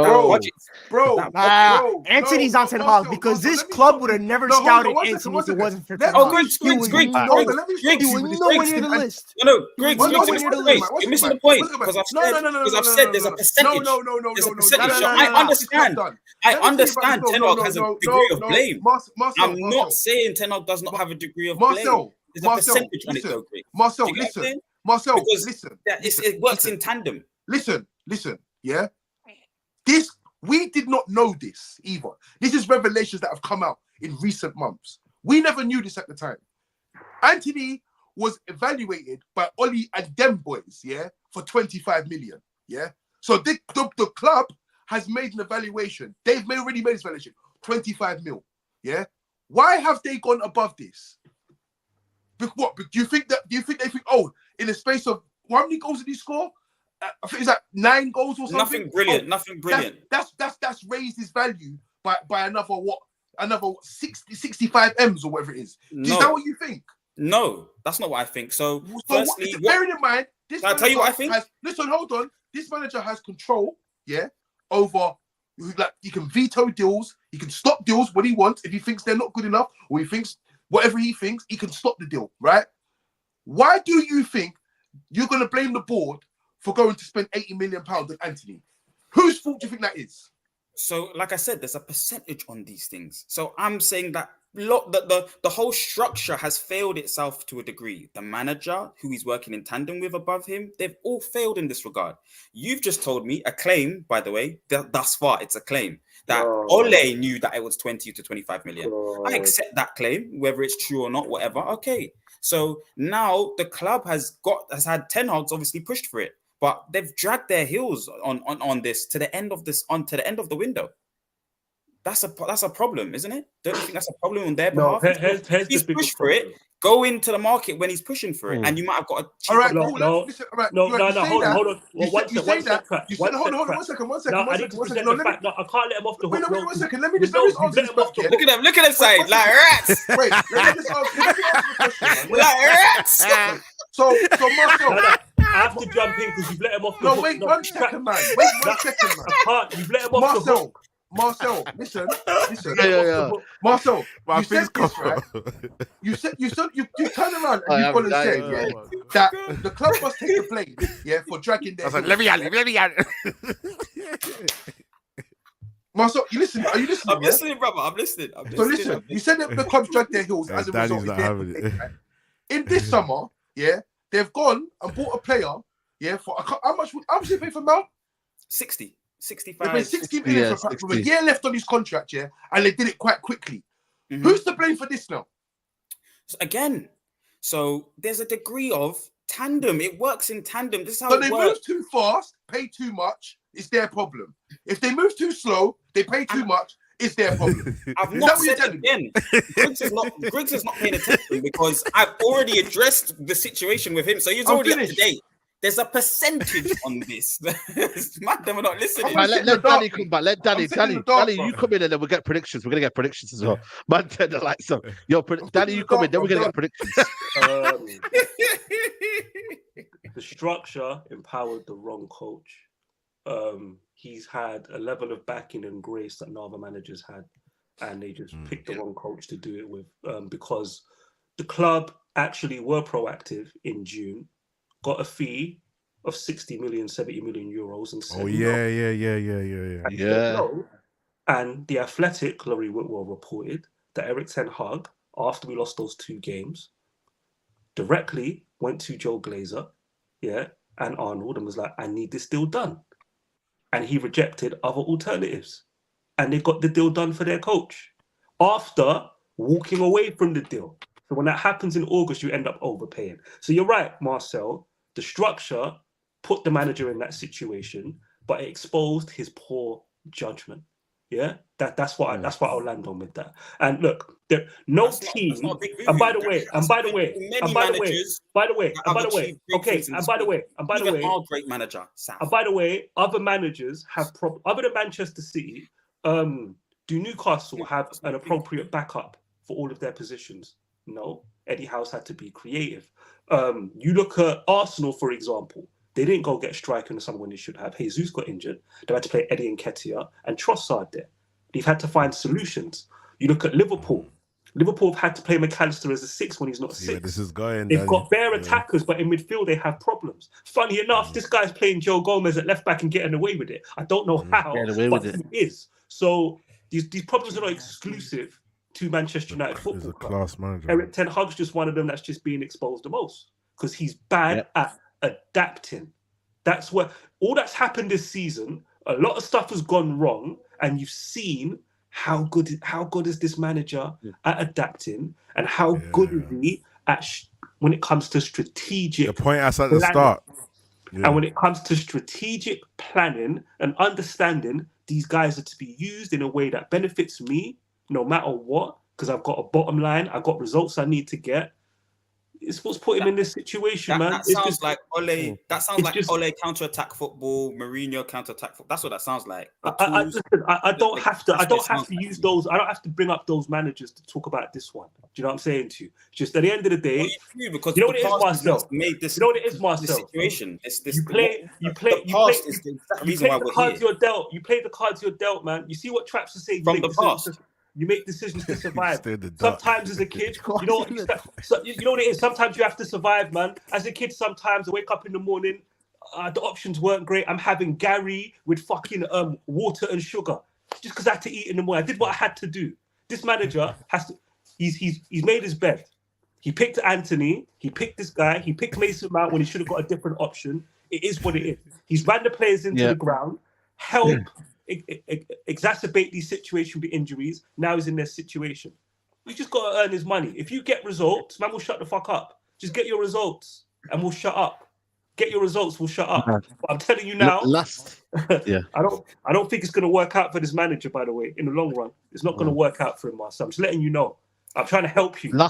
Anthony's on Ten Hag because this club would have never scouted Anthony if it wasn't for Ten Hag. Griggs. You're missing the point because I've said there's a percentage. There's a percentage. I understand Ten Hag has a degree of blame. I'm not saying Ten Hag does not have a degree of blame. There's a percentage on it though, Griggs. Marcel, listen. It works in tandem. Listen, yeah? We did not know this either. This is revelations that have come out in recent months. We never knew this at the time. Antony was evaluated by Oli and them boys, for 25 million, So the club has made an evaluation. They've already made this evaluation, 25 mil, Why have they gone above this? What? Do you think they think, in the space of how many goals did he score? I think it's like 9 goals or something. Nothing brilliant. That's raised his value by another 65 M's or whatever it is. Is that what you think? No, that's not what I think. So firstly, bearing in mind, can I tell you what I think? Listen, hold on. This manager has control, over like he can veto deals, he can stop deals when he wants. If he thinks they're not good enough, or he thinks whatever he thinks, he can stop the deal, right? Why do you think you're gonna blame the board for going to spend £80 million on Antony? Whose fault do you think that is? So, like I said, there's a percentage on these things. So I'm saying that the whole structure has failed itself to a degree. The manager who he's working in tandem with above him, they've all failed in this regard. You've just told me a claim, by the way, thus far it's a claim that Ole knew that it was 20 to 25 million. I accept that claim, whether it's true or not, whatever. Okay. So now the club has had Ten Hag's obviously pushed for it, but they've dragged their heels on this to the end of the window. That's a problem, isn't it? Don't you think that's a problem on their behalf? Here's he's the pushed for it. Go into the market when he's pushing for it, and you might have got a cheaper. All right, no, hold on. One second. No, I need to present the fact. No, I can't let him off the hook. Wait 1 second. Let me just answer this question. Look at them saying like rats. Wait, let me just answer the question. Like rats. So Marcel, I have to jump in because you've let him off the hook. No, wait 1 second, man. Wait 1 second, man. I can't. You've let him off the hook. Marcel, listen. Yeah. Marcel, My you said this, right? You turn around and you've got to say that the club must take the blame, for dragging their. I was like, let me out. Marcel, you listen? Are you listening? I'm listening, brother. I'm listening. So listen, you said that the club's dragged their heels as a result. In this summer, they've gone and bought a player, for how much they pay for Mount? 60. 65. They paid 60 million from a year left on his contract, and they did it quite quickly. Who's to blame for this now? So there's a degree of tandem. It works in tandem. This is how so it they works. move too fast, pay too much. It's their problem. If they move too slow, they pay too much. It's their problem. I've not said it again. Griggs is not paying attention because I've already addressed the situation with him. So he's already up to date. There's a percentage on this. Man, them are not listening. Man, let Danny come back. Let Danny, you come in and then we'll get predictions. We're gonna get predictions as well. Man, tell the lights up. Danny, you come in, then we're gonna get predictions. The structure empowered the wrong coach. He's had a level of backing and grace that no other managers had, and they just picked the wrong coach to do it with. Because the club actually were proactive in June. Got a fee of 60 million, 70 million euros. And said, yeah. And the Athletic, Laurie Whitwell, reported that Erik ten Hag, after we lost those 2 games, directly went to Joe Glazer, and Arnold and was like, I need this deal done. And he rejected other alternatives. And they got the deal done for their coach after walking away from the deal. So when that happens in August, you end up overpaying. So you're right, Marcel. The structure put the manager in that situation, but it exposed his poor judgment. Yeah, that's what I'll land on with that. And look, no team. And by the way, our great manager, Sam. And by the way, other managers have other than Manchester City. Do Newcastle have an appropriate backup for all of their positions? No. Eddie Howe's had to be creative. You look at Arsenal, for example. They didn't go get striker in the summer when they should have. Jesus got injured. They had to play Eddie Nketiah and Trossard there. They've had to find solutions. You look at Liverpool. Liverpool have had to play McAllister as a 6 when he's not 6. This is going. They've got bare attackers, but in midfield they have problems. Funny enough, this guy's playing Joe Gomez at left back and getting away with it. I don't know how, but he is. So these problems are not exclusive to Manchester United Football Club. Class manager. Erik ten Hag's just one of them that's just being exposed the most because he's bad at adapting. That's what all that's happened this season. A lot of stuff has gone wrong, and you've seen how good is this manager at adapting, and how good is he at when it comes to strategic. The point I said at the start. Yeah. And when it comes to strategic planning and understanding, these guys are to be used in a way that benefits me, no matter what, because I've got a bottom line, I've got results I need to get. It's what's put him in this situation, man. That sounds like Ole. That sounds like Ole counter-attack football, Mourinho counter-attack football. That's what that sounds like. I don't have to use those. I don't have to bring up those managers to talk about this one. Do you know what I'm saying to you? Just at the end of the day, because you know what it is, Marcel. You know what it is, Marcel. Situation. You play the cards you're dealt, man. You see what Traps are saying from the past. You make decisions to survive. Sometimes as a kid, you know what it is? Sometimes you have to survive, man. As a kid, sometimes I wake up in the morning, the options weren't great. I'm having Gary with fucking water and sugar just because I had to eat in the morning. I did what I had to do. This manager has to. He's made his bed. He picked Anthony. He picked this guy. He picked Mason Mount when he should have got a different option. It is what it is. He's ran the players into the ground, help exacerbate these situations with injuries. Now he's in this situation. We just got to earn his money. If you get results, man will shut the fuck up. Just get your results and we'll shut up. Get your results, we'll shut up. But I'm telling you now, I don't think it's going to work out for this manager, by the way, in the long run. It's not going to work out for him, Marcel. I'm just letting you know. I'm trying to help you. No,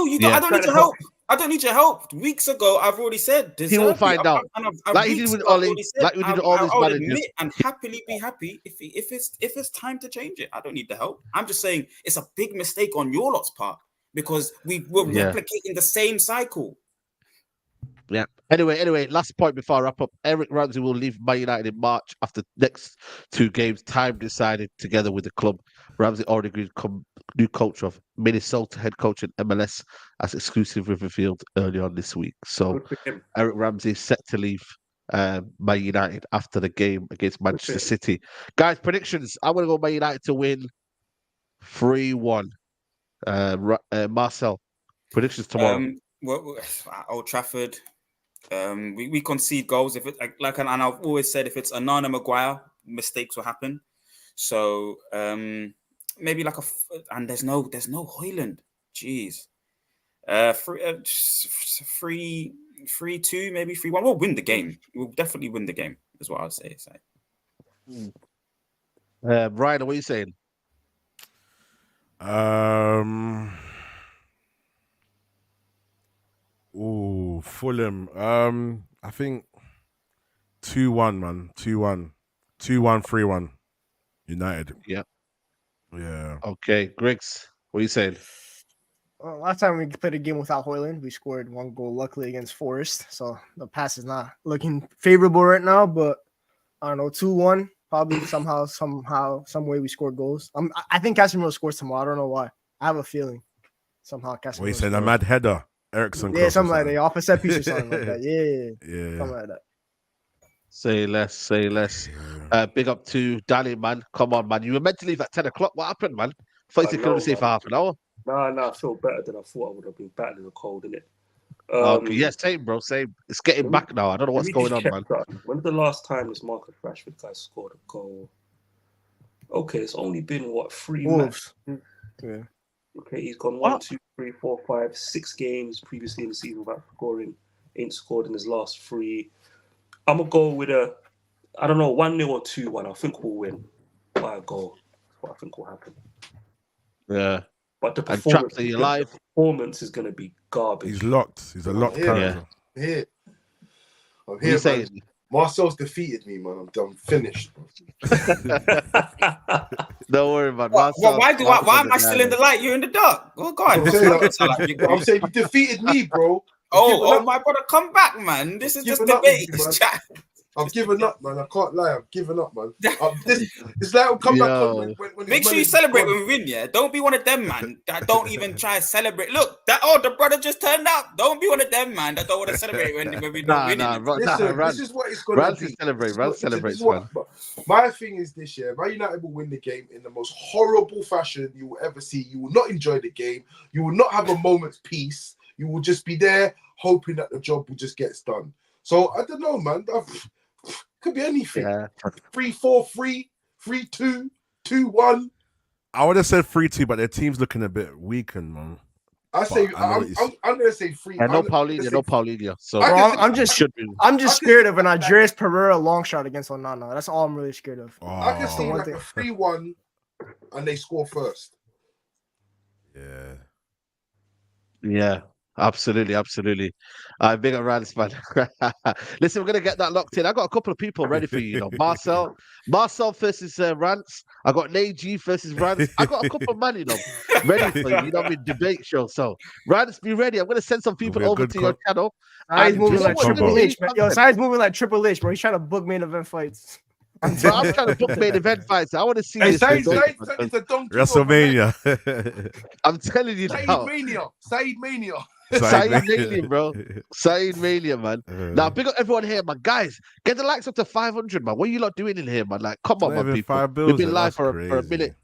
you don't. I don't need your help. I don't need your help. Weeks ago, I've already said he will find out. Like he did with Ollie, like we did with all these managers. Admit and happily be happy if it's time to change it. I don't need the help. I'm just saying it's a big mistake on your lot's part because we're replicating the same cycle. Yeah. Anyway, last point before I wrap up. Eric Ramsey will leave Man United in March after next 2 games. Time decided together with the club. Ramsey already agreed new coach of Minnesota, head coach in MLS as exclusive with Riverfield early on this week. So Eric Ramsey is set to leave Man United after the game against Manchester City. Guys, predictions. I'm going to go Man United to win 3-1. Marcel, predictions tomorrow. Old Trafford. We concede goals if it and I've always said if it's Onana Maguire, mistakes will happen. So maybe like and there's no Hojlund. Jeez. 3-2, maybe 3-1. We'll win the game. We'll definitely win the game. Is what I'd say. Ryan, what are you saying? Fulham. I think 2-1, man. 2-1. 2-1, 3-1. United. Yeah. Yeah. Okay, Griggs, what are you saying? Well, last time we played a game without Hojlund, we scored 1 goal, luckily, against Forest. So the pass is not looking favorable right now, but I don't know, 2-1. Probably somehow, some way we score goals. I think Casemiro scores tomorrow. I don't know why. I have a feeling somehow Casemiro. What you saying? A mad header, Ericsson. Yeah, something like that. Off a set piece or something like that. Yeah, something like that. Say less. Big up to Danny, man. Come on, man. You were meant to leave at 10 o'clock. What happened, man? Thought you could only stay for half an hour. No, I feel better than I thought I would have been battling the cold, innit? Okay, yeah, same, bro. Same. It's getting back now. I don't know what's going on, man. When was the last time this Marcus Rashford guy scored a goal? Okay, it's only been 3 matches. Yeah. Okay, he's gone 1, 2, 3, 4, 5, 6 games previously in the season without scoring. Ain't scored in his last 3. I'm gonna go with 1-0 or 2-1. I think we'll win by a goal. That's what I think will happen. Yeah. But the performance is going to be garbage. He's locked. He's a locked character. I'm here, man. Marcel's defeated me, man. I'm finished. Don't worry, man. Why am I still in the light? You're in the dark. Oh, God. I'm saying you defeated me, bro. Oh, my brother, come back, man. This is just debate. I've given up, man. I can't lie. I've given up, man. This light will come back on when make sure you celebrate when we win, yeah? Don't be one of them, man, that don't even try to celebrate. Look, the brother just turned up. Don't be one of them, man, that don't want to celebrate when we don't win. This is what it's going to be. Celebrate, man. My thing is this year, Man United will win the game in the most horrible fashion you will ever see. You will not enjoy the game. You will not have a moment's peace. You will just be there hoping that the job will just get done. So, I don't know, man. Could be anything. 3-4-3, 3-2, 2-1. I would have said 3-2, but their team's looking a bit weakened, man. I'm gonna say 3. No Paulinho. So I'm just scared of an Andreas Pereira long shot against Onana. That's all I'm really scared of. I can see like a 3-1, and they score first. Yeah. Absolutely. Big up Rans, man. Listen, we're gonna get that locked in. I got a couple of people ready for you. Marcel versus Rants. I got Nagy versus Rants. I got a couple of men, ready for you. Debate show. So Rants, be ready. I'm gonna send some people over to your channel. He's moving like Triple H, man. Yo, Sai's moving like Triple H, bro. He's trying to book main event fights. I'm trying to book main event fights. I want to see this. It's a donkey. WrestleMania. I'm telling you now. Saeed Mania. Saeed Mania, bro. Saeed Mania, man. Now, big up everyone here, man. Guys, get the likes up to 500, man. What are you lot doing in here, man? Like, come on, man, people. We've been live for a minute.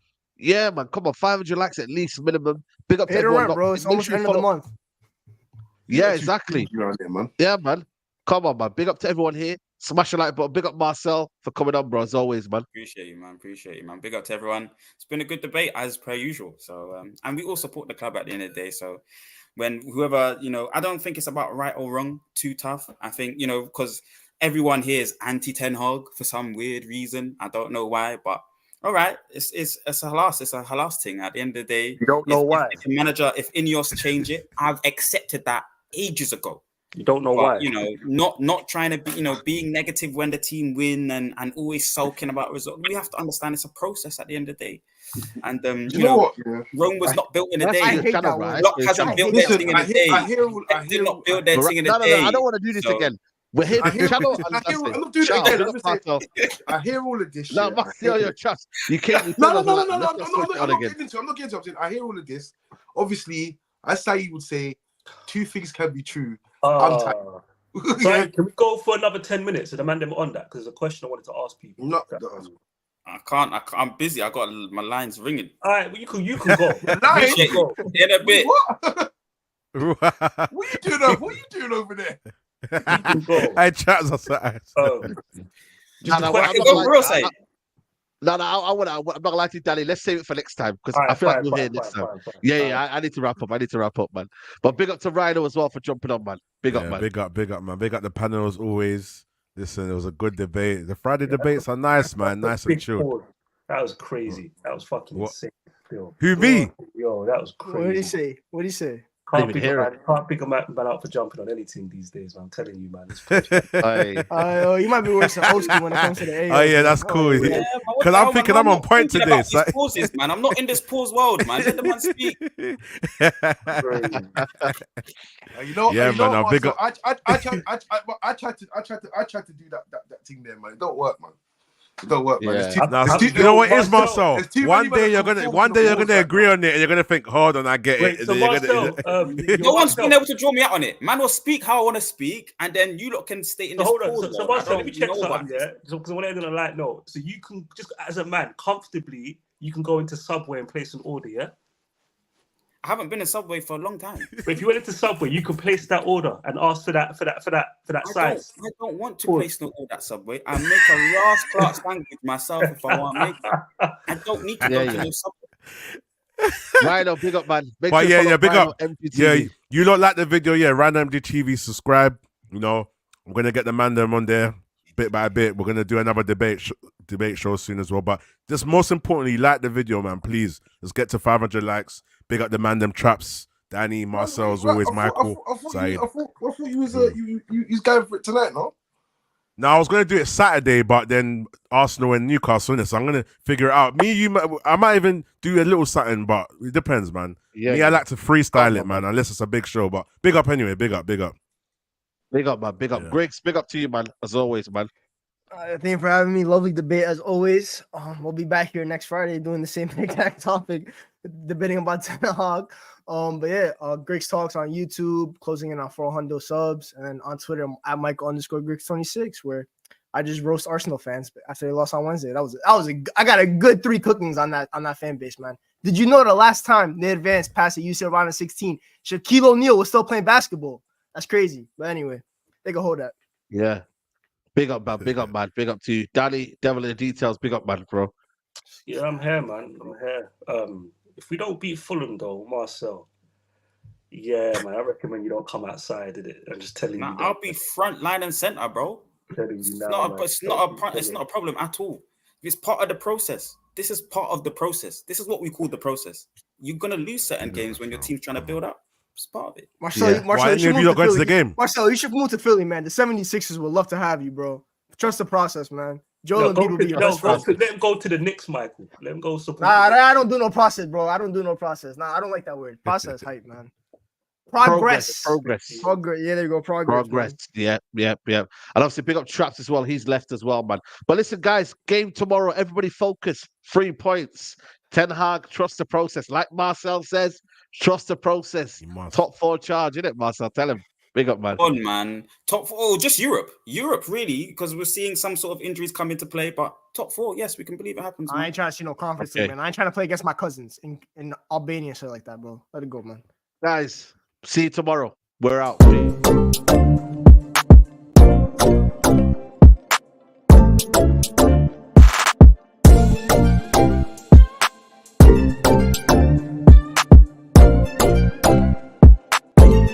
Yeah, man. Come on, 500 likes at least minimum. Big up to Hit or everyone. run, bro. It's Make almost sure you end of the follow- month. Yeah, exactly. Around there, man. Yeah, man. Come on, man. Big up to everyone here. Smash a like button. Big up Marcel for coming on, bro. As always, man. Appreciate you, man. Appreciate you, man. Big up to everyone. It's been a good debate as per usual. So, and we all support the club at the end of the day. So, when whoever, I don't think it's about right or wrong, too tough. I think, because everyone here is anti Ten Hag for some weird reason. I don't know why, but all right, it's a halas. It's a halas thing. At the end of the day, You don't know why. If the manager, if Ineos change it, I've accepted that ages ago. You don't know why. Not trying to be, being negative when the team win and always sulking about results. We have to understand it's a process at the end of the day. And You know what? Yeah. Rome was not built in a day. I hate that word. Block hasn't built their thing in a day. I Did not build their thing in a No, day. I don't want to do this again. We're here. I'm Channel. not doing it again. I'm just saying, I hear all of this shit. No, Marcel, your trust. You can't. No. I'm not getting into it. I hear all of this. Obviously, as Saeed would say, two things can be true. I'm tired. So can we go for another 10 minutes and demand them on that? Because there's a question I wanted to ask people. I can't. I'm busy. I got my lines ringing. All right, well, you can go. Appreciate you. In a bit. What? What are you doing over there? I chat us. No, I'm not gonna lie to you, Danny. Let's save it for next time because I feel like we'll hear next time. Yeah. I need to wrap up. Man. But big up to Rhino as well for jumping on, man. Big up, man. Big up, man. Big up the panel as always. Listen, it was a good debate. The Friday debates are nice, man. Nice and chill. That was crazy. That was fucking insane. Yo. Who, me? Yo, that was crazy. What did he say? Can't pick a man out for jumping on anything these days, man. I'm telling you, man. You might be worse than Oski when it comes to the A. Oh, yeah, that's cool. Because I'm thinking I'm on point today. So... pauses, man. I'm not in this pause world, man. Let the man speak. Man. Big up. I tried to do that thing there, man. It don't work, man. It don't work, man. You know what it is, Marcel? One day you're gonna agree on it, and you're gonna think, hold on, I get it. So Marcel, no one's been able to draw me out on it. Man will speak how I want to speak, and then you lot can state in this. Hold on. So Marcel, let me check something there. Because I want to end on a light note. So you can just, as a man, comfortably, you can go into Subway and place an order, yeah? I haven't been in Subway for a long time. But if you went into Subway, you can place that order and ask for that size. I don't want to place no order at Subway. I make a Ross Clark sandwich myself if I want to make it. I don't need to go to no Subway. Rhino, big up, man. Big up. Yeah, you lot like the video, yeah. Random MDTV, subscribe. We're gonna get the man them on there bit by bit. We're gonna do another debate show soon as well. But just most importantly, like the video, man. Please, let's get to 500 likes. Big up the man them traps. Danny, Marcel, as always, Michael. I thought you was you going for it tonight, no? No, I was going to do it Saturday, but then Arsenal and Newcastle, innit? So I'm going to figure it out. I might even do a little something, but it depends, man. I like to freestyle it, man, unless it's a big show. But big up anyway, big up. Big up, man. Big up. Griggs, big up to you, man, as always, man. Thank you for having me. Lovely debate as always. We'll be back here next Friday doing the same exact topic, debating about Ten Hag. But yeah, Griggs Talks on YouTube, closing in on 400 subs, and then on Twitter at Michael_Griggs26, where I just roast Arsenal fans after they lost on Wednesday. I got a good 3 cookings on that fan base, man. Did you know the last time they advanced past the UCL round of 16, Shaquille O'Neal was still playing basketball? That's crazy. But anyway, they can hold that. Yeah. Big up, man. Big up, man. Big up to you. Danny, Devil in the Details. Big up, man, bro. Yeah, I'm here, man. I'm here. If we don't beat Fulham, though, Marcel, yeah, man, I recommend you don't come outside, did it? I'm just telling you. I'll be front line and center, bro. Telling you now, it's not a problem at all. It's part of the process. This is part of the process. This is what we call the process. You're gonna lose certain games when your team's trying to build up. It's part of it. Marcel, Why didn't you not go to the game? Marcel, you should move to Philly, man. The 76ers would love to have you, bro. Trust the process, man. Joel Embiid will be your best friend. Let him go to the Knicks, Michael. Let him go support. I don't do no process, bro. I don't do no process. Nah, I don't like that word. Process hype, man. Progress. Yeah, there you go. Progress. Yeah. And obviously, big up Traps as well. He's left as well, man. But listen, guys, game tomorrow. Everybody focus. 3 points. Ten Hag, trust the process. Like Marcel says, trust the process. Top 4 charge, innit, Marcel? Tell him. Big up, man. On, man. Top 4, oh, just Europe. Europe, really, because we're seeing some sort of injuries come into play. But top 4, yes, we can believe it happens. I Man. ain't trying to see no conference league, man. I ain't trying to play against my cousins in Albania and shit like that, bro. Let it go, man. Guys, see you tomorrow. We're out. Peace.